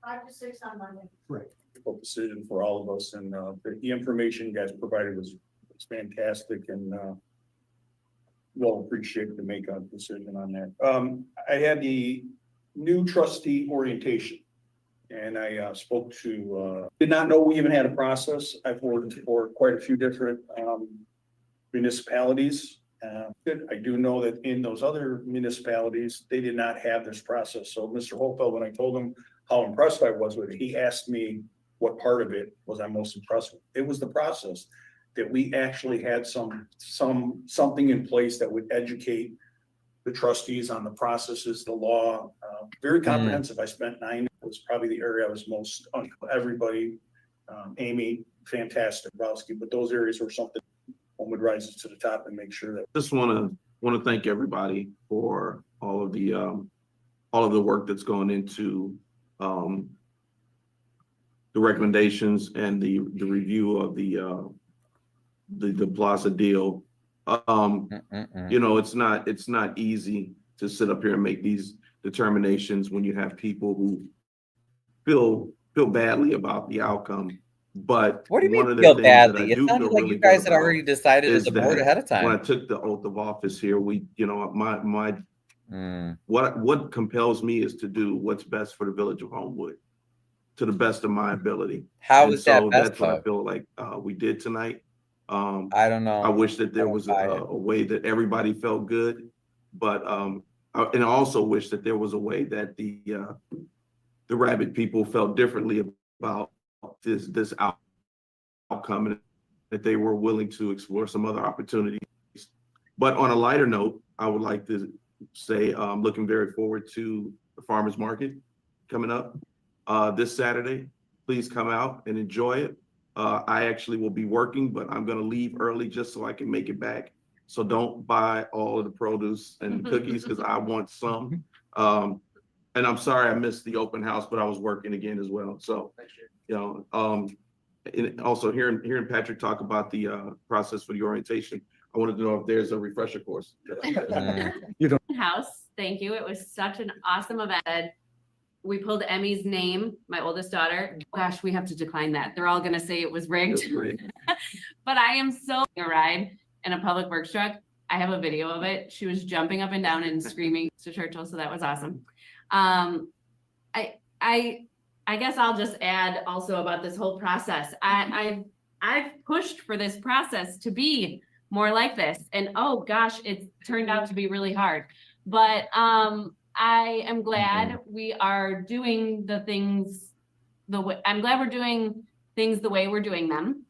5 to 6 on Monday. Right. Decision for all of us, and the information you guys provided was fantastic, and we'll appreciate to make a decision on that. I had the new trustee orientation, and I spoke to, did not know we even had a process. I've worked for quite a few different municipalities. I do know that in those other municipalities, they did not have this process. So Mr. Holfeld, when I told him how impressed I was with it, he asked me what part of it was I most impressed with. It was the process, that we actually had something in place that would educate the trustees on the processes, the law, very comprehensive. I spent 9, it was probably the area I was most, everybody, Amy, fantastic, Bowski, but those areas were something one would rise to the top and make sure that. Just want to thank everybody for all of the work that's gone into the recommendations and the review of the Plaza deal. You know, it's not easy to sit up here and make these determinations when you have people who feel badly about the outcome. But what do you mean feel badly? It sounded like you guys had already decided as a board ahead of time. When I took the oath of office here, what compels me is to do what's best for the village of Homewood to the best of my ability. How is that best? That's what I feel like we did tonight. I don't know. I wish that there was a way that everybody felt good, but and I also wish that there was a way that the Rabid people felt differently about this outcome, and that they were willing to explore some other opportunities. But on a lighter note, I would like to say I'm looking very forward to the farmers market coming up this Saturday. Please come out and enjoy it. I actually will be working, but I'm going to leave early just so I can make it back. So don't buy all of the produce and cookies, because I want some. And I'm sorry I missed the open house, but I was working again as well. So, you know, and also hearing Patrick talk about the process for the orientation, I wanted to know if there's a refresher course. You don't. House, thank you. It was such an awesome event. We pulled Emmy's name, my oldest daughter. Gosh, we have to decline that. They're all going to say it was rigged. But I am so a ride in a public works truck. I have a video of it. She was jumping up and down and screaming to Churchill, so that was awesome. I guess I'll just add also about this whole process. I've pushed for this process to be more like this, and oh gosh, it's turned out to be really hard. But I am glad we are doing the things the way. I'm glad we're doing things the way we're doing them.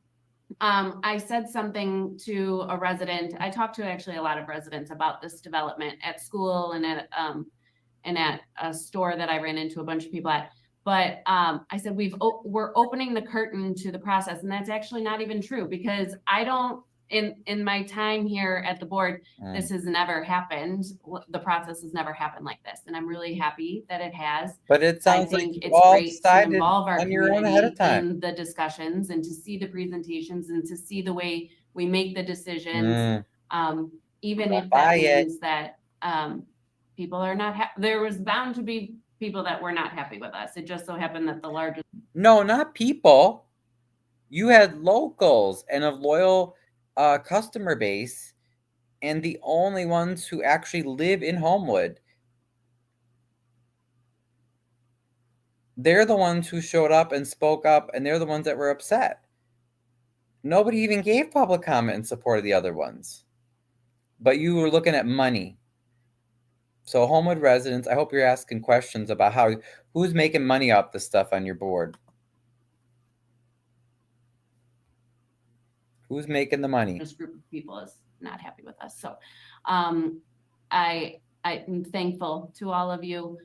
I said something to a resident. I talked to actually a lot of residents about this development at school and at a store that I ran into a bunch of people at. But I said we're opening the curtain to the process, and that's actually not even true, because I don't. In my time here at the board, this has never happened. The process has never happened like this, and I'm really happy that it has. But it sounds like you all decided on your own ahead of time in the discussions, and to see the presentations, and to see the way we make the decisions, even if that means that people are not happy. There was bound to be people that were not happy with us. It just so happened that the largest No, not people. You had locals and a loyal customer base, and the only ones who actually live in Homewood. They're the ones who showed up and spoke up, and they're the ones that were upset. Nobody even gave public comment in support of the other ones. But you were looking at money. So Homewood residents, I hope you're asking questions about who's making money off the stuff on your board. Who's making the money? This group of people is not happy with us. So I'm thankful to all of you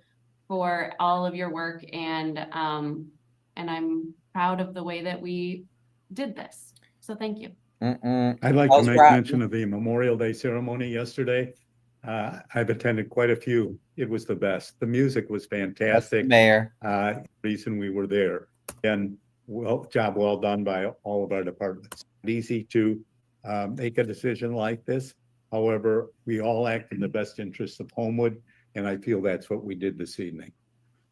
for all of your work, and I'm proud of the way that we did this. So thank you. I'd like to make mention of the Memorial Day ceremony yesterday. I've attended quite a few. It was the best. The music was fantastic. Mayor. Reason we were there. And job well done by all of our departments. Easy to make a decision like this. However, we all act in the best interest of Homewood, and I feel that's what we did this evening.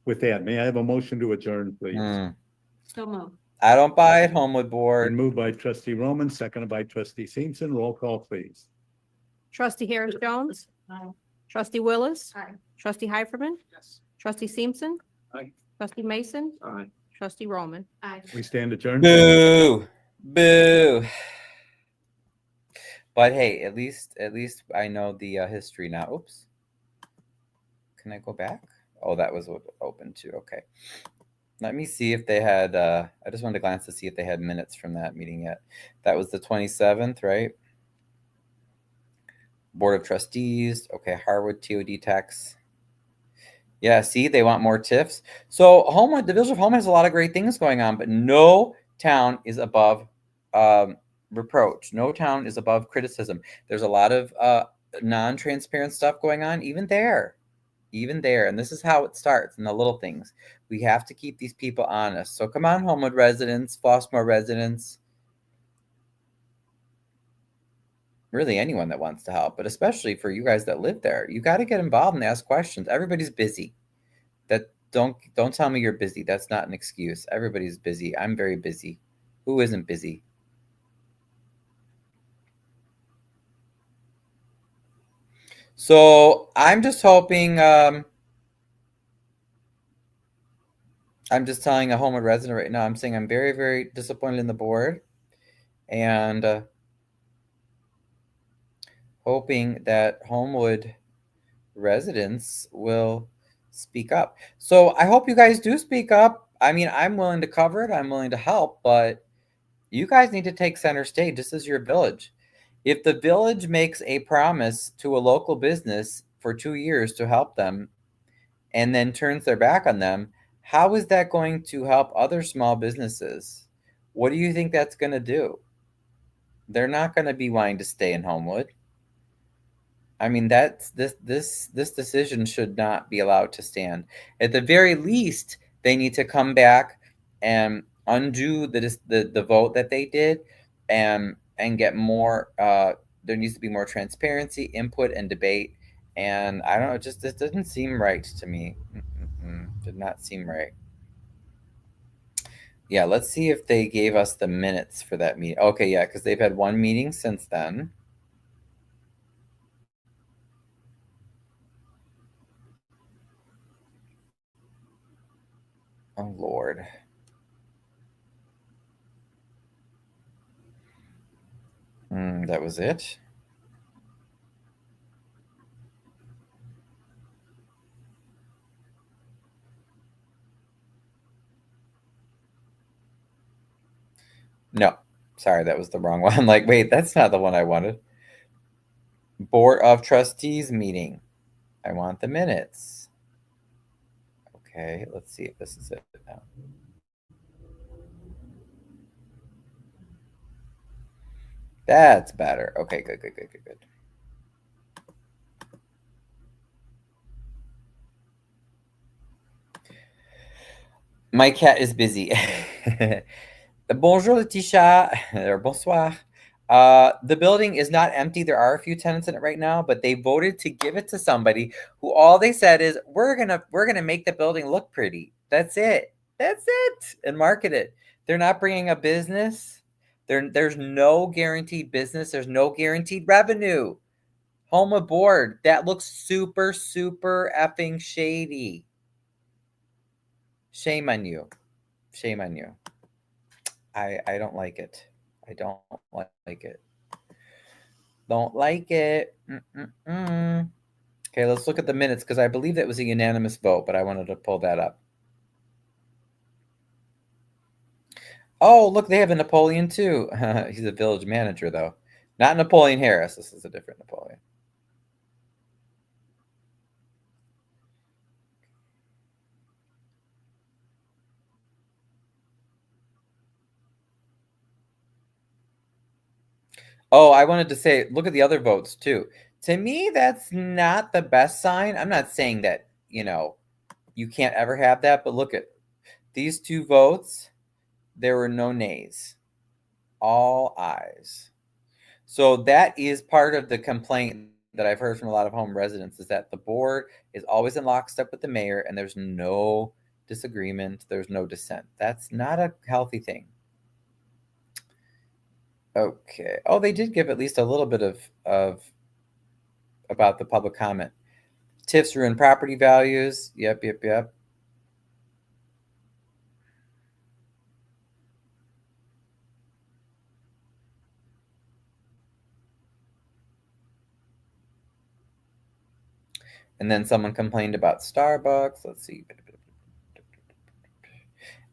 With that, may I have a motion to adjourn, please? So moved. I don't buy it, Homewood board. And moved by trustee Roman, seconded by trustee Simpson. Roll call, please. Trustee Harris Jones. Aye. Trustee Willis. Aye. Trustee Heiferman. Yes. Trustee Simpson. Aye. Trustee Mason. Aye. Trustee Roman. Aye. We stand adjourned. Boo. Boo. But hey, at least I know the history now. Oops. Can I go back? Oh, that was open too. Okay. Let me see if they had, I just wanted to glance to see if they had minutes from that meeting yet. That was the 27th, right? Board of Trustees. Okay, Harwood TOD tax. Yeah, see, they want more TIFs. So Homewood, the Village of Homewood has a lot of great things going on, but no town is above reproach. No town is above criticism. There's a lot of non-transparent stuff going on, even there. And this is how it starts in the little things. We have to keep these people honest. So come on, Homewood residents, Flossmoor residents, really anyone that wants to help, but especially for you guys that live there, you got to get involved and ask questions. Everybody's busy. Don't tell me you're busy. That's not an excuse. Everybody's busy. I'm very busy. Who isn't busy? So I'm just hoping, I'm just telling a Homewood resident right now, I'm saying I'm very, very disappointed in the board, and hoping that Homewood residents will speak up. So I hope you guys do speak up. I mean, I'm willing to cover it. I'm willing to help, but you guys need to take center stage. This is your village. If the village makes a promise to a local business for 2 years to help them and then turns their back on them, how is that going to help other small businesses? What do you think that's going to do? They're not going to be wanting to stay in Homewood. I mean, this decision should not be allowed to stand. At the very least, they need to come back and undo the vote that they did, and get more. There needs to be more transparency, input, and debate. And I don't know, this doesn't seem right to me. Did not seem right. Yeah, let's see if they gave us the minutes for that meeting. Okay, yeah, because they've had one meeting since then. Oh, Lord. That was it? No, sorry, that was the wrong one. Like, wait, that's not the one I wanted. Board of Trustees meeting. I want the minutes. Okay, let's see if this is it now. That's better. Okay, good. My cat is busy. Bonjour, Letitia, or bonsoir. The building is not empty. There are a few tenants in it right now, but they voted to give it to somebody who all they said is, we're gonna make the building look pretty. That's it. That's it. And market it. They're not bringing a business. There's no guaranteed business. There's no guaranteed revenue. Home aboard. That looks super, super effing shady. Shame on you. Shame on you. I don't like it. I don't like it. Don't like it. Mm-mm-mm. Okay, let's look at the minutes because I believe that was a unanimous vote, but I wanted to pull that up. Oh, look, they have a Napoleon too. He's a village manager, though. Not Napoleon Harris. This is a different Napoleon. Oh, I wanted to say, look at the other votes too. To me, that's not the best sign. I'm not saying that, you can't ever have that, but look at these two votes. There were no nays. All ayes. So that is part of the complaint that I've heard from a lot of home residents is that the board is always in lockstep with the mayor and there's no disagreement. There's no dissent. That's not a healthy thing. Okay. Oh, they did give at least a little bit of about the public comment. TIFs ruin property values. Yep. And then someone complained about Starbucks. Let's see.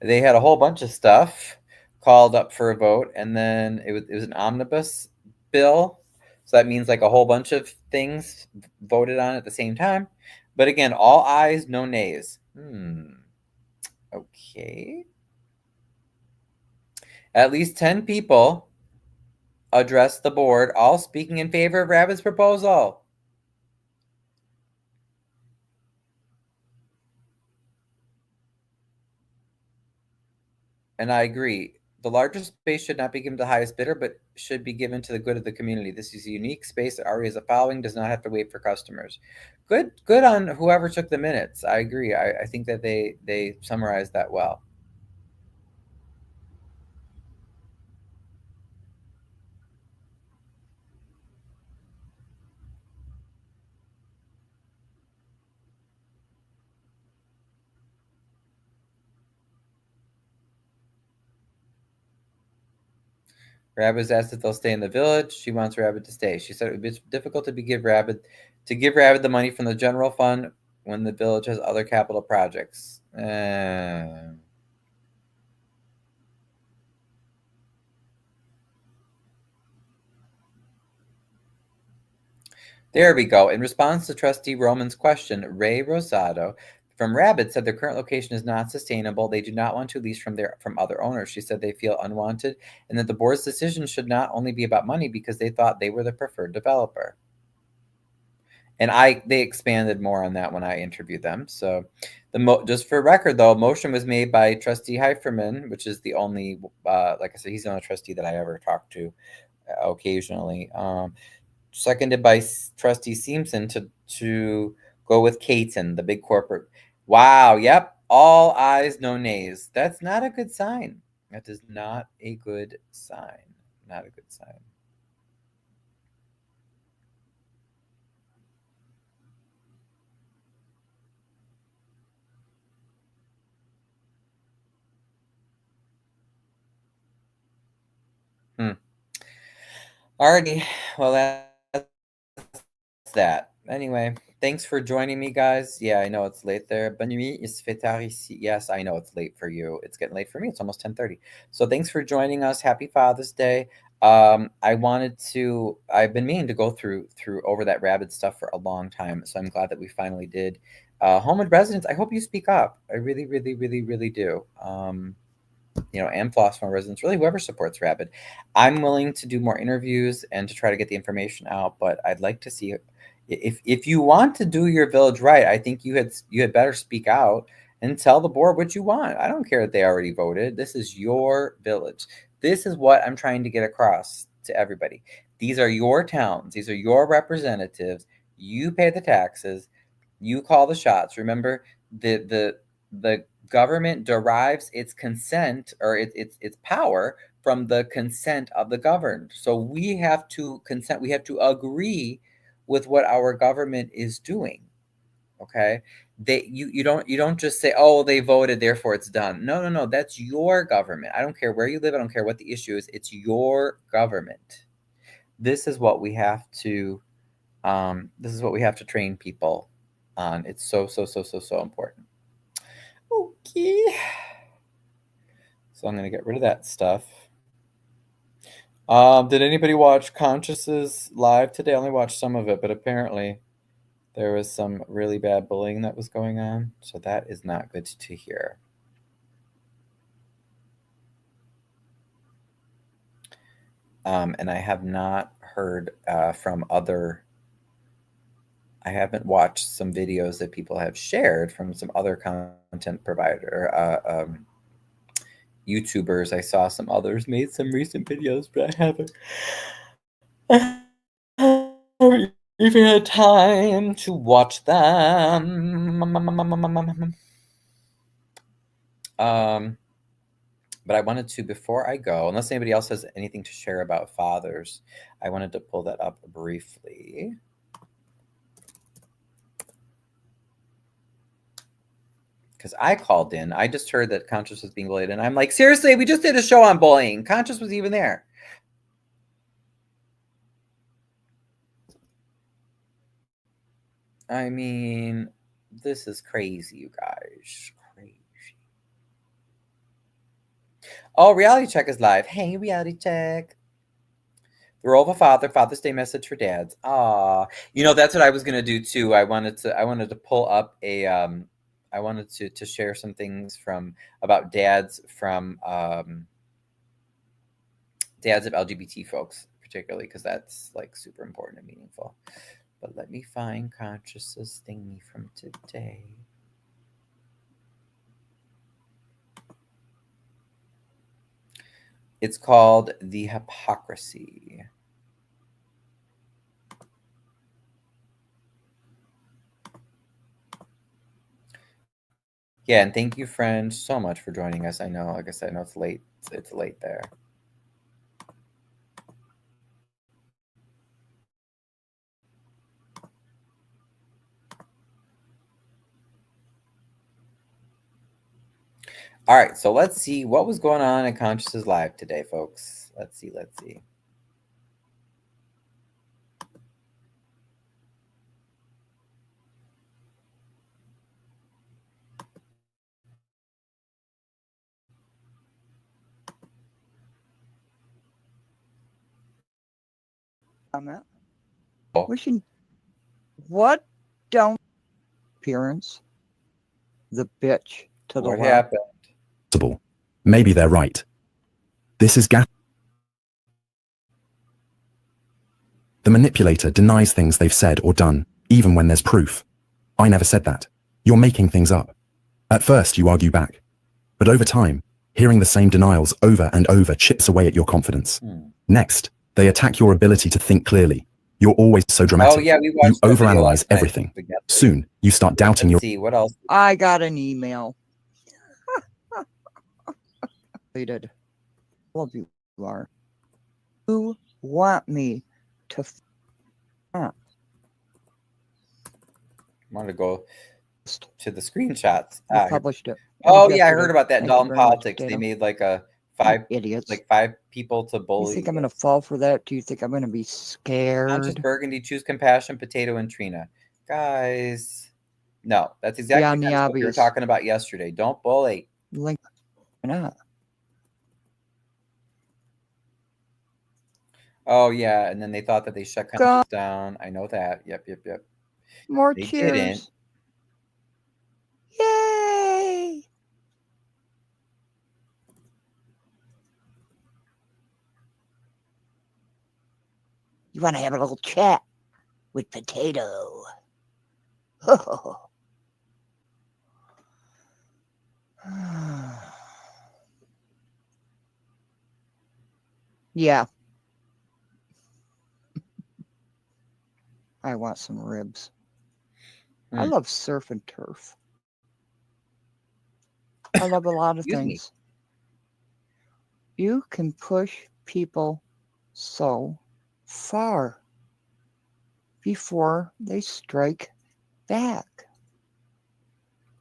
They had a whole bunch of stuff called up for a vote, and then it was an omnibus bill. So that means like a whole bunch of things voted on at the same time. But again, all ayes, no nays. Okay. At least 10 people addressed the board, all speaking in favor of Rabid's proposal. And I agree. The largest space should not be given to the highest bidder, but should be given to the good of the community. This is a unique space that already has a following, does not have to wait for customers. Good on whoever took the minutes. I agree. I think that they summarized that well. Rabid was asked if they'll stay in the village. She wants Rabid to stay. She said it would be difficult to give Rabid the money from the general fund when the village has other capital projects. There we go. In response to Trustee Roman's question, Ray Rosado from Rabid said their current location is not sustainable. They do not want to lease from other owners. She said they feel unwanted and that the board's decision should not only be about money because they thought they were the preferred developer. And they expanded more on that when I interviewed them. So just for record, though, a motion was made by Trustee Heiferman, which is the only, like I said, he's the only trustee that I ever talk to occasionally. Seconded by Trustee Simpson to go with Caton, the big corporate. Wow. Yep. All ayes, no nays. That's not a good sign. That is not a good sign. Not a good sign. Alrighty. Well, that's that. Anyway, thanks for joining me, guys. Yeah, I know it's late there. Bonne nuit, il se fait tard ici. Yes, I know it's late for you. It's getting late for me. It's almost 10:30. So thanks for joining us. Happy Father's Day. I've been meaning to go through over that Rabid stuff for a long time. So I'm glad that we finally did. Homewood residents, I hope you speak up. I really, really, really, really do. And Floss Farm residents, really whoever supports Rabid. I'm willing to do more interviews and to try to get the information out, but I'd like to see if you want to do your village right, I think you had better speak out and tell the board what you want. I don't care that they already voted. This is your village. This is what I'm trying to get across to everybody. These are your towns. These are your representatives. You pay the taxes. You call the shots. Remember, the Government derives its consent or its power from the consent of the governed. So we have to consent, we have to agree with what our government is doing. Okay. You don't just say, oh, they voted, therefore it's done. No. That's your government. I don't care where you live, I don't care what the issue is, it's your government. This is what we have to train people on. It's so important. Okay. So I'm gonna get rid of that stuff. Did anybody watch Conscious's live today? I only watched some of it, but apparently there was some really bad bullying that was going on. So that is not good to hear. And I have not heard from other, I haven't watched some videos that people have shared from some other content provider, YouTubers. I saw some others made some recent videos, but I haven't even had time to watch them. But I wanted to, before I go, unless anybody else has anything to share about fathers, I wanted to pull that up briefly. Because I called in. I just heard that Conscious was being bullied. And I'm like, seriously, we just did a show on bullying. Conscious was even there. I mean, this is crazy, you guys. Crazy. Oh, Reality Check is live. Hey, Reality Check. The role of a father, Father's Day message for dads. Ah, you know, that's what I was gonna do too. I wanted to pull up a I wanted to share some things about dads from dads of LGBT folks, particularly because that's like super important and meaningful. But let me find Conscious's thingy from today. It's called The Hypocrisy. Yeah, and thank you, friend, so much for joining us. I know, like I said, I know it's late. It's late there. All right, so let's see what was going on in Conscious's live today, folks. Let's see. Comment. Wishing what don't appearance the bitch to the What left. happened? Maybe they're right. This is gas. The manipulator denies things they've said or done, even when there's proof. I never said that. You're making things up. At first, you argue back. But over time, hearing the same denials over and over chips away at your confidence. Next, they attack your ability to think clearly. You're always so dramatic. Oh, yeah, we You watched that video overanalyze last night everything. together. Soon, you start doubting Let's see, what else? I got an email. Deleted. All of you are. Who want me to I want to go to the screenshots. I published it. Oh That was yeah, I yesterday. heard about that in Thank you Dalton very much, Politics. They Tatum. made like a Idiots. five people to You bully. think I'm gonna fall for that? Do you think I'm gonna be scared? Conscious Burgundy, Choose Compassion, Potato, and Trina. Guys, no, that's exactly Beyond the what we were obvious. talking about yesterday. Don't bully. Like, why not? Oh yeah, and then they thought that they shut Conscious down. I know that. Yep. More They cheers. didn't. Yay! You want to have a little chat with Potato? Yeah. I want some ribs. I love surf and turf. I love a lot of Excuse me. things. You can push people so far before they strike back.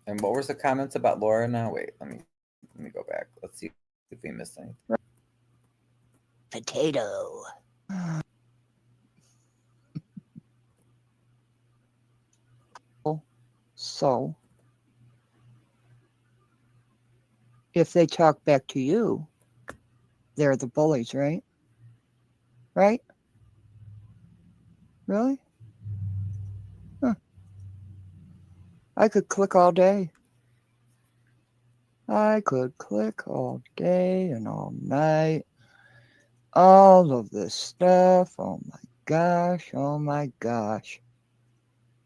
And what was the comments about Laura now? Wait, let me go back. Let's see if we missed anything. Potato. So, if they talk back to you, they're the bullies, right? Right? Really? Huh. I could click all day. I could click all day and all night. All of this stuff. Oh my gosh. Oh my gosh.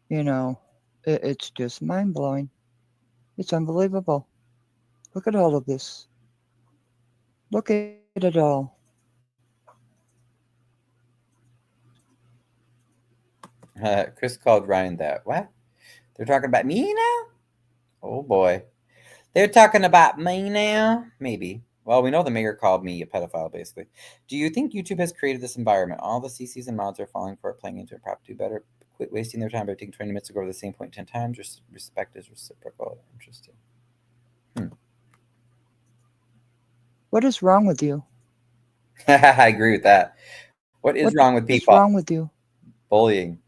You know, it's just mind blowing. It's unbelievable. Look at all of this. Look at it all. Chris called Ryan that. What? They're talking about me now? Oh boy. They're talking about me now? Maybe. Well, we know the mayor called me a pedophile, basically. Do you think YouTube has created this environment? All the CCs and mods are falling for it, playing into a prop. Do better. Quit wasting their time by taking 20 minutes to go to the same point 10 times. Respect is reciprocal. Interesting. What is wrong with you? I agree with that. What is wrong with people? What's wrong with you? Bullying.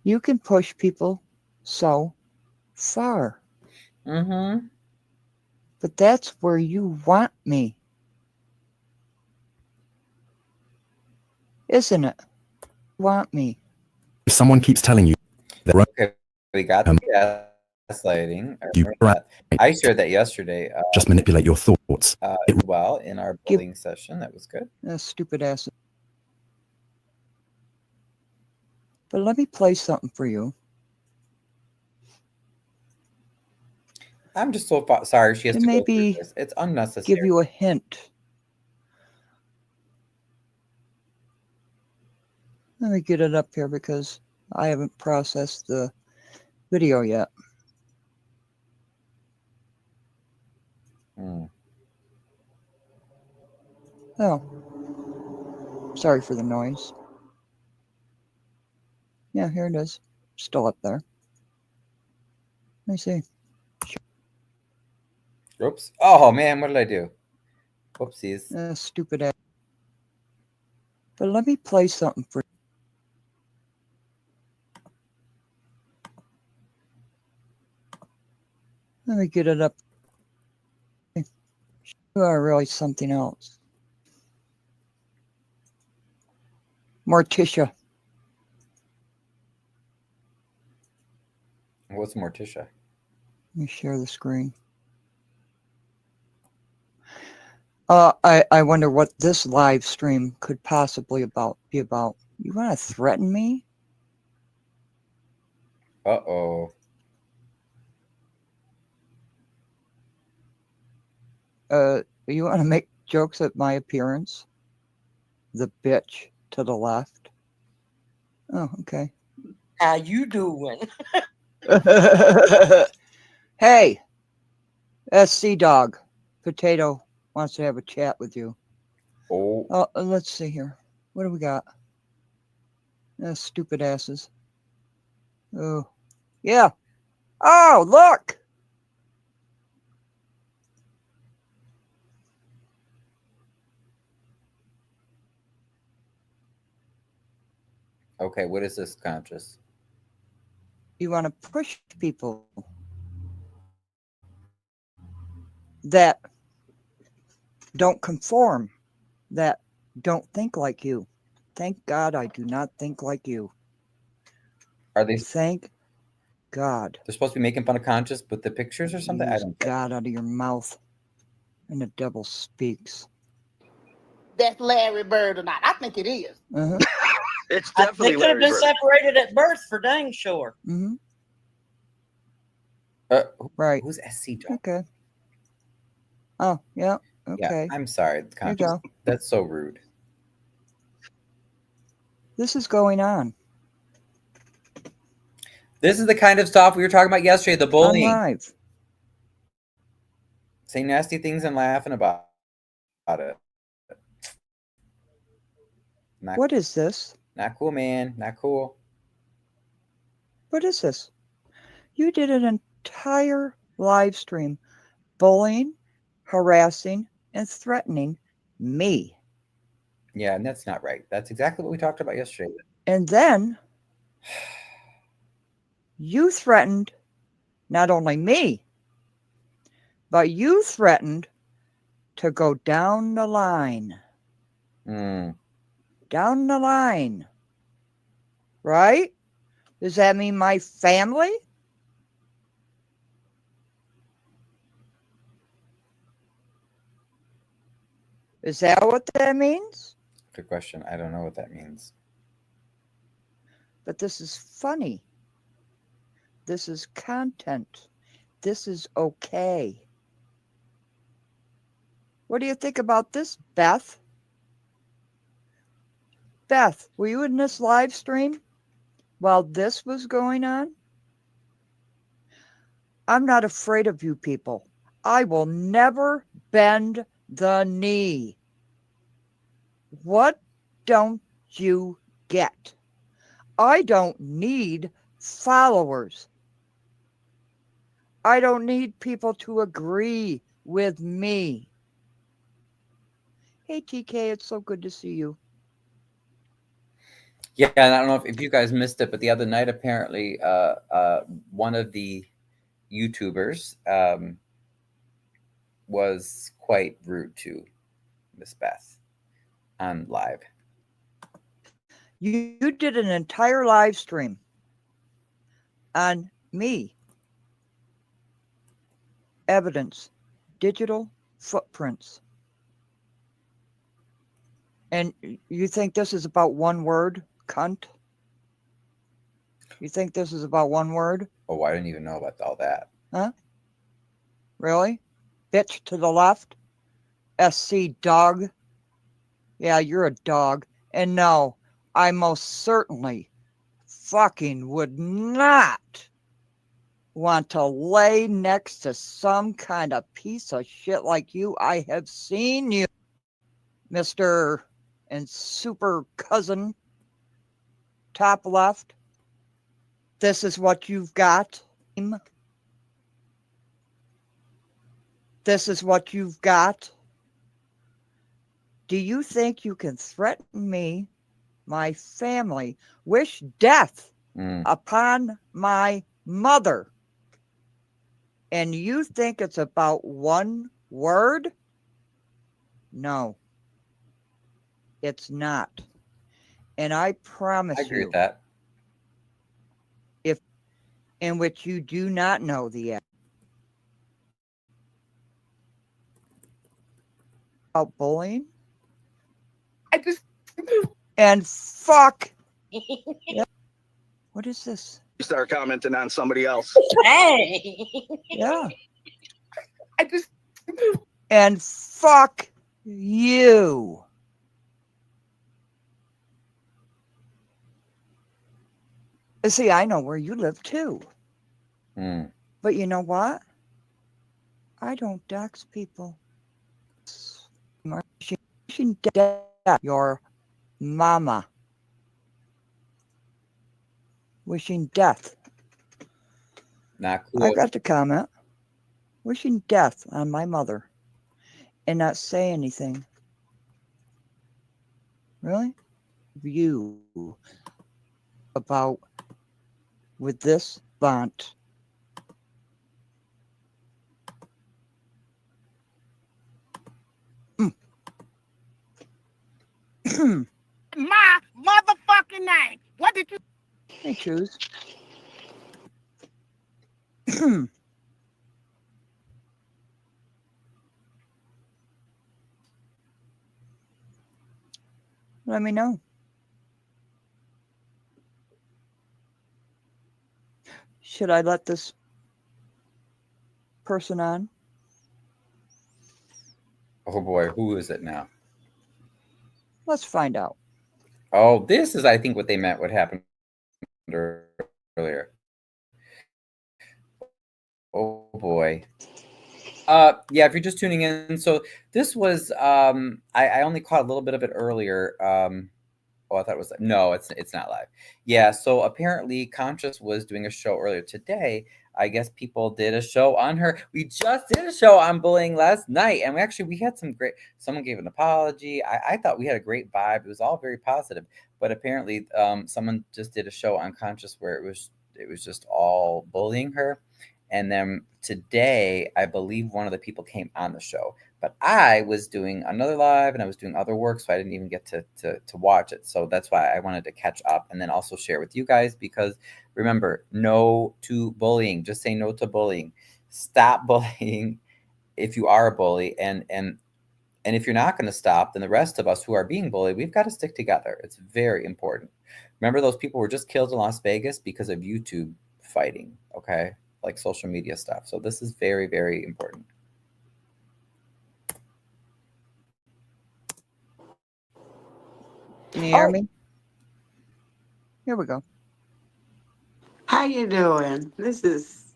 You can push people so far. Mm-hmm. But that's where you want me. Isn't it? Want me. If someone keeps telling you they're okay, we got the gaslighting. I shared that yesterday. Just manipulate your thoughts. Well, in our bullying session, that was good. Stupid ass. But let me play something for you. I'm just so sorry she has to go through this. It's unnecessary. Give you a hint. Let me get it up here because I haven't processed the video yet. Oh, sorry for the noise. Yeah, here it is. Still up there. Let me see. Oops. Oh, man, what did I do? Whoopsies. Stupid ass. But let me play something for you. Let me get it up. You are really something else. Morticia. What's Morticia? Let me share the screen. I wonder what this live stream could possibly be about. You want to threaten me? Uh-oh. You want to make jokes at my appearance? The bitch to the left. Oh, okay. How you doing? Hey, SC Dog. Potato wants to have a chat with you. Oh. Let's see here. What do we got? Stupid asses. Oh, yeah. Oh, look. Okay, what is this, Conscious? You want to push people that don't conform, that don't think like you. Thank God I do not think like you. Are they? Thank God. They're supposed to be making fun of Conscious with the pictures or something? I don't get God out of your mouth. And the devil speaks. That's Larry Bird or not? I think it is. Uh-huh. It's definitely they could have been separated at birth for dang sure. Mm-hmm. Right. Who's SC Dog? Okay. Oh, yeah. Okay. Yeah, I'm sorry, Conscious. That's so rude. This is going on. This is the kind of stuff we were talking about yesterday, the bullying. I'm live. Saying nasty things and laughing about it. What is this? Not cool, man. Not cool. What is this? You did an entire live stream bullying, harassing, and threatening me. Yeah, and that's not right. That's exactly what we talked about yesterday. And then you threatened not only me, but you threatened to go down the line. Down the line. Right? Does that mean my family? Is that what that means? Good question. I don't know what that means. But this is funny. This is content. This is okay. What do you think about this, Beth? Beth, were you in this live stream while this was going on? I'm not afraid of you people. I will never bend the knee. What don't you get? I don't need followers. I don't need people to agree with me. Hey, TK, it's so good to see you. Yeah, and I don't know if you guys missed it, but the other night, apparently, one of the YouTubers was quite rude to Miss Beth on live. You did an entire live stream on me. Evidence, digital footprints. And you think this is about one word, cunt? You think this is about one word? Oh, I didn't even know about all that. Huh? Really? Bitch to the left? SC dog? Yeah, you're a dog. And no, I most certainly fucking would not want to lay next to some kind of piece of shit like you. I have seen you, Mr. and super cousin, top left. This is what you've got. This is what you've got. Do you think you can threaten me, my family, wish death upon my mother, and you think it's about one word? No, it's not. And I promise you, I agree with that. If in which you do not know the about bullying, and fuck. Yeah. What is this? You start commenting on somebody else. Hey. Yeah. And fuck you. See, I know where you live too. But you know what? I don't dox people. Wishing death your mama. Wishing death. Not cool. I got the comment. Wishing death on my mother and not say anything. Really? You about with this font. My motherfucking name. What did you? Hey, choose. Let me know. Should I let this person on? Oh boy, who is it now? Let's find out. Oh, this is, I think, what they meant, what happened earlier. Oh boy. Yeah, if you're just tuning in, so this was I only caught a little bit of it earlier. Oh, I thought it was no, it's not live. Yeah, so apparently Conscious was doing a show earlier today. I guess people did a show on her. We just did a show on bullying last night, and we had some great. Someone gave an apology. I thought we had a great vibe. It was all very positive. But apparently, someone just did a show on Conscious where it was just all bullying her. And then today, I believe one of the people came on the show, but I was doing another live and I was doing other work, so I didn't even get to watch it. So that's why I wanted to catch up and then also share with you guys, because remember, no to bullying. Just say no to bullying. Stop bullying if you are a bully, and if you're not going to stop, then the rest of us who are being bullied, we've got to stick together. It's very important. Remember, those people were just killed in Las Vegas because of YouTube fighting, okay? Like social media stuff. So this is very, very important. Can you hear me? Here we go. How you doing? This is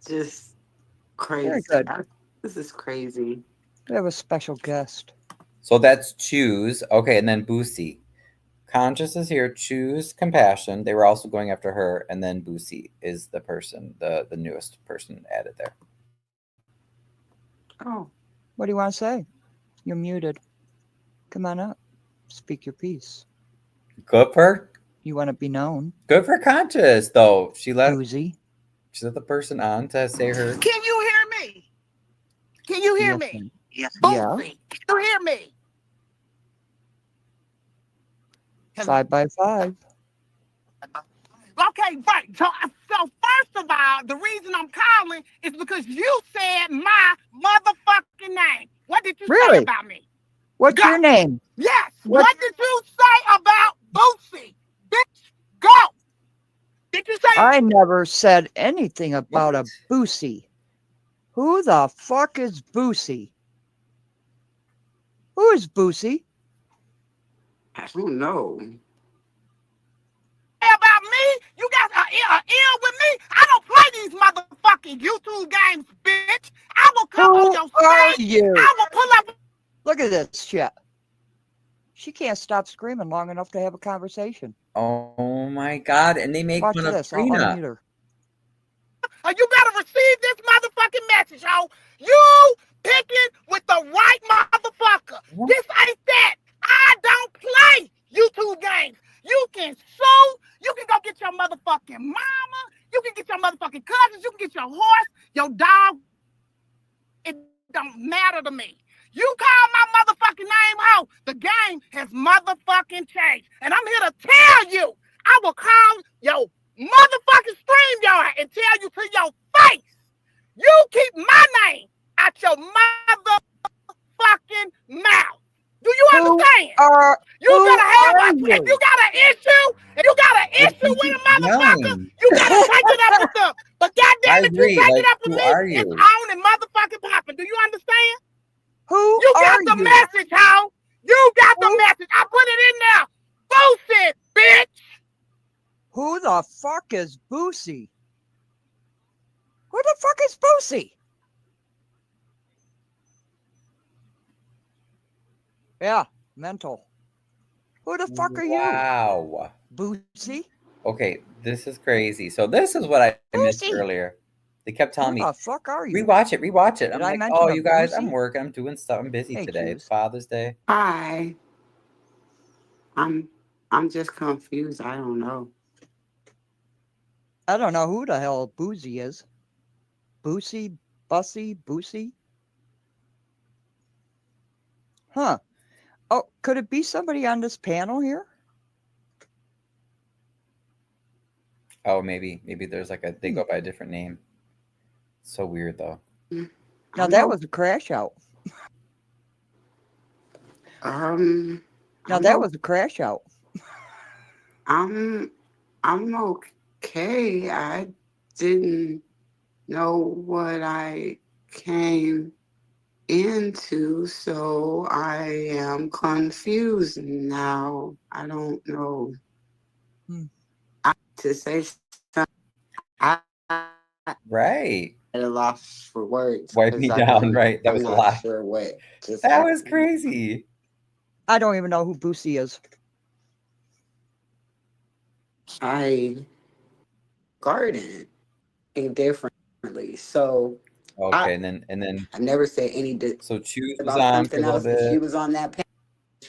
just crazy. Very good. This is crazy. We have a special guest. So that's Choose. Okay, and then Boosie. Conscious is here. Choose Compassion. They were also going after her, and then Boosie is the person, the newest person added there. Oh. What do you want to say? You're muted. Come on up. Speak your piece. Good for her. You want to be known. Good for Conscious, though. She let Boosie. She let the person on to say her. Can you hear me? Can you hear me? Yes. Boosie, can you hear me? 5 by 5. Okay, right. So first of all, the reason I'm calling is because you said my motherfucking name. What did you say about me? What's your name? Yes. What did you say about Boosie? Bitch, go. Did you say? I never said anything about a Boosie. Who the fuck is Boosie? Who is Boosie? I don't know. About me? You got a ill with me? I don't play these motherfucking YouTube games, bitch. I will come on your stage. You? I will pull up. Look at this shit. She can't stop screaming long enough to have a conversation. Oh my God. And they make Watch fun this. of Trina. I'll unmute her. You better receive this motherfucking message, ho. You picking with the right motherfucker. What? This ain't that. I don't play YouTube games. You can sue. You can go get your motherfucking mama. You can get your motherfucking cousins. You can get your horse, your dog. It don't matter to me. You call my motherfucking name, ho. The game has motherfucking changed. And I'm here to tell you, I will call your motherfucking StreamYard and tell you to your face. You keep my name out your motherfucking mouth. Do you understand? You got an issue. If you got an issue with a motherfucker, you gotta take it up with them. But goddamn it, you take it up with me. It's on and motherfucking popping. Do you understand? You got the message, ho. You got the message. I put it in there. Bullshit, bitch. Who the fuck is Boosie? Who the fuck is Boosie? Yeah, mental. Who the fuck are you? Wow. Boosie? Okay, this is crazy. So this is what I missed earlier. They kept telling me, Who the fuck are you? Rewatch it. I'm Did I like, mention oh, a you guys, Boosie? I'm working. I'm doing stuff. I'm busy Hey, today. Choose. It's Father's Day. Hi. I'm just confused. I don't know. I don't know who the hell Boosie is. Boosie? Bussy? Boosie? Huh. Oh, could it be somebody on this panel here? Oh, maybe there's like they go by a different name. So weird though. Now that was a crash out. Now that was a crash out. I'm okay. I didn't know what I came into, so I am confused now. I don't know. To say something. Right. at a loss for words. Wipe me down, right? That was a I'm not lot. sure what just That was happened. crazy. I don't even know who Boosie is. I garden indifferently. So Okay, and then I never said any so Choose was about on for a something little else. If she bit. was on that page,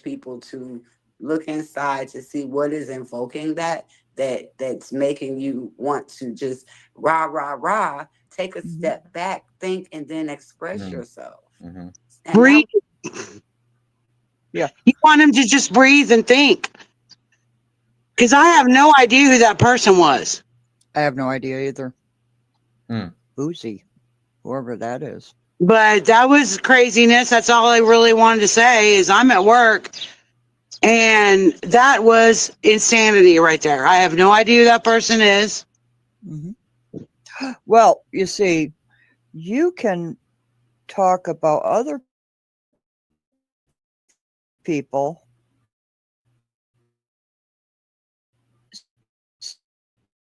people to look inside to see what is invoking that's making you want to just rah rah rah. Take a step back, think, and then express yourself. And Breathe. Yeah. You want him to just breathe and think. Because I have no idea who that person was. I have no idea either. Boosie, whoever that is. But that was craziness. That's all I really wanted to say is I'm at work. And that was insanity right there. I have no idea who that person is. Well, you see, you can talk about other people.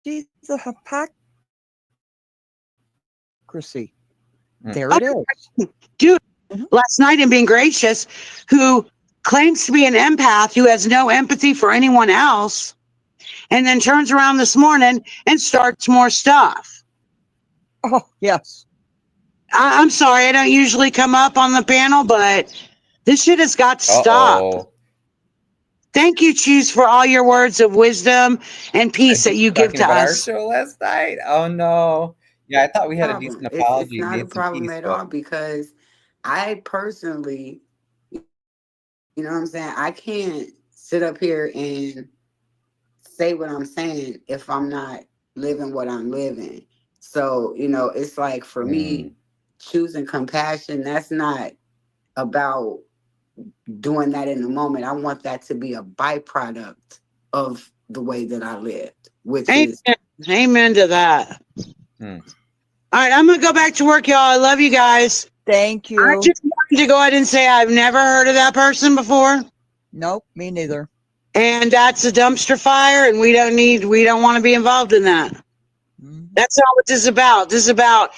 See the hypocrisy. There it is. Dude, last night in Being Gracious, who claims to be an empath, who has no empathy for anyone else, and then turns around this morning and starts more stuff. Oh, yes. I'm sorry, I don't usually come up on the panel, but this shit has got to stop. Thank you, Choose, for all your words of wisdom and peace that you give Talking to about our us. show last night. Oh no. Yeah, I thought we had a Problem. decent It's apology and not a made some problem peace, at but all because I personally, you know what I'm saying? I can't sit up here and say what I'm saying if I'm not living what I'm living. So, it's like for me, choosing compassion, that's not about doing that in the moment. I want that to be a byproduct of the way that I lived, which is Amen to that. All right, I'm gonna go back to work, y'all. I love you guys. Thank you. I just wanted to go ahead and say I've never heard of that person before. Nope, me neither. And that's a dumpster fire, and we don't want to be involved in that. That's all what this is about. This is about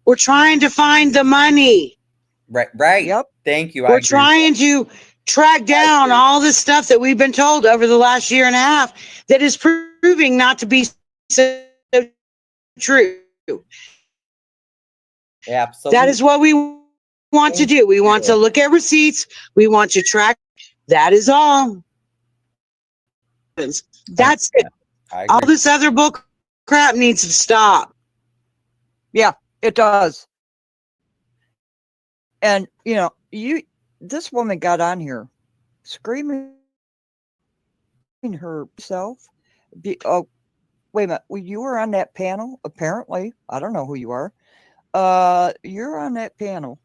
we're trying to find the money. Right. Yep. Thank you. We're trying to track down all the stuff that we've been told over the last year and a half that is proving not to be so true. Absolutely. That is what we want to do. We want to look at receipts. We want to track. That is all. That's it. All this other bull crap needs to stop. Yeah, it does. And this woman got on here screaming herself. Oh, wait a minute. Well, you were on that panel, apparently. I don't know who you are. You're on that panel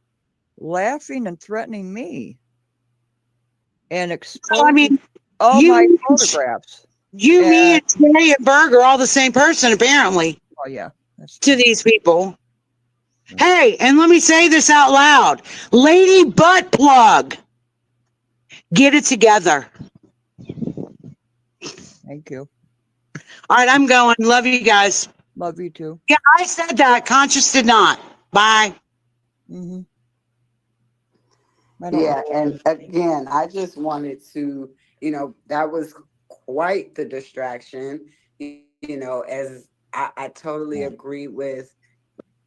laughing and threatening me and exposing all my photographs. Me, and Jay and Berg are all the same person, apparently. Oh, yeah. To these people. Hey, and let me say this out loud. Lady Butt Plug. Get it together. Thank you. All right, I'm going. Love you guys. Love you too. Yeah, I said that. Conscious did not. Bye. Yeah, and again, I just wanted to, that was quite the distraction, as I totally agree with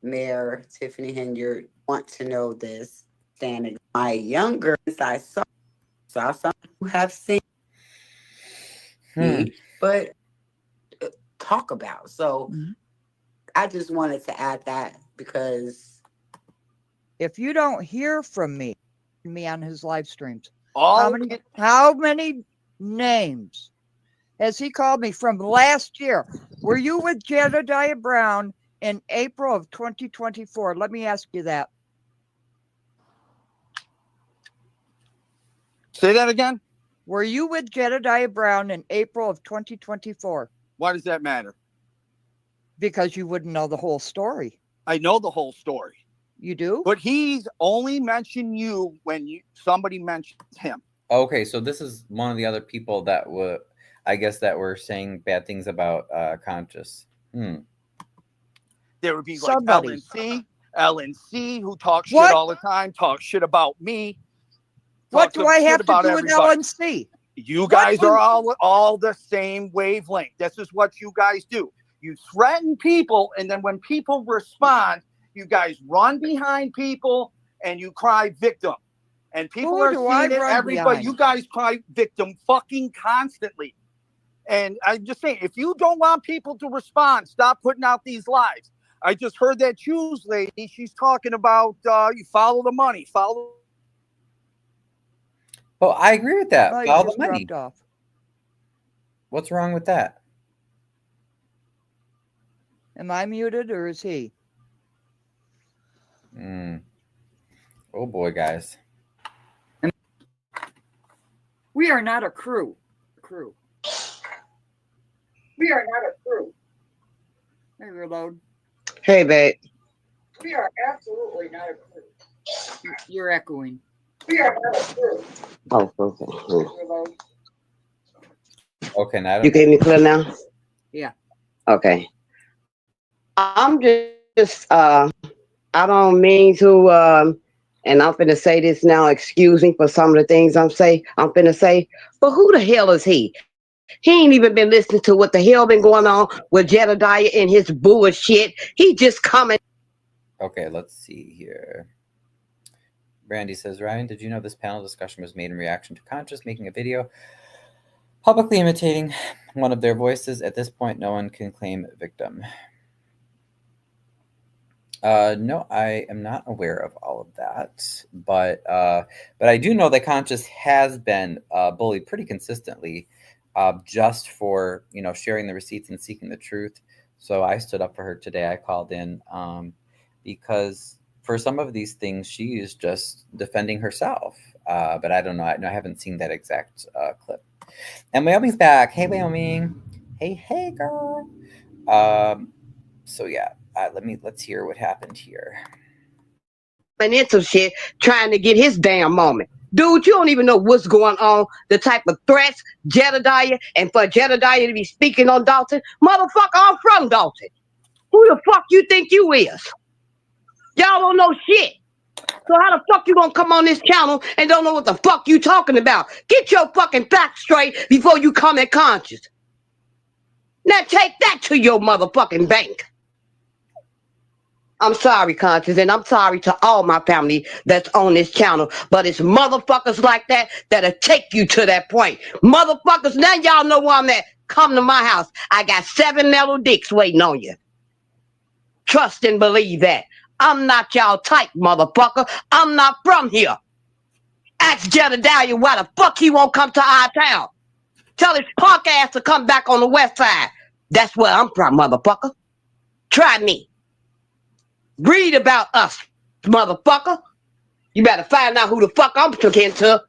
Mayor Tiffany Henyard. Want to know this, standing my younger, I saw some who have seen me, but talk about. So I just wanted to add that because if you don't hear from me on his live streams, how many names has he called me from last year? Were you with Jedediah Brown in April of 2024? Let me ask you that. Say that again. Were you with Jedediah Brown in April of 2024? Why does that matter? Because you wouldn't know the whole story. I know the whole story. You do? But he's only mentioned you when somebody mentions him. Okay, so this is one of the other people that were, I guess, that were saying bad things about Conscious. There would be like LNC. LNC, who talks shit What? all the time, talks shit about me. What talks do I shit have to about do with everybody. LNC? You guys are all the same wavelength. This is what you guys do. You threaten people, and then when people respond, you guys run behind people and you cry victim. And people are seeing it. Everybody, you guys cry victim fucking constantly. And I'm just saying, if you don't want people to respond, stop putting out these lies. I just heard that Hughes lady. She's talking about you follow the money, follow. Well, I agree with that. Oh, Follow just the money. dropped off. What's wrong with that? Am I muted or is he? Oh boy, guys. We are not a crew. We are not a crew. Hey, reload. Hey, babe. We are absolutely not a crew. You're echoing. We are not a crew. Oh, okay. Reload. Okay, now You gave me clear now? Yeah. Okay. I'm just I don't mean to and I'm finna say this now, excuse me for some of the things I'm finna say, but who the hell is he? He ain't even been listening to what the hell been going on with Jedediah and his bullshit. He just coming. Okay, let's see here. Brandy says, Ryan, did you know this panel discussion was made in reaction to Conscious making a video publicly imitating one of their voices? At this point, no one can claim victim. No, I am not aware of all of that, but I do know that Conscious has been bullied pretty consistently, just for sharing the receipts and seeking the truth. So I stood up for her today. I called in because for some of these things she is just defending herself. But I don't know. I haven't seen that exact clip. And Wyoming's back. Hey, Wyoming. Hey, girl. So yeah. Let's hear what happened here. Into shit trying to get his damn moment. Dude, you don't even know what's going on, the type of threats, Jedediah, and for Jedediah to be speaking on Dalton. Motherfucker, I'm from Dalton. Who the fuck you think you is? Y'all don't know shit. So how the fuck you gonna come on this channel and don't know what the fuck you talking about? Get your fucking facts straight before you come at Conscious. Now take that to your motherfucking bank. I'm sorry, Conscious, and I'm sorry to all my family that's on this channel, but it's motherfuckers like that that'll take you to that point. Motherfuckers, now y'all know where I'm at. Come to my house. I got 7 metal dicks waiting on you. Trust and believe that. I'm not y'all type, motherfucker. I'm not from here. Ask Jedediah why the fuck he won't come to our town. Tell his punk ass to come back on the west side. That's where I'm from, motherfucker. Try me. Read about us, motherfucker. You better find out who the fuck I'm talking to.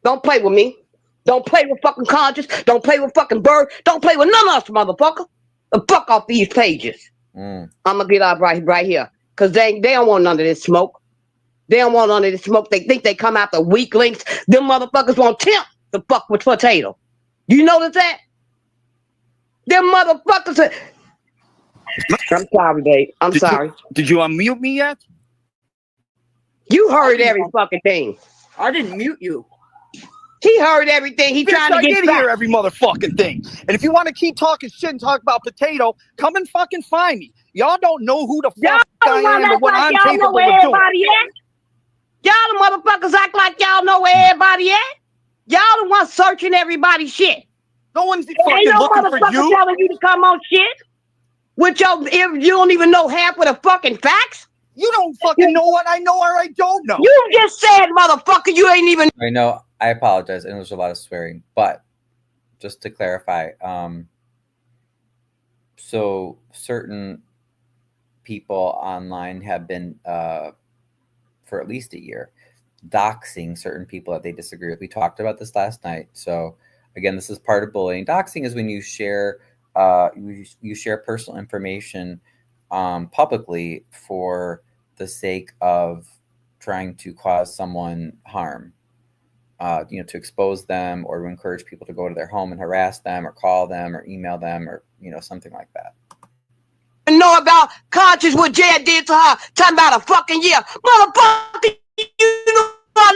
Don't play with me. Don't play with fucking Conscious. Don't play with fucking Bird. Don't play with none of us, motherfucker. The fuck off these pages. I'm gonna get out right here. Cause they don't want none of this smoke. They don't want none of this smoke. They think they come out the weak links. Them motherfuckers won't tempt the fuck with potato. You notice that? Them motherfuckers. I'm sorry, babe. I'm sorry. Did you unmute me yet? You heard every fucking thing. I didn't mute you. He heard everything. He trying to I get did hear every motherfucking thing. And if you want to keep talking shit and talk about potato, come and fucking find me. Y'all don't know who the fuck I am or what I'm capable of doing. Y'all the motherfuckers act like y'all know where everybody at. Y'all the ones searching everybody's shit. No one's Ain't fucking no looking for motherfucker you. telling you to come on shit. With your, if you don't even know half of the fucking facts. You don't fucking know what I know or I don't know. You just said, motherfucker, you ain't even. I know. I apologize. And there's a lot of swearing, but just to clarify, so certain people online have been, for at least a year, doxing certain people that they disagree with. We talked about this last night. So again, this is part of bullying. Doxing is when you share, you share personal information publicly for the sake of trying to cause someone harm. To expose them or to encourage people to go to their home and harass them or call them or email them or, something like that. know about Conscious what Jad did to her, talking about a fucking year. Motherfucker, you know how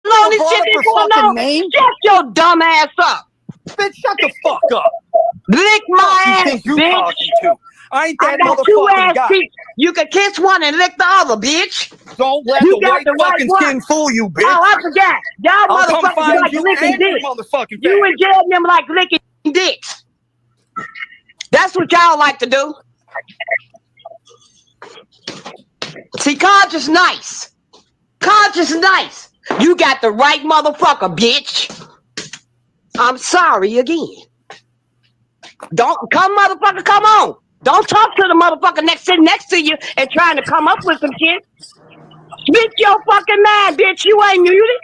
long this shit been going on? Shut your dumb ass up. Bitch, shut the fuck up. Lick my You ass, think you bitch. talking to? I ain't that got two motherfucking ass guy. cheeks. You can kiss one and lick the other, bitch. Don't let You the got white the right fucking one. skin fool you, bitch. Oh, I forgot. Y'all I'll come motherfuckers find like you licking and your dicks. motherfucking You family. and Jed and them like licking dicks. That's what y'all like to do. See, Conscious nice. Conscious nice. You got the right motherfucker, bitch. I'm sorry again. Don't come, motherfucker, come on. Don't talk to the motherfucker sitting next to you and trying to come up with some shit. Speak your fucking mind, bitch. You ain't muted.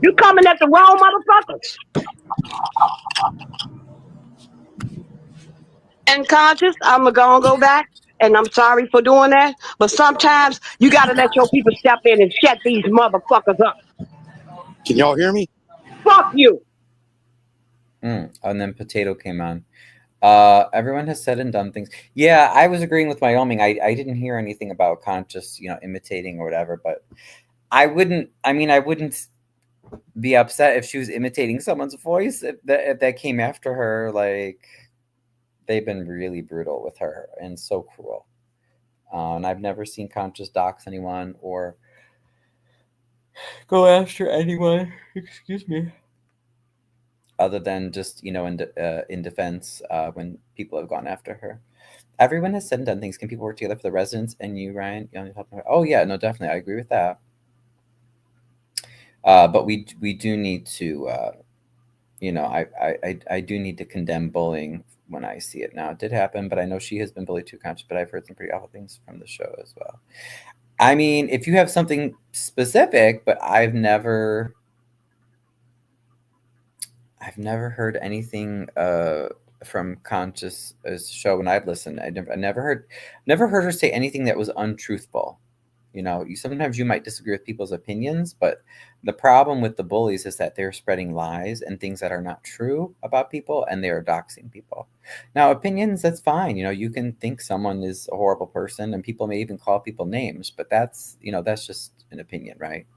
You coming at the wrong motherfuckers. And Conscious, I'm gonna go back, and I'm sorry for doing that. But sometimes you gotta let your people step in and shut these motherfuckers up. Can y'all hear me? Fuck you. And then Potato came on. Everyone has said and done things. Yeah, I was agreeing with Wyoming. I didn't hear anything about Conscious, imitating or whatever, but I wouldn't be upset if she was imitating someone's voice if that came after her. Like, they've been really brutal with her and so cruel. And I've never seen Conscious dox anyone or go after anyone. Excuse me. Other than just, in defense when people have gone after her. Everyone has said and done things. Can people work together for the residents? And you, Ryan? Oh, yeah, no, definitely. I agree with that. But we do need to, I do need to condemn bullying when I see it. Now, it did happen, but I know she has been bullied too, Conscious, but I've heard some pretty awful things from the show as well. I mean, if you have something specific, but I've never heard anything from Conscious show when I've listened. I never heard her say anything that was untruthful. Sometimes you might disagree with people's opinions, but the problem with the bullies is that they're spreading lies and things that are not true about people, and they are doxing people. Now, opinions, that's fine. You can think someone is a horrible person, and people may even call people names, but that's just an opinion, right?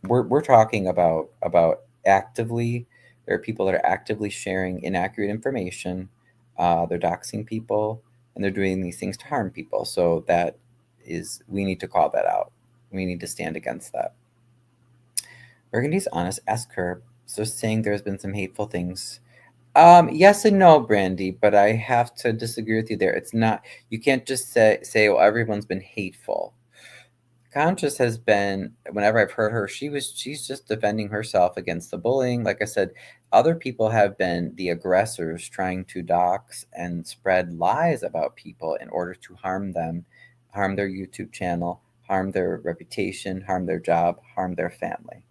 We're talking about actively, there are people that are actively sharing inaccurate information. They're doxing people, and they're doing these things to harm people. So we need to call that out. We need to stand against that. Burgundy's honest. Ask her. So saying there's been some hateful things. Yes and no, Brandy, but I have to disagree with you there. It's not, you can't just say, well, everyone's been hateful. Conscious has been, whenever I've heard her, she's just defending herself against the bullying. Like I said, other people have been the aggressors trying to dox and spread lies about people in order to harm them, harm their YouTube channel, harm their reputation, harm their job, harm their family.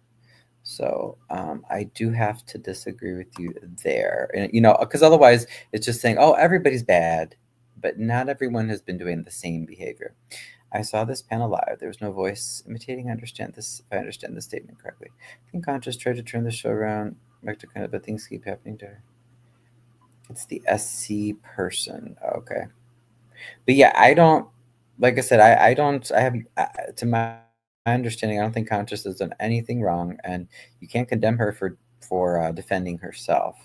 So I do have to disagree with you there. And, because otherwise it's just saying, oh, everybody's bad, but not everyone has been doing the same behavior. I saw this panel live. There was no voice imitating. I understand this. If I understand the statement correctly, I think Conscious tried to turn the show around back to kind of, but things keep happening to her. It's the SC person. Okay. But yeah, I don't, like I said, I have, to my understanding, I don't think Conscious has done anything wrong, and you can't condemn her for defending herself.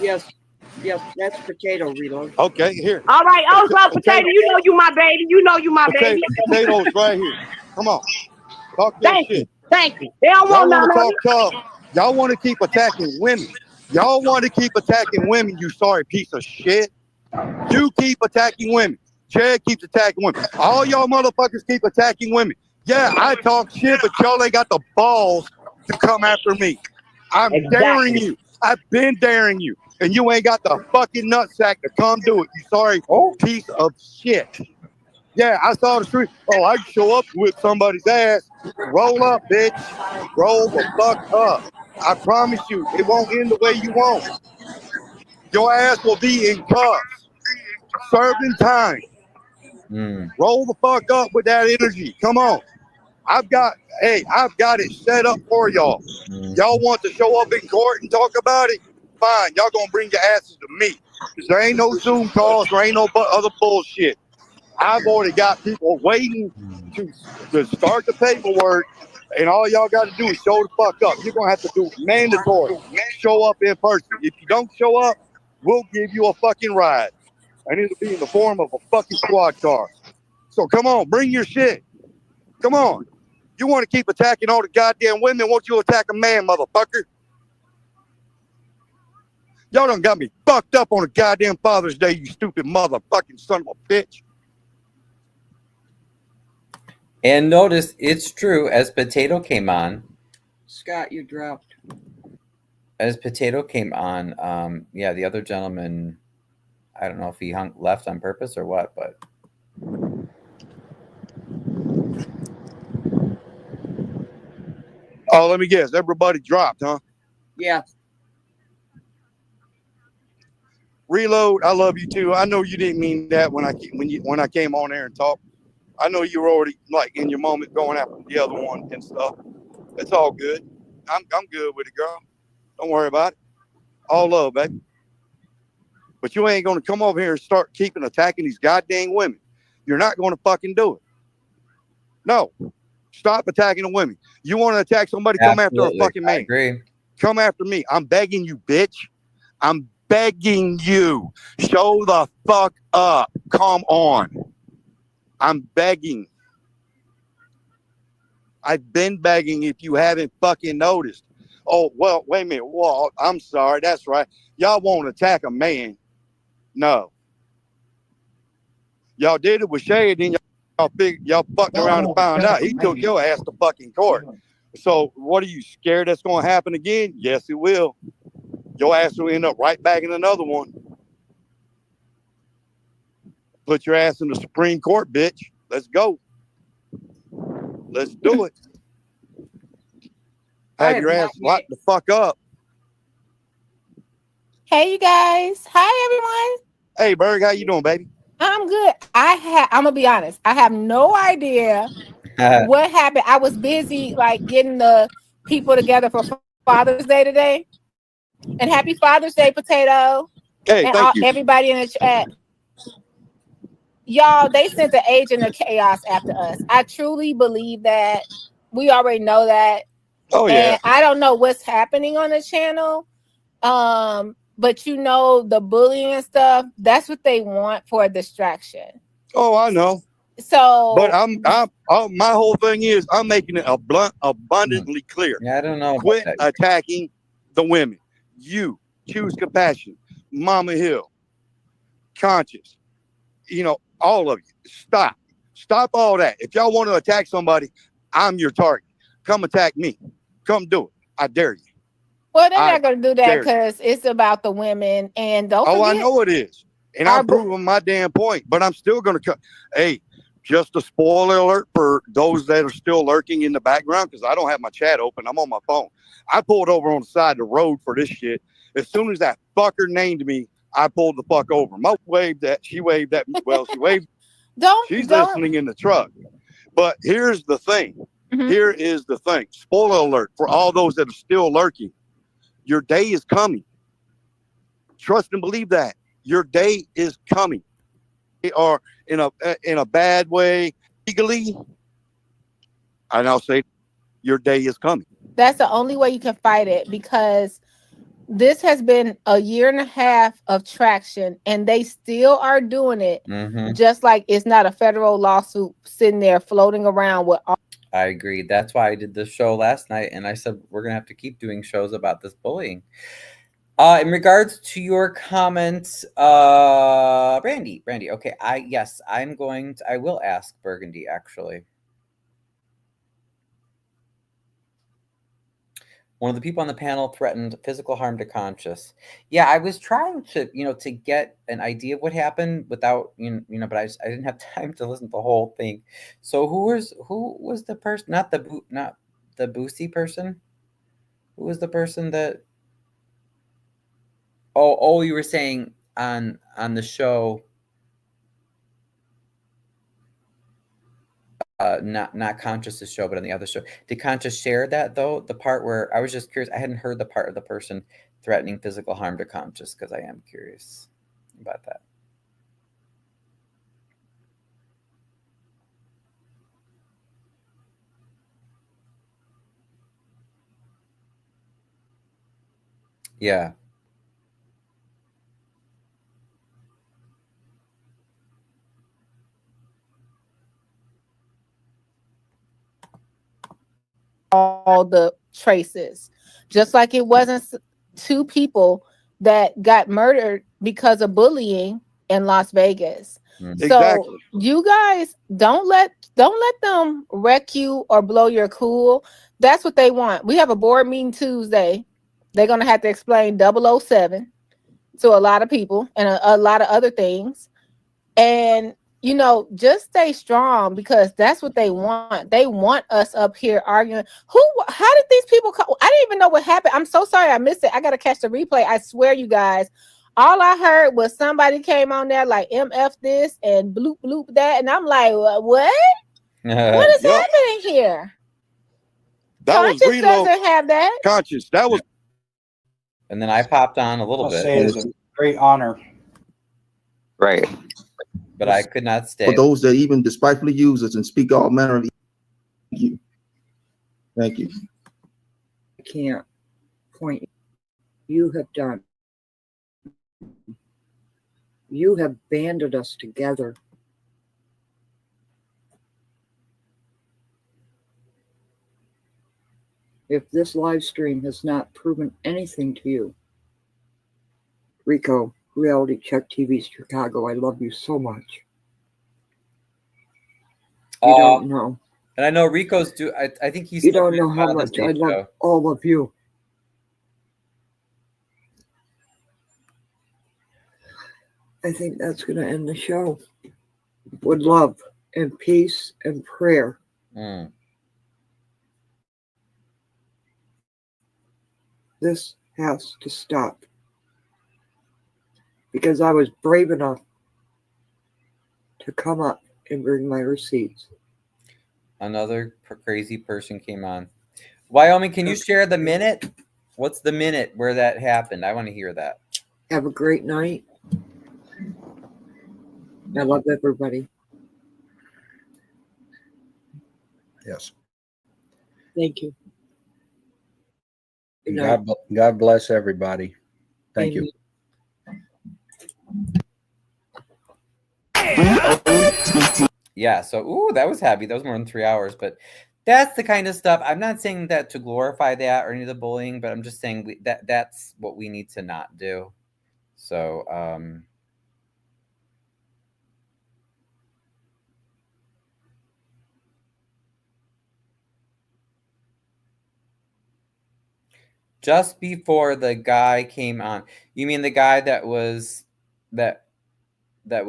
Yes, that's Potato Reload. Okay, here. All right, also Potato, you know you my baby. You know you my baby. Potatoes right here. Come on. Talk your shit. Thank you. They don't Y'all want none want of to talk tough. Y'all want to keep attacking women. Y'all want to keep attacking women, you sorry piece of shit. You keep attacking women. Chad keeps attacking women. All y'all motherfuckers keep attacking women. Yeah, I talk shit, but y'all ain't got the balls to come after me. I'm daring you. I've been daring you. And you ain't got the fucking nutsack to come do it, you sorry piece of shit. Yeah, I saw the street. Oh, I can show up with somebody's ass. Roll up, bitch. Roll the fuck up. I promise you, it won't end the way you want. Your ass will be in cuffs, serving time. Roll the fuck up with that energy. Come on. I've got it set up for y'all. Y'all want to show up in court and talk about it? fine. Y'all gonna bring your asses to me. Because there ain't no Zoom calls, there ain't no other bullshit. I've already got people waiting to start the paperwork, and all y'all got to do is show the fuck up. You're gonna have to do mandatory. Show up in person. If you don't show up, we'll give you a fucking ride, and it'll be in the form of a fucking squad car. So come on, bring your shit. Come on. You want to keep attacking all the goddamn women? Won't you attack a man, motherfucker? Y'all done got me fucked up on a goddamn Father's Day, you stupid motherfucking son of a bitch. And notice it's true, as Potato came on. Scott, you dropped. As Potato came on, yeah, the other gentleman, I don't know if he left on purpose or what, but. Oh, let me guess. Everybody dropped, huh? Yeah. Reload, I love you too. I know you didn't mean that when I came on there and talked. I know you were already like in your moment going after the other one and stuff. It's all good. I'm good with it, girl. Don't worry about it. All love, baby. But you ain't gonna come over here and start keeping attacking these goddamn women. You're not gonna fucking do it. No. Stop attacking the women. You want to attack somebody, come after a fucking man. I agree. Come after me. I'm begging you, bitch. I'm begging you. Show the fuck up. Come on. I'm begging. I've been begging if you haven't fucking noticed. Oh, well, wait a minute. Well, I'm sorry. That's right. Y'all won't attack a man. No. Y'all did it with Shay, then y'all fucked around and found out. He took your ass to fucking court. So what are you scared that's going to happen again? Yes, it will. Your ass will end up right back in another one. Put your ass in the Supreme Court, bitch. Let's go. Let's do it. Have your ass locked the fuck up. Hey, you guys. Hi, everyone. Hey, Berg, how you doing, baby? I'm good. I'm gonna be honest. I have no idea what happened. I was busy like getting the people together for Father's Day today. And happy Father's Day, Potato. Hey, and thank you. everybody in the chat. Y'all, they sent the agent of chaos after us. I truly believe that. We already know that. Oh, yeah. And I don't know what's happening on the channel. But you know, the bullying and stuff, that's what they want for a distraction. Oh, I know. So, but my whole thing is I'm making it abundantly clear. Yeah, I don't know. Quit attacking the women. You choose compassion. Mama Hill, conscious. You know, all of you. Stop all that. If y'all want to attack somebody, I'm your target. Come attack me. Come do it. I dare you. Well, they're not going to do that because it's about the women. And don't forget, I know it is. And I'm proving my damn point. But I'm still going to come. Hey, just a spoiler alert for those that are still lurking in the background, because I don't have my chat open. I'm on my phone. I pulled over on the side of the road for this shit. As soon as that fucker named me, I pulled the fuck over. She waved at me. Well, she waved. She's listening in the truck. But here's the thing. Mm-hmm. Here is the thing. Spoiler alert for all those that are still lurking. Your day is coming. Trust and believe that. Your day is coming. Or in a bad way, legally, and I'll say your day is coming. That's the only way you can fight it, because this has been a year and a half of traction and they still are doing it. Mm-hmm. Just like it's not a federal lawsuit sitting there floating around with all. I agree. That's why I did this show last night, and I said we're gonna have to keep doing shows about this bullying. In regards to your comments, Brandy. Okay, I will ask Burgundy actually. One of the people on the panel threatened physical harm to Conscious. Yeah, I was trying to, to get an idea of what happened without, but I didn't have time to listen to the whole thing. So who was the person? Not the Boosie person. Who was the person that? Oh, you were saying on the show. not Conscious's show, but on the other show. Did Conscious share that though? The part where I was just curious. I hadn't heard the part of the person threatening physical harm to Conscious, because I am curious about that. Yeah. All the traces, just like it wasn't two people that got murdered because of bullying in Las Vegas. Exactly. So you guys don't let them wreck you or blow your cool. That's what they want. We have a board meeting Tuesday. They're gonna have to explain 007 to a lot of people and a lot of other things. And just stay strong, because that's what they want. They want us up here arguing. How did these people come? I didn't even know what happened. I'm so sorry I missed it. I got to catch the replay. I swear, you guys, all I heard was somebody came on there like MF this and bloop bloop that. And I'm like, what? What is happening here? That was Conscious doesn't have that. Conscious. That was. And then I popped on a little bit. Say it is a great honor. Right. But I could not stay. For those that even despitefully use us and speak all manner of evil. Thank you. Thank you. I can't point. You have done. You have banded us together. If this live stream has not proven anything to you, Rico, Reality Check TV Chicago, I love you so much. You don't know. And I know Rico's I think he's. You don't know how much I love all of you. I think that's going to end the show with love and peace and prayer. This has to stop. Because I was brave enough to come up and bring my receipts. Another crazy person came on. Wyoming, can you share the minute? What's the minute where that happened? I want to hear that. Have a great night. I love everybody. Yes. Thank you. Good night. God bless everybody. Thank you. Yeah, so that was happy. That was more than 3 hours, but that's the kind of stuff. I'm not saying that to glorify that or any of the bullying, but I'm just saying that's what we need to not do. So just before the guy came on, you mean the guy that was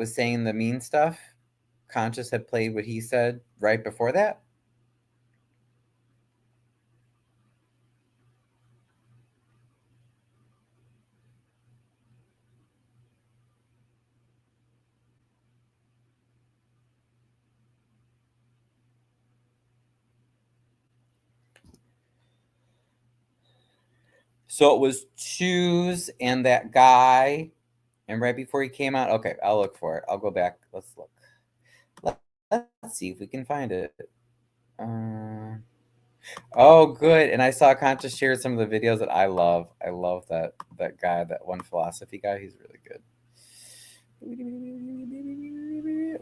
saying the mean stuff? Conscious had played what he said right before that? So it was Choose and that guy, and right before he came out. Okay, I'll look for it. I'll go back. Let's look. Let's see if we can find it. Oh, good. And I saw Conscious share some of the videos that I love. I love that guy, that one philosophy guy. He's really good.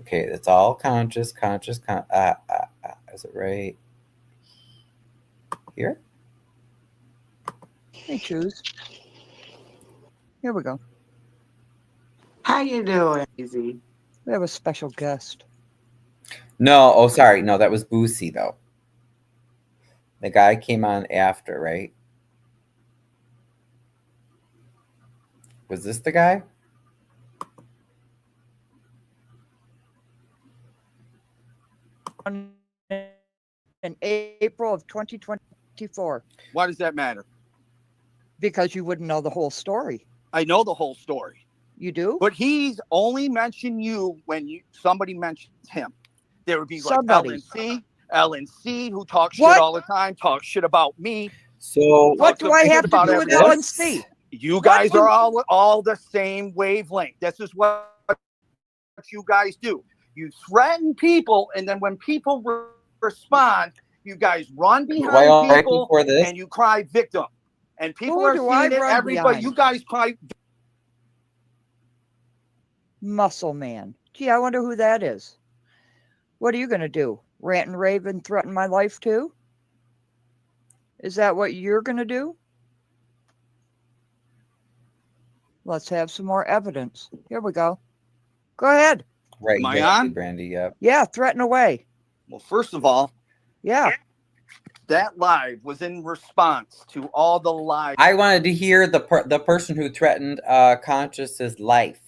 Okay, it's all Conscious. Is it right here? Hey, Choose. Here we go. How you doing, Easy? We have a special guest. No, oh, sorry. No, that was Boosie, though. The guy came on after, right? Was this the guy? In April of 2024. Why does that matter? Because you wouldn't know the whole story. I know the whole story. You do? But he's only mentioned you when somebody mentions him. There would be Somebody. like LNC, who talks shit What? all the time, talks shit about me. So What do I have to do with LNC? You guys are all the same wavelength. This is what you guys do. You threaten people, and then when people respond, you guys run behind people and you cry victim. And people are seeing it. Everybody, you guys cry. Muscle Man. Gee, I wonder who that is. What are you going to do? Rant and rave and threaten my life too? Is that what you're going to do? Let's have some more evidence. Here we go. Go ahead. Right. Am I on? Brandy, yeah. Yeah, threaten away. Well, first of all, yeah, that live was in response to all the lies. I wanted to hear the person who threatened Conscious's life.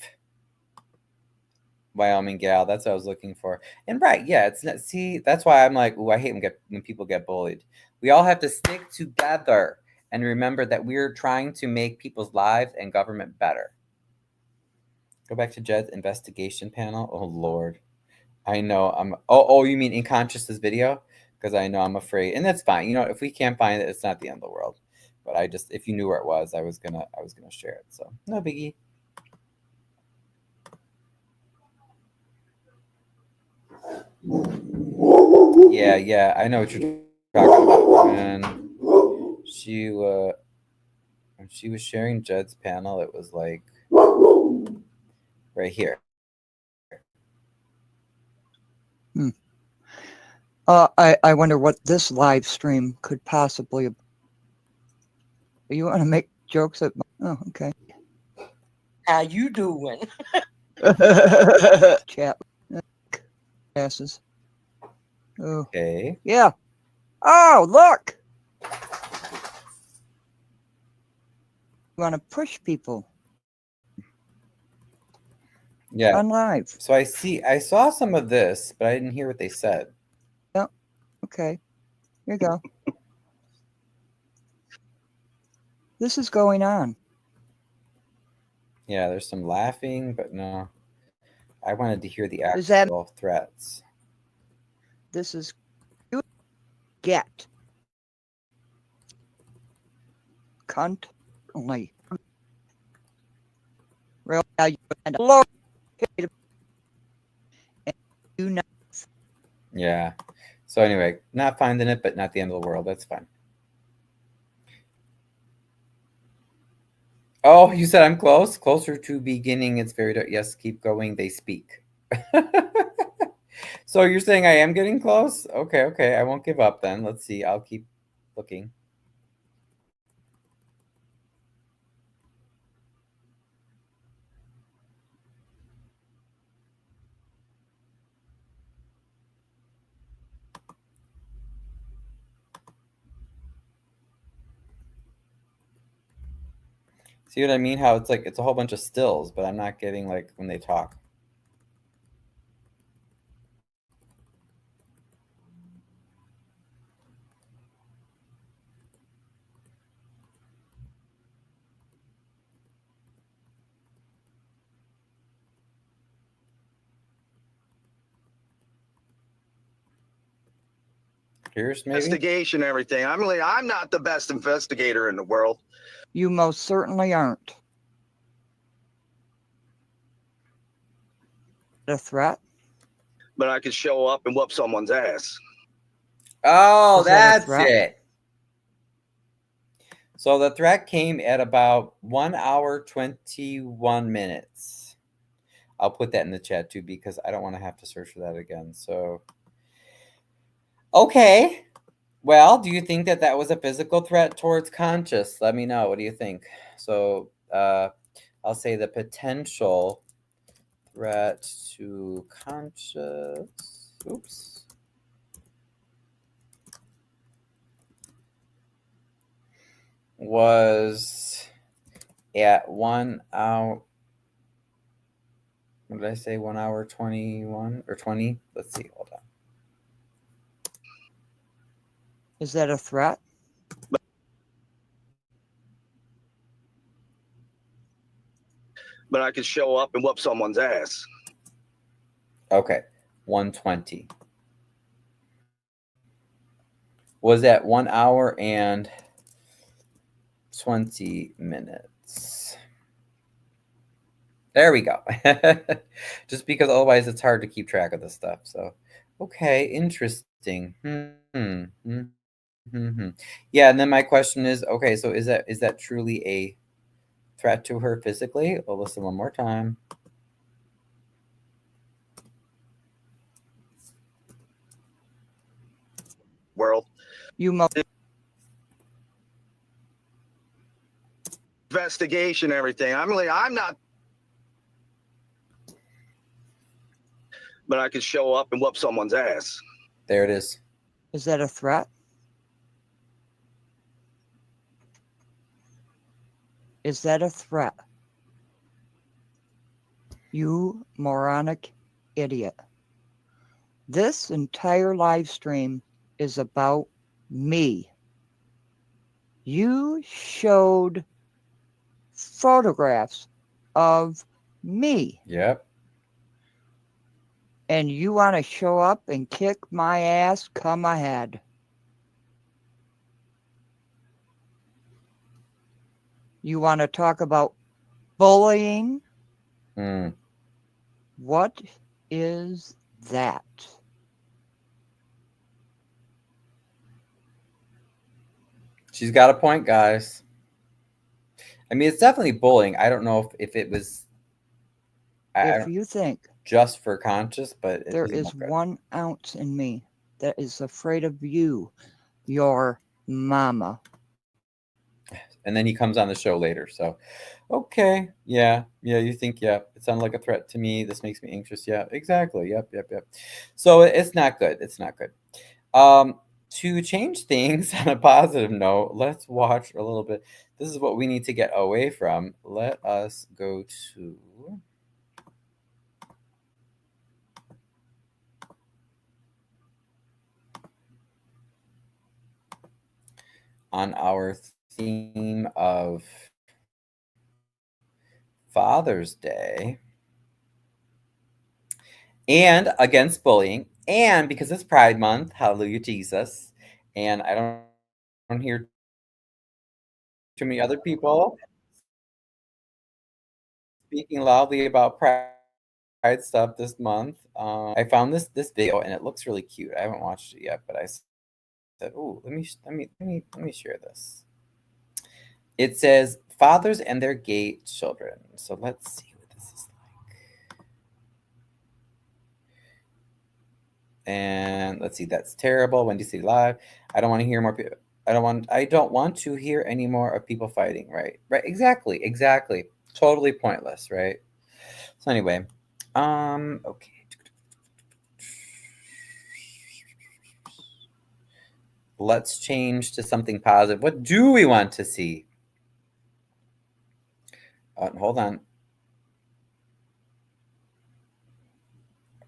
Wyoming gal, that's what I was looking for. And right, yeah, it's not, see, that's why I'm like, ooh, I hate when people get bullied. We all have to stick together and remember that we're trying to make people's lives and government better. Go back to Jed's investigation panel. Oh Lord, I know I'm. Oh, you mean in Conscious's video? Because I know I'm afraid, and that's fine. You know, if we can't find it, it's not the end of the world. But I just, if you knew where it was, I was gonna share it. So no biggie. Yeah, I know what you're talking about. When she was sharing Jed's panel, it was like right here. I wonder what this live stream could possibly. You want to make jokes at? Oh, okay. How you doing? Chat. Passes. Okay. Yeah. Oh, look. You want to push people. Yeah. On live. So I saw some of this, but I didn't hear what they said. Yeah. Okay. Here you go. This is going on. Yeah, there's some laughing, but no. I wanted to hear the actual threats. This is get cunt only. Real value and low. Yeah. So anyway, not finding it, but not the end of the world. That's fine. Oh, you said I'm close? Closer to beginning. It's very dark. Yes, keep going. They speak. So you're saying I am getting close? Okay. I won't give up then. Let's see. I'll keep looking. See what I mean? How it's like it's a whole bunch of stills, but I'm not getting like when they talk. Here's maybe Investigation, everything. I'm not the best investigator in the world. You most certainly aren't. A threat? But I could show up and whoop someone's ass. Oh, Is that a that's threat? it. So the threat came at about 1 hour, 21 minutes. I'll put that in the chat too, because I don't want to have to search for that again. So, okay. Well, do you think that was a physical threat towards Conscious? Let me know. What do you think? So I'll say the potential threat to Conscious. Oops. Was at 1 hour. What did I say? 1 hour 21 or 20? Let's see. Hold on. Is that a threat? But I could show up and whoop someone's ass. Okay. 120. was at 1 hour and 20 minutes. There we go. Just because otherwise it's hard to keep track of this stuff. So, okay, interesting. Yeah, and then my question is, okay, so is that truly a threat to her physically? Well, listen one more time. World. You must Investigation, everything. I'm not, but I could show up and whoop someone's ass. There it is. Is that a threat? Is that a threat? You moronic idiot. This entire live stream is about me. You showed photographs of me. Yep. And you want to show up and kick my ass? Come ahead. You want to talk about bullying? What is that? She's got a point, guys. I mean, it's definitely bullying. I don't know if it was If you think just for conscious, but there is 1 ounce in me that is afraid of you, your mama. And then he comes on the show later. So, okay. Yeah. You think, it sounded like a threat to me. This makes me anxious. Yeah, exactly. Yep. So it's not good. It's not good. To change things on a positive note, let's watch a little bit. This is what we need to get away from. Let us go to on our theme of Father's Day and against bullying, and because it's Pride Month, hallelujah Jesus, and I don't hear too many other people speaking loudly about Pride stuff this month. I found this video and it looks really cute. I haven't watched it yet, but I said, "Oh, let me share this." It says fathers and their gay children. So let's see what this is like. And let's see, that's terrible. Wendy City Live. I don't want to hear more people. I don't want to hear any more of people fighting. Right. Exactly. Totally pointless, right? So anyway, okay. Let's change to something positive. What do we want to see? Hold on.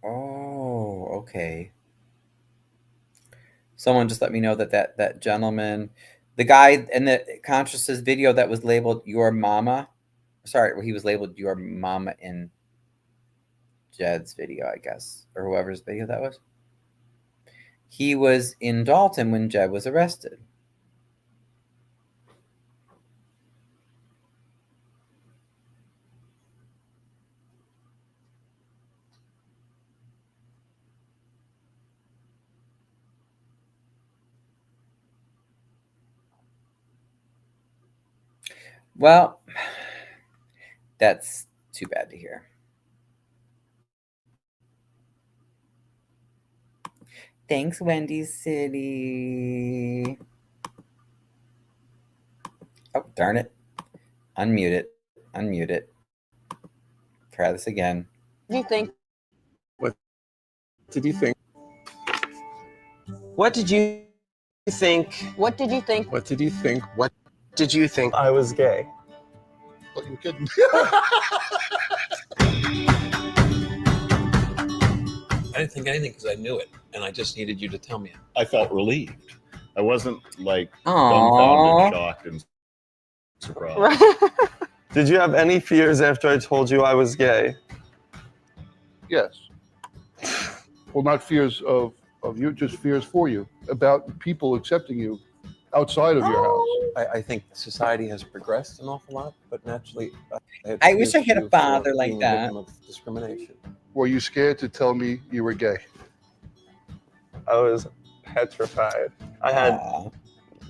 Oh, okay. Someone just let me know that gentleman, the guy in the Conscious's video that was labeled your mama. Sorry, he was labeled your mama in Jed's video, I guess, or whoever's video that was. He was in Dalton when Jed was arrested. Well, that's too bad to hear. Thanks, Wendy City. Oh, darn it. Unmute it. Try this again. You think? What did you think? What did you think? What did you think? What did you think? What did you think? I was gay. But you kidding? I didn't think anything because I knew it, and I just needed you to tell me it. I felt relieved. I wasn't like Aww. dumbfounded, shocked, and surprised. Right. Did you have any fears after I told you I was gay? Yes. Well, not fears of of your just fears for you about people accepting you outside of your house. I think society has progressed an awful lot, but naturally, I wish I had a father like that. Of discrimination. Were you scared to tell me you were gay? I was petrified. I had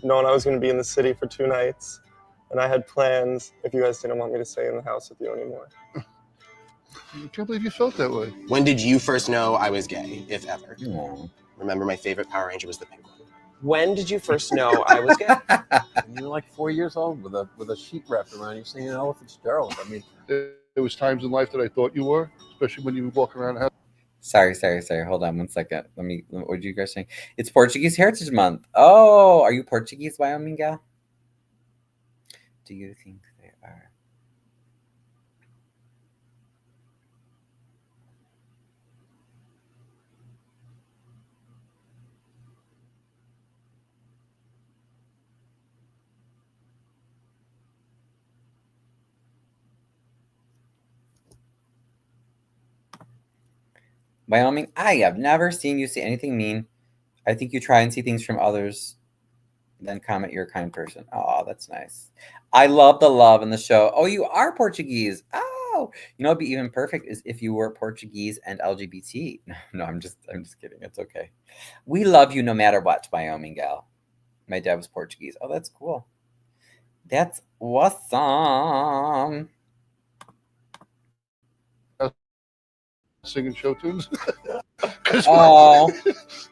known I was going to be in the city for 2 nights, and I had plans if you guys didn't want me to stay in the house with you anymore. I can't believe you felt that way. When did you first know I was gay, if ever? No. Remember, my favorite Power Ranger was the pink one. When did you first know I was gay? You were like 4 years old with a sheet wrapped around you singing Ella Fitzgerald. I mean, there was times in life that I thought you were, especially when you would walk around the house. Sorry. Hold on 1 second. What did you guys saying? It's Portuguese Heritage Month. Oh, are you Portuguese, Wyoming gal? Do you think they are? Wyoming, I have never seen you say anything mean. I think you try and see things from others, then comment you're a kind person. Oh, that's nice. I love the love in the show. Oh, you are Portuguese. Oh, you know, it'd be even perfect is if you were Portuguese and LGBT. No, I'm just kidding. It's okay. We love you no matter what, Wyoming gal. My dad was Portuguese. Oh, that's cool. That's awesome. Singing show tunes.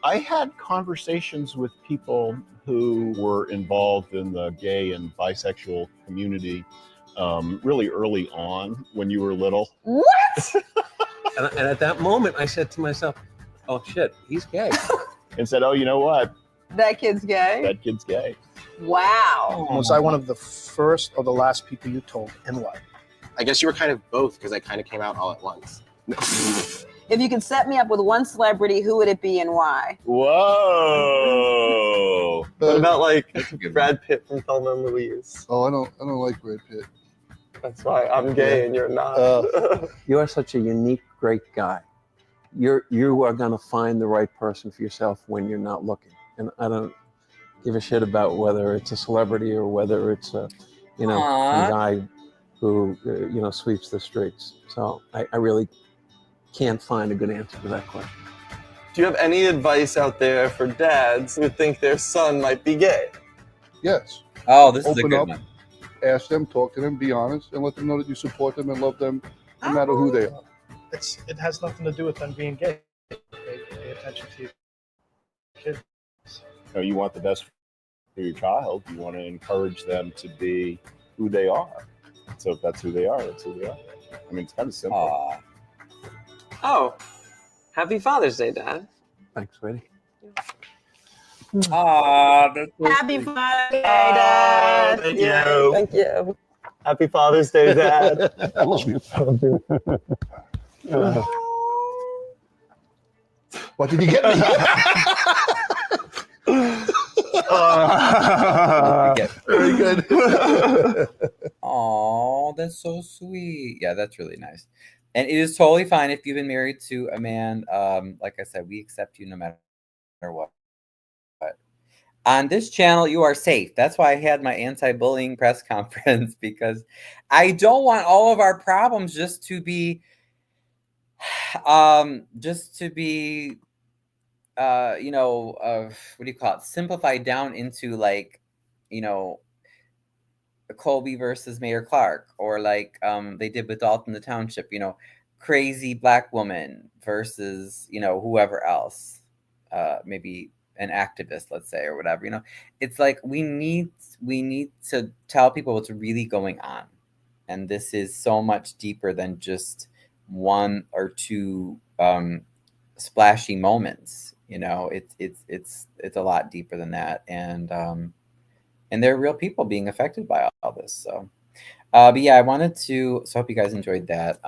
I had conversations with people who were involved in the gay and bisexual community really early on when you were little. What? and at that moment, I said to myself, "Oh shit, he's gay," and said, "Oh, you know what? That kid's gay? That kid's gay." Wow. Was I one of the first or the last people you told, and why? I guess you were kind of both, because I kind of came out all at once. If you could set me up with one celebrity, who would it be and why? Whoa! What about like Brad Pitt from Thelma and Louise? Oh, I don't like Brad Pitt. That's why I'm gay and you're not. You are such a unique, great guy. You are gonna find the right person for yourself when you're not looking. And I don't give a shit about whether it's a celebrity or whether it's a, some guy who sweeps the streets. So I really can't find a good answer to that question. Do you have any advice out there for dads who think their son might be gay? Yes. Oh, this is a Open good up, one. Ask them, talk to them, be honest, and let them know that you support them and love them no matter who they are. It has nothing to do with them being gay. Pay attention to your kids. You want the best for your child. You want to encourage them to be who they are. So if that's who they are, that's who they are. I mean, it's kind of simple. Oh, happy Father's Day, Dad. Thanks, sweetie. That's so Happy sweet. Father's Day, Dad. Thank you. Thank you. Happy Father's Day, Dad. I love you. What did you get me? Very good. Oh, that's so sweet. Yeah, that's really nice. And it is totally fine if you've been married to a man. Like I said, we accept you no matter what. But on this channel, you are safe. That's why I had my anti-bullying press conference, because I don't want all of our problems just to be what do you call it? Simplified down into like, Colby versus Mayor Clark, or like they did with Dalton the Township, crazy black woman versus, whoever else, maybe an activist, let's say, or whatever, it's like we need to tell people what's really going on. And this is so much deeper than just one or two splashy moments. It's a lot deeper than that. And there are real people being affected by all this. So, but yeah, I wanted to. So, I hope you guys enjoyed that.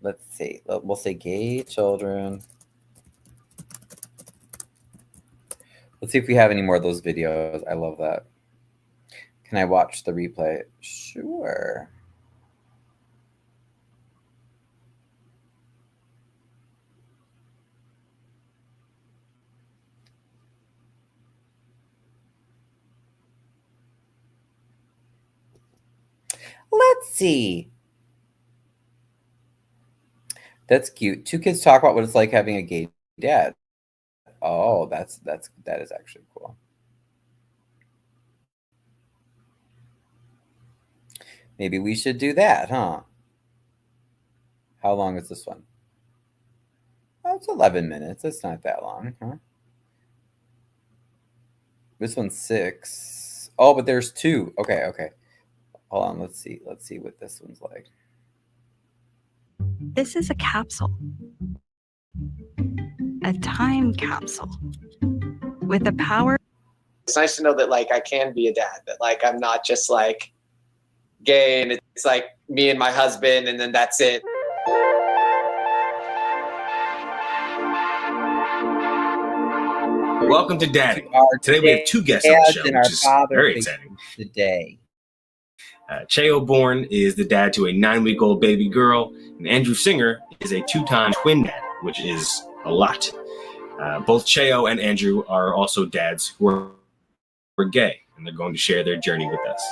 Let's see. We'll say gay children. Let's see if we have any more of those videos. I love that. Can I watch the replay? Sure. Let's see. That's cute. 2 kids talk about what it's like having a gay dad. Oh, that is actually cool. Maybe we should do that, huh? How long is this one? Oh, it's 11 minutes. It's not that long, huh? This one's 6. Oh, but there's 2. Okay. Hold on. Let's see what this one's like. This is a capsule. A time capsule. With the power. It's nice to know that like I can be a dad, that like I'm not just like gay and it's like me and my husband and then that's it. Welcome to Dadding. Today we have 2 guests on the show, which is very exciting. Today. Cheo Bourne is the dad to a 9-week-old baby girl, and Andrew Singer is a 2-time twin dad, which is a lot. Both Cheo and Andrew are also dads who are gay, and they're going to share their journey with us.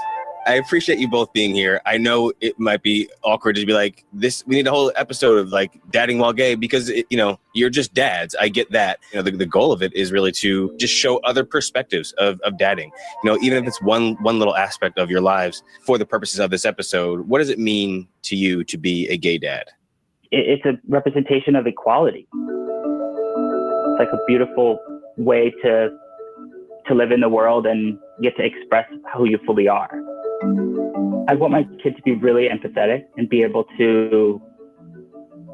I appreciate you both being here. I know it might be awkward to be like this. We need a whole episode of like dadding while gay because you're just dads. I get that. The goal of it is really to just show other perspectives of dadding. Even if it's one little aspect of your lives. For the purposes of this episode, what does it mean to you to be a gay dad? It's a representation of equality. It's like a beautiful way to live in the world and get to express who you fully are. I want my kid to be really empathetic and be able to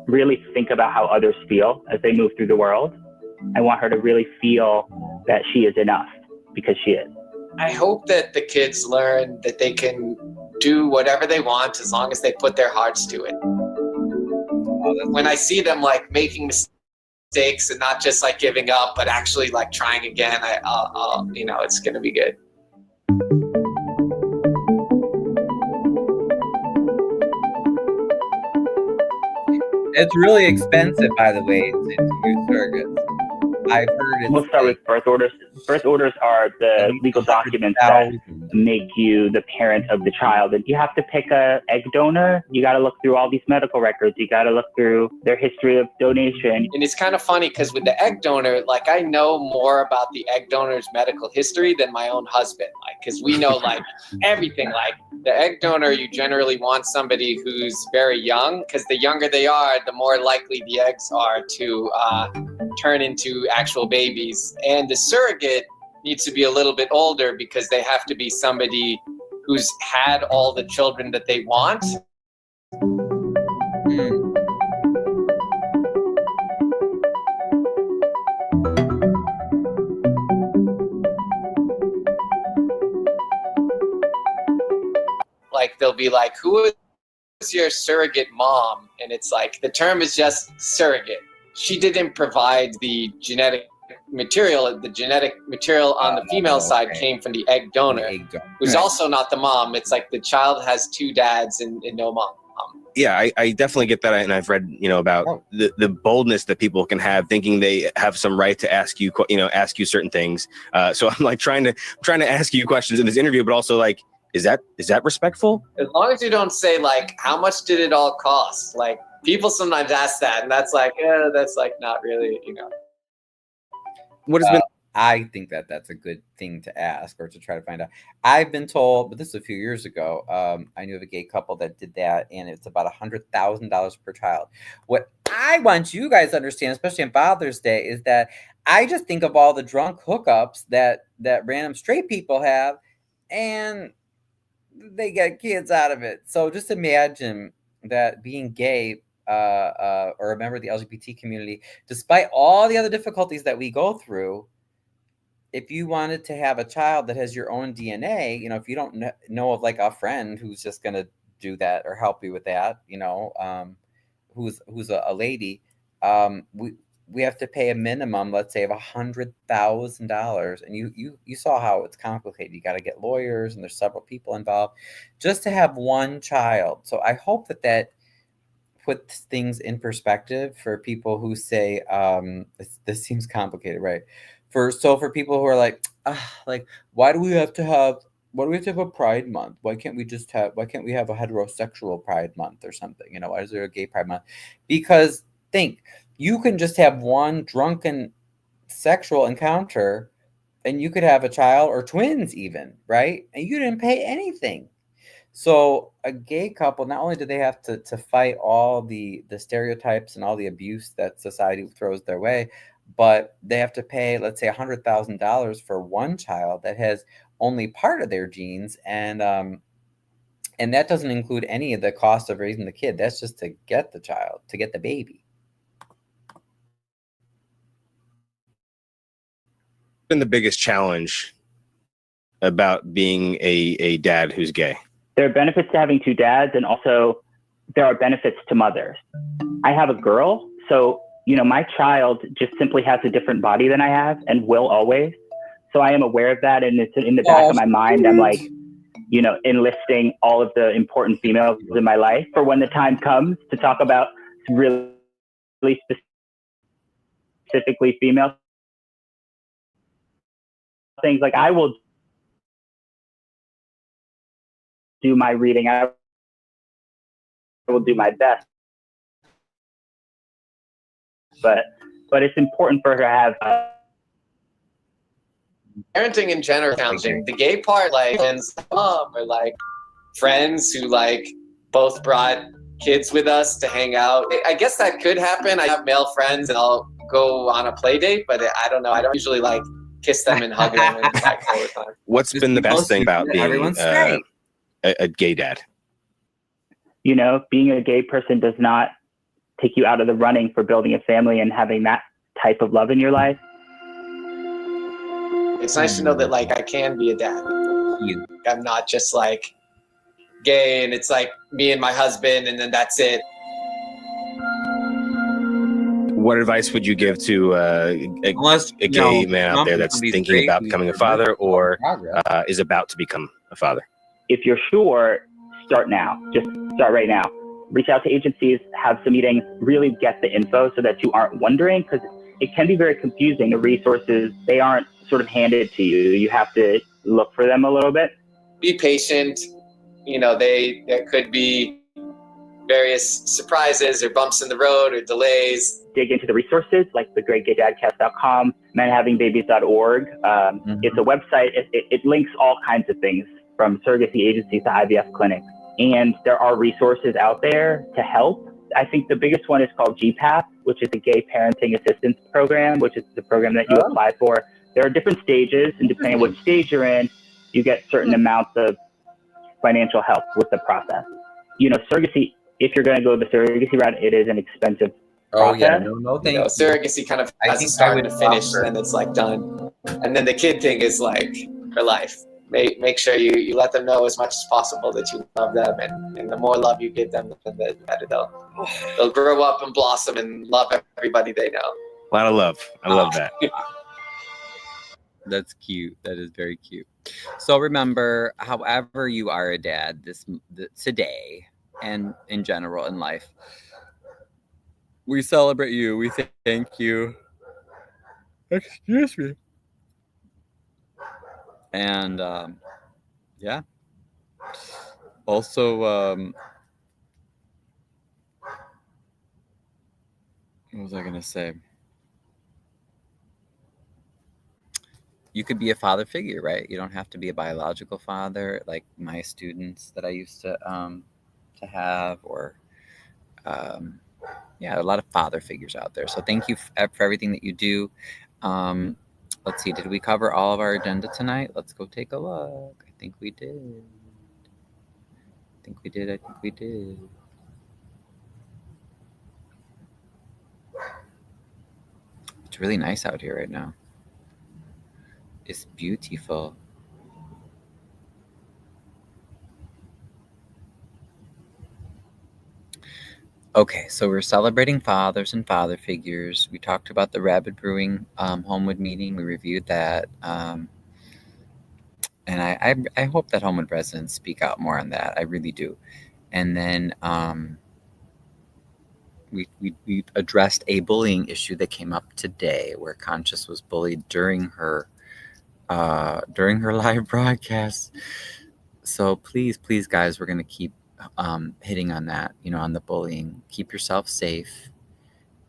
really think about how others feel as they move through the world. I want her to really feel that she is enough because she is. I hope that the kids learn that they can do whatever they want as long as they put their hearts to it. When I see them like making mistakes and not just like giving up, but actually like trying again, I'll it's gonna be good. It's really expensive, by the way, to use surrogates. I've heard it. We'll start with birth orders. Birth orders are the legal documents that make you the parent of the child. And you have to pick a egg donor. You got to look through all these medical records. You got to look through their history of donation. And it's kind of funny because with the egg donor, like I know more about the egg donor's medical history than my own husband. Like, because we know like everything. Like the egg donor, you generally want somebody who's very young because the younger they are, the more likely the eggs are to turn into actual babies. And the surrogate needs to be a little bit older because they have to be somebody who's had all the children that they want. Like they'll be like, who is your surrogate mom? And it's like, the term is just surrogate. She didn't provide the genetic material. The genetic material on the female side came from the egg donor, who's also not the mom. It's like the child has 2 dads and no mom. Yeah, I definitely get that, and I've read, about the boldness that people can have, thinking they have some right to ask you certain things. So I'm like trying to ask you questions in this interview, but also like, is that respectful? As long as you don't say like, how much did it all cost? Like people sometimes ask that, and that's like, that's like not really, What has been? I think that's a good thing to ask or to try to find out. I've been told, but this was a few years ago. I knew of a gay couple that did that, and it's about $100,000 per child. What I want you guys to understand, especially on Father's Day, is that I just think of all the drunk hookups that random straight people have, and they get kids out of it. So just imagine that being gay or a member of the LGBT community, despite all the other difficulties that we go through, if you wanted to have a child that has your own DNA, if you don't know of like a friend who's just going to do that or help you with that, who's a lady, we have to pay a minimum, let's say, of $100,000. And you saw how it's complicated. You got to get lawyers, and there's several people involved just to have one child. So I hope that puts things in perspective for people who say, this seems complicated, right? For people who are like, why do we have to have What do we have to have a Pride Month? Why can't we have a heterosexual Pride Month or something? You know, why is there a gay Pride Month? Because you can just have one drunken sexual encounter and you could have a child or twins even, right? And you didn't pay anything. So a gay couple, not only do they have to fight all the stereotypes and all the abuse that society throws their way, but they have to pay, let's say, $100,000 for one child that has only part of their genes, and that doesn't include any of the cost of raising the kid. That's just to get the child, to get the baby. Been the biggest challenge about being a dad who's gay? There are benefits to having two dads, and also there are benefits to mothers. I have a girl, so my child just simply has a different body than I have and will always. So I am aware of that, and it's in the back of my mind. I'm like, enlisting all of the important females in my life for when the time comes to talk about really specifically female things. Like, I will do my reading. I will do my best. But it's important for her to have parenting in general is challenging. The gay part, like friends, mom, or like friends who like both brought kids with us to hang out. I guess that could happen. I have male friends and I'll go on a play date, but I don't know. I don't usually like kiss them and hug them and like all the time. What's been the best thing about being a gay dad? Being a gay person does not take you out of the running for building a family and having that type of love in your life. It's nice to know that like I can be a dad. I'm not just like gay and it's like me and my husband and then that's it. What advice would you give to a gay man out there that's thinking about becoming a father or is about to become a father? If you're sure, start now. Just start right now. Reach out to agencies, have some meetings, really get the info so that you aren't wondering, because it can be very confusing. The resources, they aren't sort of handed to you. You have to look for them a little bit. Be patient. There could be various surprises or bumps in the road or delays. Dig into the resources like thegreatgaydadcast.com, menhavingbabies.org. It's a website. It links all kinds of things from surrogacy agencies to IVF clinics. And there are resources out there to help. I think the biggest one is called GPATH, which is a Gay Parenting Assistance Program, which is the program that you apply for. There are different stages, and depending on which stage you're in, you get certain amounts of financial help with the process. Surrogacy, if you're going to go the surrogacy route, it is an expensive process. Yeah, no, thank you. Surrogacy kind of has a start and a finish, and then it's like done. And then the kid thing is like for life. Make sure you let them know as much as possible that you love them, and the more love you give them, the better they'll grow up and blossom and love everybody they know. A lot of love. I love that. That's cute. That is very cute. So remember, however you are a dad today and in general in life, we celebrate you. We thank you. Excuse me. And yeah. Also, what was I gonna say? You could be a father figure, right? You don't have to be a biological father, like my students that I used to have, or a lot of father figures out there. So thank you for everything that you do. Let's see, did we cover all of our agenda tonight? Let's go take a look. I think we did. It's really nice out here right now. It's beautiful. Okay, so we're celebrating fathers and father figures. We talked about the Rabid Brewing Homewood meeting. We reviewed that. And I hope that Homewood residents speak out more on that. I really do. And then we addressed a bullying issue that came up today where Conscious was bullied during her during her live broadcast. So please, guys, we're going to keep hitting on that, on the bullying. Keep yourself safe.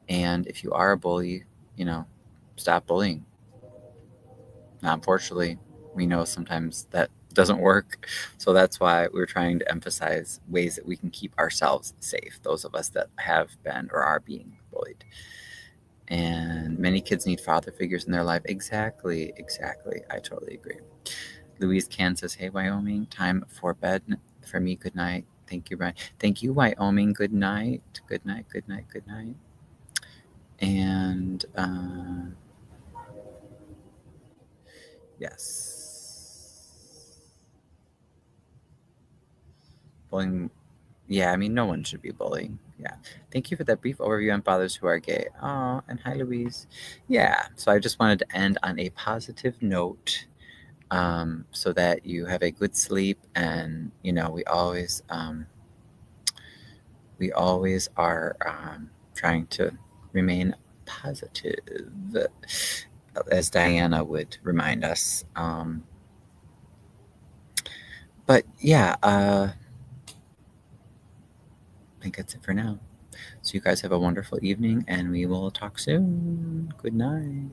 And if you are a bully, stop bullying. Now, unfortunately, we know sometimes that doesn't work. So that's why we're trying to emphasize ways that we can keep ourselves safe, those of us that have been or are being bullied. And many kids need father figures in their life. Exactly. I totally agree. Louise Can says, hey, Wyoming, time for bed for me. Good night. Thank you, Brian. Thank you, Wyoming. Good night. Good night. And yes. Bullying. Yeah, I mean, no one should be bullying. Yeah. Thank you for that brief overview on fathers who are gay. Oh, and hi, Louise. Yeah. So I just wanted to end on a positive note, so that you have a good sleep. And, we always are trying to remain positive, as Diana would remind us. But yeah, I think that's it for now. So you guys have a wonderful evening, and we will talk soon. Good night.